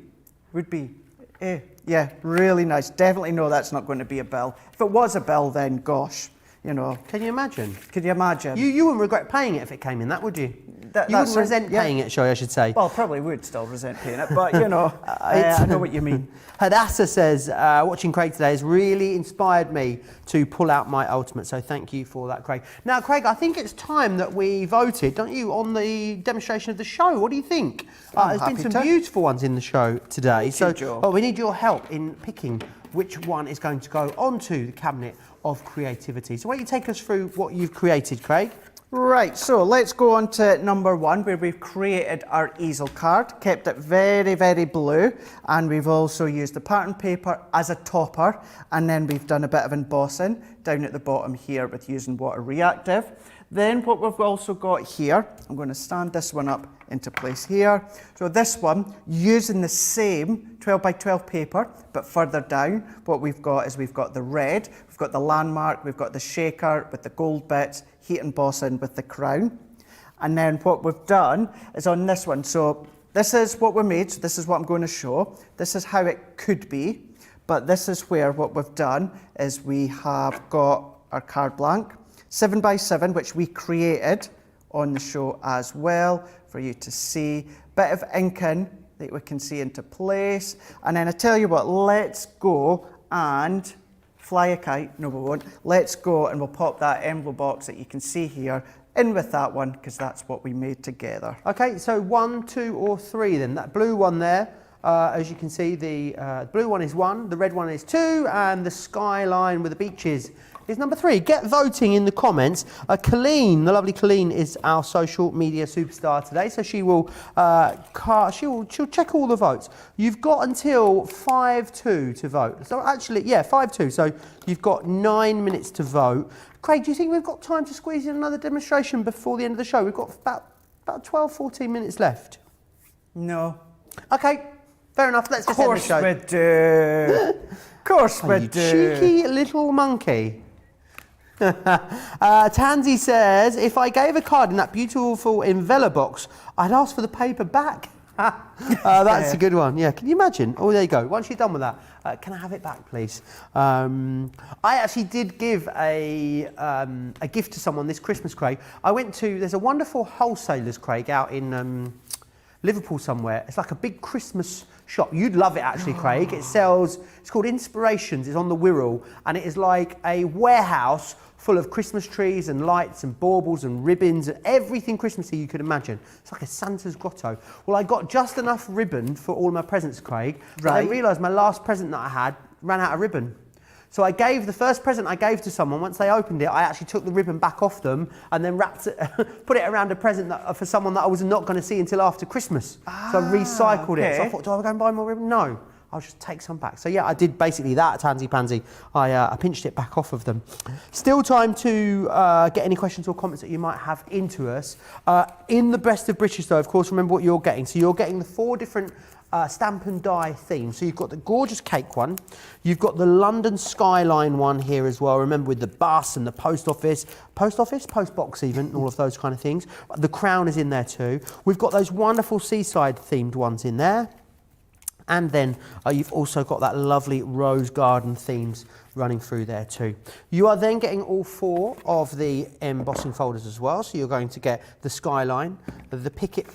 Yeah, really nice. Definitely know that's not going to be a bill. If it was a bill, then gosh, you know. Can you imagine? Could you imagine? You wouldn't regret paying it if it came in that, would you? You wouldn't resent paying it, I should say. Well, probably would still resent paying it, but you know, I know what you mean. Hadassah says, watching Craig today has really inspired me to pull out my ultimate. So thank you for that, Craig. Now, Craig, I think it's time that we voted, don't you, on the demonstration of the show. What do you think? There's been some beautiful ones in the show today. So we need your help in picking which one is going to go onto the cabinet of creativity. So why don't you take us through what you've created, Craig? Right, so let's go on to number 1, where we've created our easel card, kept it very, very blue, and we've also used the pattern paper as a topper, and then we've done a bit of embossing down at the bottom here with using water reactive. Then what we've also got here, I'm going to stand this one up into place here. So this one, using the same 12 by 12 paper, but further down, what we've got is we've got the red, we've got the landmark, we've got the shaker with the gold bits, heat embossing with the crown. And then what we've done is on this one, so this is what we made, so this is what I'm going to show. This is how it could be, but this is where what we've done is we have got our card blank, 7 by 7, which we created on the show as well for you to see. Bit of inking that we can see into place. And then I tell you what, let's go and fly a kite. No, we won't. Let's go and we'll pop that envelope box that you can see here in with that one, because that's what we made together. Okay, so 1, 2 or 3 then. That blue one there, as you can see, the blue one is 1, the red one is 2, and the skyline with the beaches is number 3. Get voting in the comments. Colleen, the lovely Colleen, is our social media superstar today, so she will she'll check all the votes. You've got until 5-2 to vote. So actually, yeah, 5-2. So you've got 9 minutes to vote. Craig, do you think we've got time to squeeze in another demonstration before the end of the show? We've got about 12, 14 minutes left. No. Okay, fair enough. Let's just end the show. Of course we do. Of course we do. Cheeky little monkey. Tansy says, if I gave a card in that beautiful envelope box, I'd ask for the paper back. That's a good one. Yeah, can you imagine? Oh, there you go. Once you're done with that, can I have it back, please? I actually did give a gift to someone this Christmas, Craig. There's a wonderful wholesalers, Craig, out in Liverpool somewhere. It's like a big Christmas shop. You'd love it actually, Craig. It's called Inspirations. It's on the Wirral, and it is like a warehouse full of Christmas trees and lights and baubles and ribbons and everything Christmassy you could imagine. It's like a Santa's grotto. Well, I got just enough ribbon for all my presents, Craig. Right. I realised my last present that I had ran out of ribbon. So I gave the first present I gave to someone. Once they opened it, I actually took the ribbon back off them and then wrapped it, put it around a present for someone that I was not going to see until after Christmas. So I recycled it. So I thought, do I go and buy more ribbon? No, I'll just take some back. So yeah, I did basically that, Tansy Pansy. I pinched it back off of them. Still time to get any questions or comments that you might have into us. In the Best of British though, of course, remember what you're getting. So you're getting the 4 different stamp and die theme. So you've got the gorgeous cake one, you've got the London skyline one here as well, remember, with the bus and the post box even, and all of those kind of things. The crown is in there too. We've got those wonderful seaside themed ones in there. And then you've also got that lovely rose garden themes running through there too. You are then getting all 4 of the embossing folders as well. So you're going to get the skyline, the picket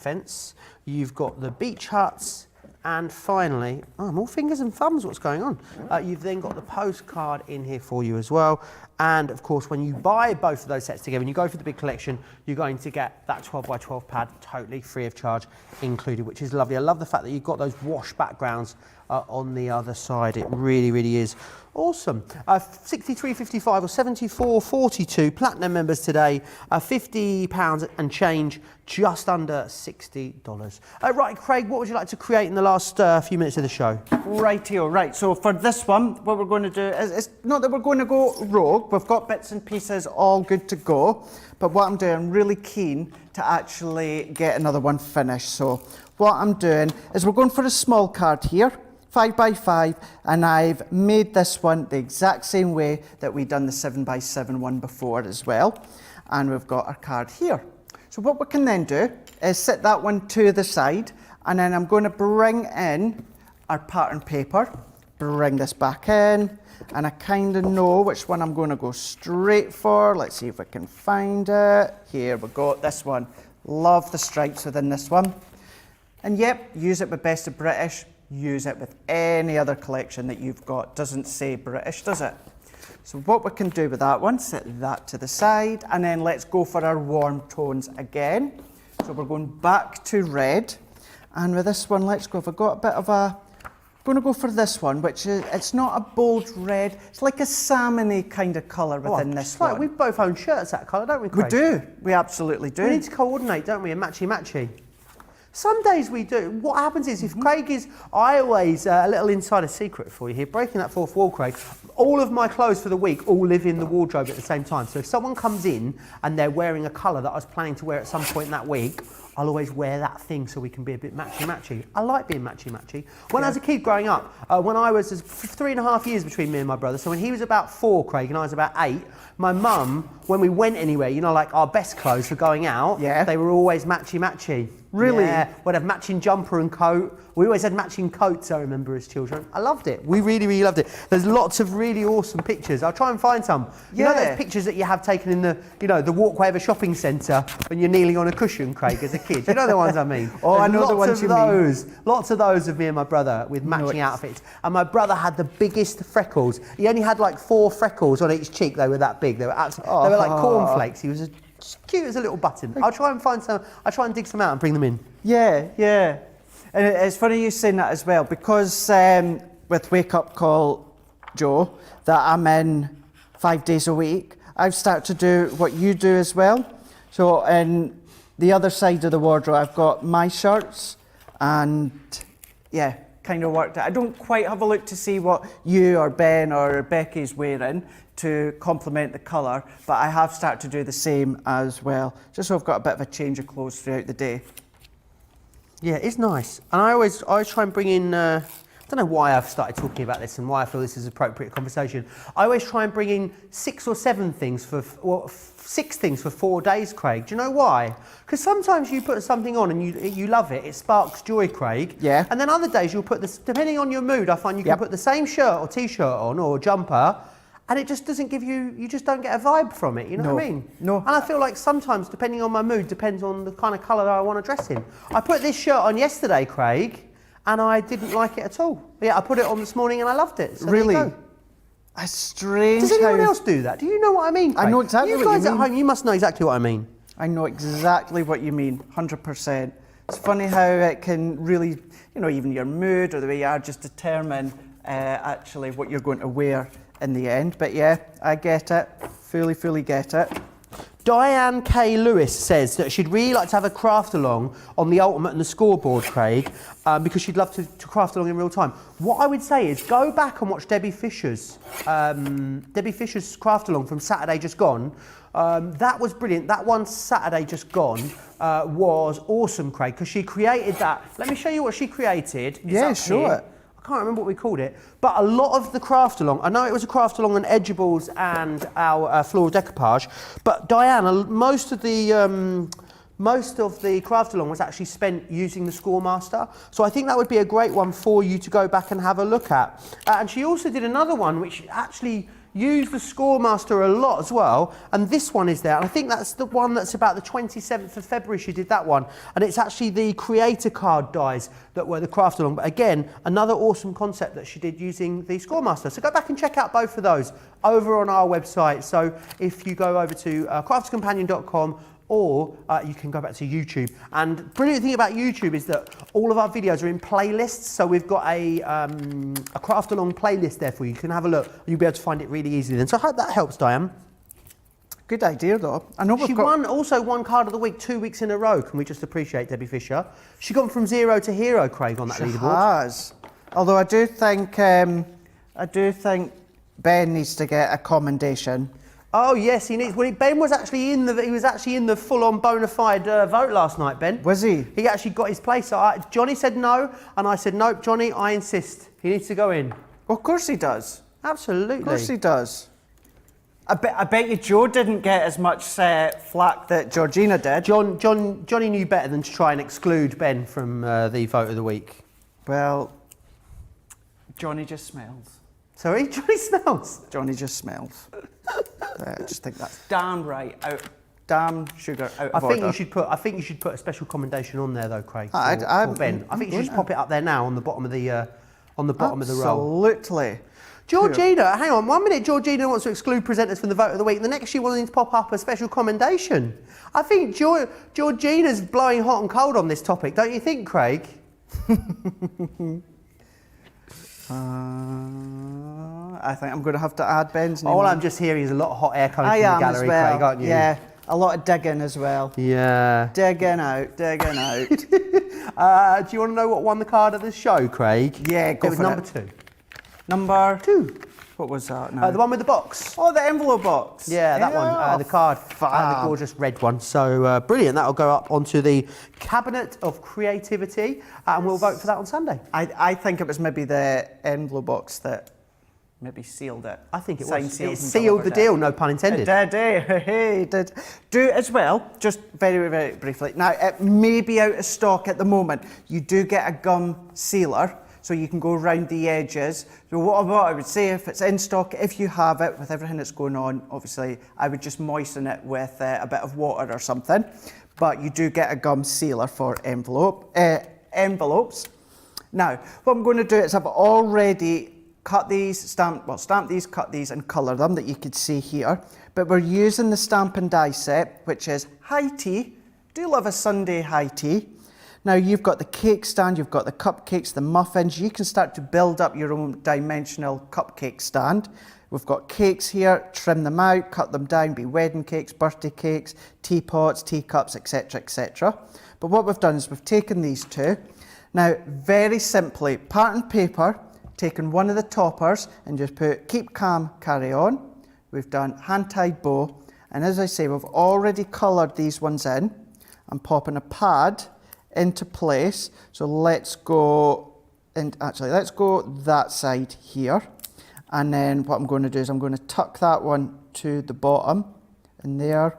fence, you've got the beach huts, and finally, more fingers and thumbs, what's going on? You've then got the postcard in here for you as well. And of course, when you buy both of those sets together and you go for the big collection, you're going to get that 12 by 12 pad totally free of charge included, which is lovely. I love the fact that you've got those wash backgrounds on the other side. It really, really is awesome. 63.55 or 74.42 platinum members today. £50 and change, just under $60. Right, Craig, what would you like to create in the last few minutes of the show? Rightio, right. So for this one, what we're going to do is, it's not that we're going to go rogue. We've got bits and pieces all good to go. But what I'm doing, I'm really keen to actually get another one finished. So what I'm doing is we're going for a small card here. 5 by 5, and I've made this one the exact same way that we done the 7 by 7 one before as well. And we've got our card here. So what we can then do is set that one to the side, and then I'm going to bring in our pattern paper, bring this back in, and I kind of know which one I'm going to go straight for. Let's see if I can find it. Here we go, this one. Love the stripes within this one. And yep, use it with Best of British, use it with any other collection that you've got. Doesn't say British, does it? So what we can do with that one, set that to the side, and then let's go for our warm tones again. So we're going back to red, and with this one, let's go, if I've got a bit of a, I'm going to go for this one, which is, it's not a bold red, it's like a salmony kind of colour within this one. We both own shirts that colour, don't we, Craig? We do, we absolutely do. We need to coordinate, don't we, and matchy-matchy. Some days we do. What happens is, if Craig is, I always, a little insider secret for you here, breaking that fourth wall, Craig, all of my clothes for the week all live in the wardrobe at the same time. So if someone comes in and they're wearing a colour that I was planning to wear at some point that week, I'll always wear that thing so we can be a bit matchy-matchy. I like being matchy-matchy. When I was a kid growing up, when I was 3.5 years between me and my brother, so when he was about 4, Craig, and I was about 8, my mum, when we went anywhere, you know, like our best clothes for going out, they were always matchy-matchy. Really? Yeah, we'd have matching jumper and coat. We always had matching coats, I remember, as children. I loved it. We really, really loved it. There's lots of really awesome pictures. I'll try and find some. You know those pictures that you have taken in the, you know, the walkway of a shopping centre when you're kneeling on a cushion, Craig, as a kid? You know the ones I mean? Oh, I know the ones you mean. Lots of those of me and my brother with matching outfits. And my brother had the biggest freckles. He only had like 4 freckles on each cheek. They were that big. They were absolutely, they were like cornflakes. He was as cute as a little button. I'll try and find some. I'll try and dig some out and bring them in. Yeah, yeah. And it's funny you saying that as well, because with Wake Up Call Joe, that I'm in 5 days a week, I've started to do what you do as well. So in the other side of the wardrobe, I've got my shirts, and yeah, kind of worked out. I don't quite have a look to see what you or Ben or Becky's wearing to complement the colour, but I have started to do the same as well, just so I've got a bit of a change of clothes throughout the day. Yeah, it's nice. And I always try and bring in, I don't know why I've started talking about this and why I feel this is appropriate conversation. I always try and bring in 6 or 7 things for, 6 things for 4 days, Craig. Do you know why? Because sometimes you put something on and you love it, it sparks joy, Craig. Yeah. And then other days you'll put this, depending on your mood, I find you can put the same shirt or t-shirt on or jumper, and it just doesn't give you, you just don't get a vibe from it, you know what I mean? No. And I feel like sometimes, depending on my mood, depends on the kind of colour that I want to dress in. I put this shirt on yesterday, Craig, and I didn't like it at all. Yeah, I put it on this morning and I loved it. So really? There you go. That's strange. Does anyone else do that? Do you know what I mean, Craig? I know exactly what you mean. You guys at home, you must know exactly what I mean. I know exactly what you mean, 100%. It's funny how it can really, you know, even your mood or the way you are just determine actually what you're going to wear in the end. But yeah, I get it. Fully get it. Diane K. Lewis says that she'd really like to have a craft along on the Ultimate and the Scoreboard, Craig, because she'd love to craft along in real time. What I would say is go back and watch Debbie Fisher's craft along from Saturday just gone. That was brilliant. That one Saturday just gone was awesome, Craig, because she created that. Let me show you what she created. Yeah, sure. Here. I can't remember what we called it, but a lot of the craft along, I know it was a craft along on Edgeables and our floral decoupage, but Diana, most of the craft along was actually spent using the Scoremaster, so I think that would be a great one for you to go back and have a look at. And she also did another one which actually used the Scoremaster a lot as well, and this one is there, and I think that's the one that's about the 27th of February she did that one, and it's actually the creator card dies that were the craft along, but again, another awesome concept that she did using the Scoremaster. So go back and check out both of those over on our website. So if you go over to craftscompanion.com, or you can go back to YouTube. And the brilliant thing about YouTube is that all of our videos are in playlists. So we've got a craft along playlist there for you. You can have a look. You'll be able to find it really easily then. So I hope that helps, Diane. Good idea, though. I know she also won Card of the Week 2 weeks in a row. Can we just appreciate Debbie Fisher? She gone from 0 to hero, Craig, on that leaderboard. She has. Although I do think Ben needs to get a commendation. Oh yes, he needs. Well, Ben was actually in the full-on bona fide vote last night. Ben was he? He actually got his place. So Johnny said no, and I said nope. Johnny, I insist. He needs to go in. Well, of course he does. Absolutely. Of course he does. I bet you Joe didn't get as much flack that Georgina did. Johnny knew better than to try and exclude Ben from the vote of the week. Well, Johnny just smells. Sorry, Johnny smells. Johnny just smells. I just think that's damn right out. Damn sugar out of order. I think you should put a special commendation on there though, Craig. For Ben. I think you should just pop it up there now on the bottom of the of the roll. Absolutely. Georgina, hang on 1 minute. Georgina wants to exclude presenters from the vote of the week. The next she wanted to pop up a special commendation. I think Georgina's blowing hot and cold on this topic, don't you think, Craig? I think I'm going to have to add Ben's name. All I'm just hearing is a lot of hot air coming from the gallery, Craig, aren't you? Yeah, a lot of digging as well. Yeah. Digging out. Do you want to know what won the card of the show, Craig? Yeah, go for it. It was number 2. Number 2. What was that now? The one with the box. Oh, the envelope box. Yeah, that one. The card. The gorgeous red one. So brilliant. That'll go up onto the Cabinet of Creativity and we'll vote for that on Sunday. I think it was maybe the envelope box that maybe sealed it. I think it Signed, was. sealed It and sealed the delivered deal, it. no pun intended. It did. Do as well, just very, very briefly. Now, it may be out of stock at the moment. You do get a gum sealer, so you can go around the edges. So what I would say, if it's in stock, if you have it, with everything that's going on, obviously, I would just moisten it with a bit of water or something. But you do get a gum sealer for envelopes. Now, what I'm going to do is I've already cut these, stamp these, cut these and colour them that you could see here. But we're using the stamp and die set, which is high tea. Do love a Sunday high tea. Now you've got the cake stand, you've got the cupcakes, the muffins. You can start to build up your own dimensional cupcake stand. We've got cakes here, trim them out, cut them down, be wedding cakes, birthday cakes, teapots, teacups, etc, etc. But what we've done is we've taken these two. Now, very simply, pattern paper, taken one of the toppers and just put keep calm, carry on. We've done hand-tied bow. And as I say, we've already coloured these ones in. I'm popping a pad into place. So let's go, and actually let's go that side here. And then what I'm going to do is I'm going to tuck that one to the bottom in there.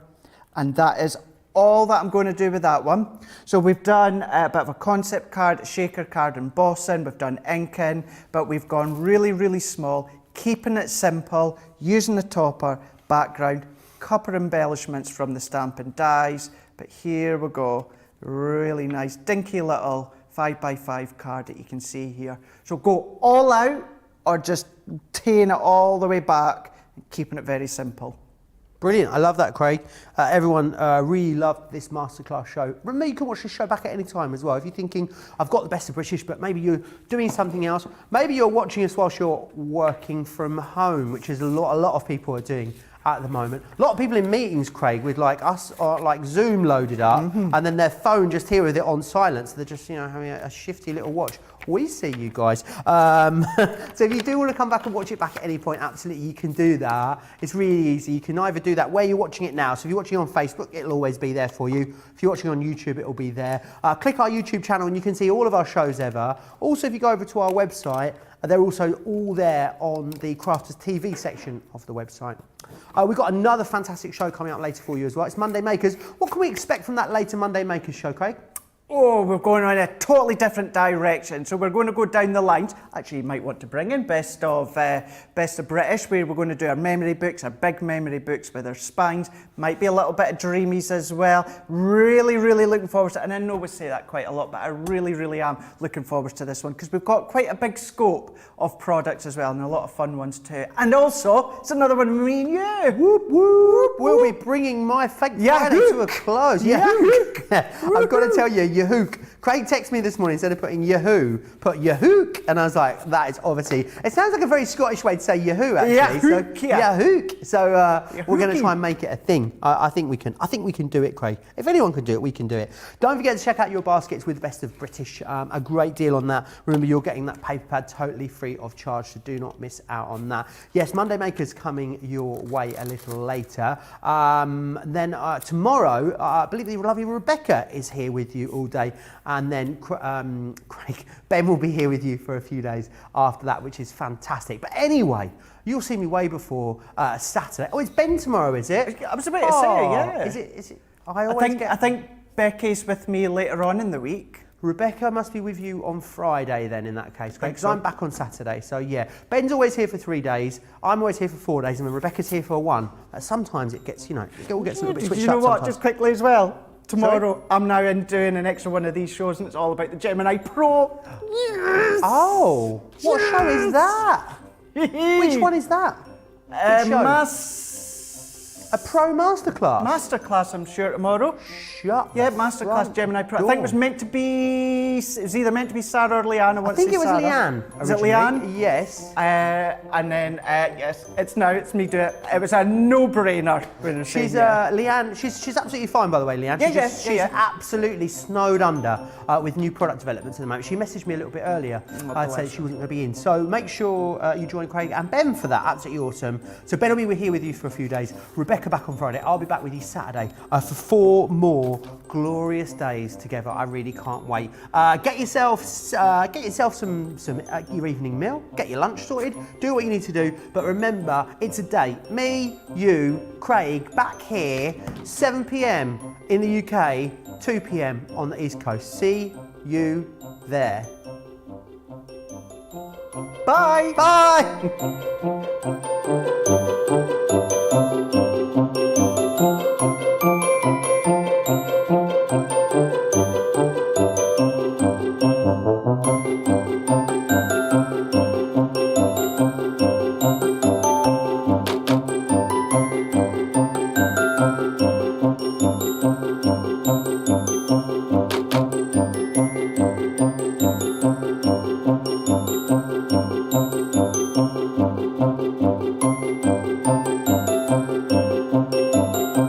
And that is all that I'm going to do with that one. So we've done a bit of a concept card, a shaker card, embossing, we've done inking, but we've gone really, really small, keeping it simple, using the topper, background, couple embellishments from the stamp and dies, but here we go. Really nice, dinky little 5x5 card that you can see here. So go all out or just teeing it all the way back and keeping it very simple. Brilliant. I love that, Craig. Everyone really loved this masterclass show. Remember, you can watch this show back at any time as well. If you're thinking, I've got the best of British, but maybe you're doing something else. Maybe you're watching us whilst you're working from home, which is a lot of people are doing at the moment. A lot of people in meetings, Craig, with like us, or like Zoom loaded up, and then their phone just here with it on silence. They're just, having a shifty little watch. We see you guys. So if you do want to come back and watch it back at any point, absolutely you can do that. It's really easy. You can either do that where you're watching it now. So if you're watching on Facebook, it'll always be there for you. If you're watching on YouTube, it'll be there. Click our YouTube channel and you can see all of our shows ever. Also, if you go over to our website, they're also all there on the Crafters TV section of the website. We've got another fantastic show coming up later for you as well. It's Monday Makers. What can we expect from that later Monday Makers show, Craig? Oh, we're going in a totally different direction. So we're going to go down the lines. Actually, you might want to bring in Best of British, where we're going to do our memory books, our big memory books with our spines. Might be a little bit of dreamies as well. Really, really looking forward to it. And I know we say that quite a lot, but I really, really am looking forward to this one because we've got quite a big scope of products as well and a lot of fun ones too. And also, it's another one with me and you. Whoop, whoop. We'll be bringing my fake Friday to a close. I've got to tell you, Yahook. Craig texted me this morning, instead of putting Yahoo, put Yahook, and I was like, that is obviously, it sounds like a very Scottish way to say Yahoo, actually. Yahook. So we're going to try and make it a thing. I think we can do it, Craig. If anyone can do it, we can do it. Don't forget to check out your baskets with Best of British. A great deal on that. Remember, you're getting that paper pad totally free of charge, so do not miss out on that. Yes, Monday Makers coming your way a little later. Then tomorrow, I believe the lovely Rebecca is here with you all day. And then Craig, Ben will be here with you for a few days after that, which is fantastic. But anyway, you'll see me way before Saturday. Oh, it's Ben tomorrow, is it? I was about to say, yeah. Is it? I think Becky's with me later on in the week. Rebecca must be with you on Friday then in that case, because so. I'm back on Saturday. So yeah, Ben's always here for 3 days. I'm always here for 4 days, and then Rebecca's here for 1. Sometimes it gets, you know, it all gets a little bit switched You know up what? sometimes. Just quickly as well. Tomorrow, I'm now in doing an extra one of these shows, and it's all about the Gemini Pro. Yes! Oh, what show is that? Which one is that? Which show? A Pro Masterclass? Masterclass, I'm sure, tomorrow. Shut Yeah, the Masterclass front Gemini Pro. I door. think it was meant to be. It was either meant to be Sarah or Leanne. I think it was Leanne. Is it originally. Leanne? Yes. And then yes, it's me do it. It was a no-brainer. She's Leanne. She's absolutely fine, by the way, Leanne. She's Yeah. absolutely snowed under with new product developments at the moment. She messaged me a little bit earlier. I'd say she wasn't going to be in. So make sure you join Craig and Ben for that. Absolutely awesome. So Ben will be here with you for a few days. Rebecca back on Friday. I'll be back with you Saturday for 4 more glorious days together. I really can't wait. Get yourself some your evening meal. Get your lunch sorted. Do what you need to do. But remember, it's a date. Me, you, Craig, back here, 7 p.m. in the UK, 2 p.m. on the East Coast. See you there. Bye. Bye.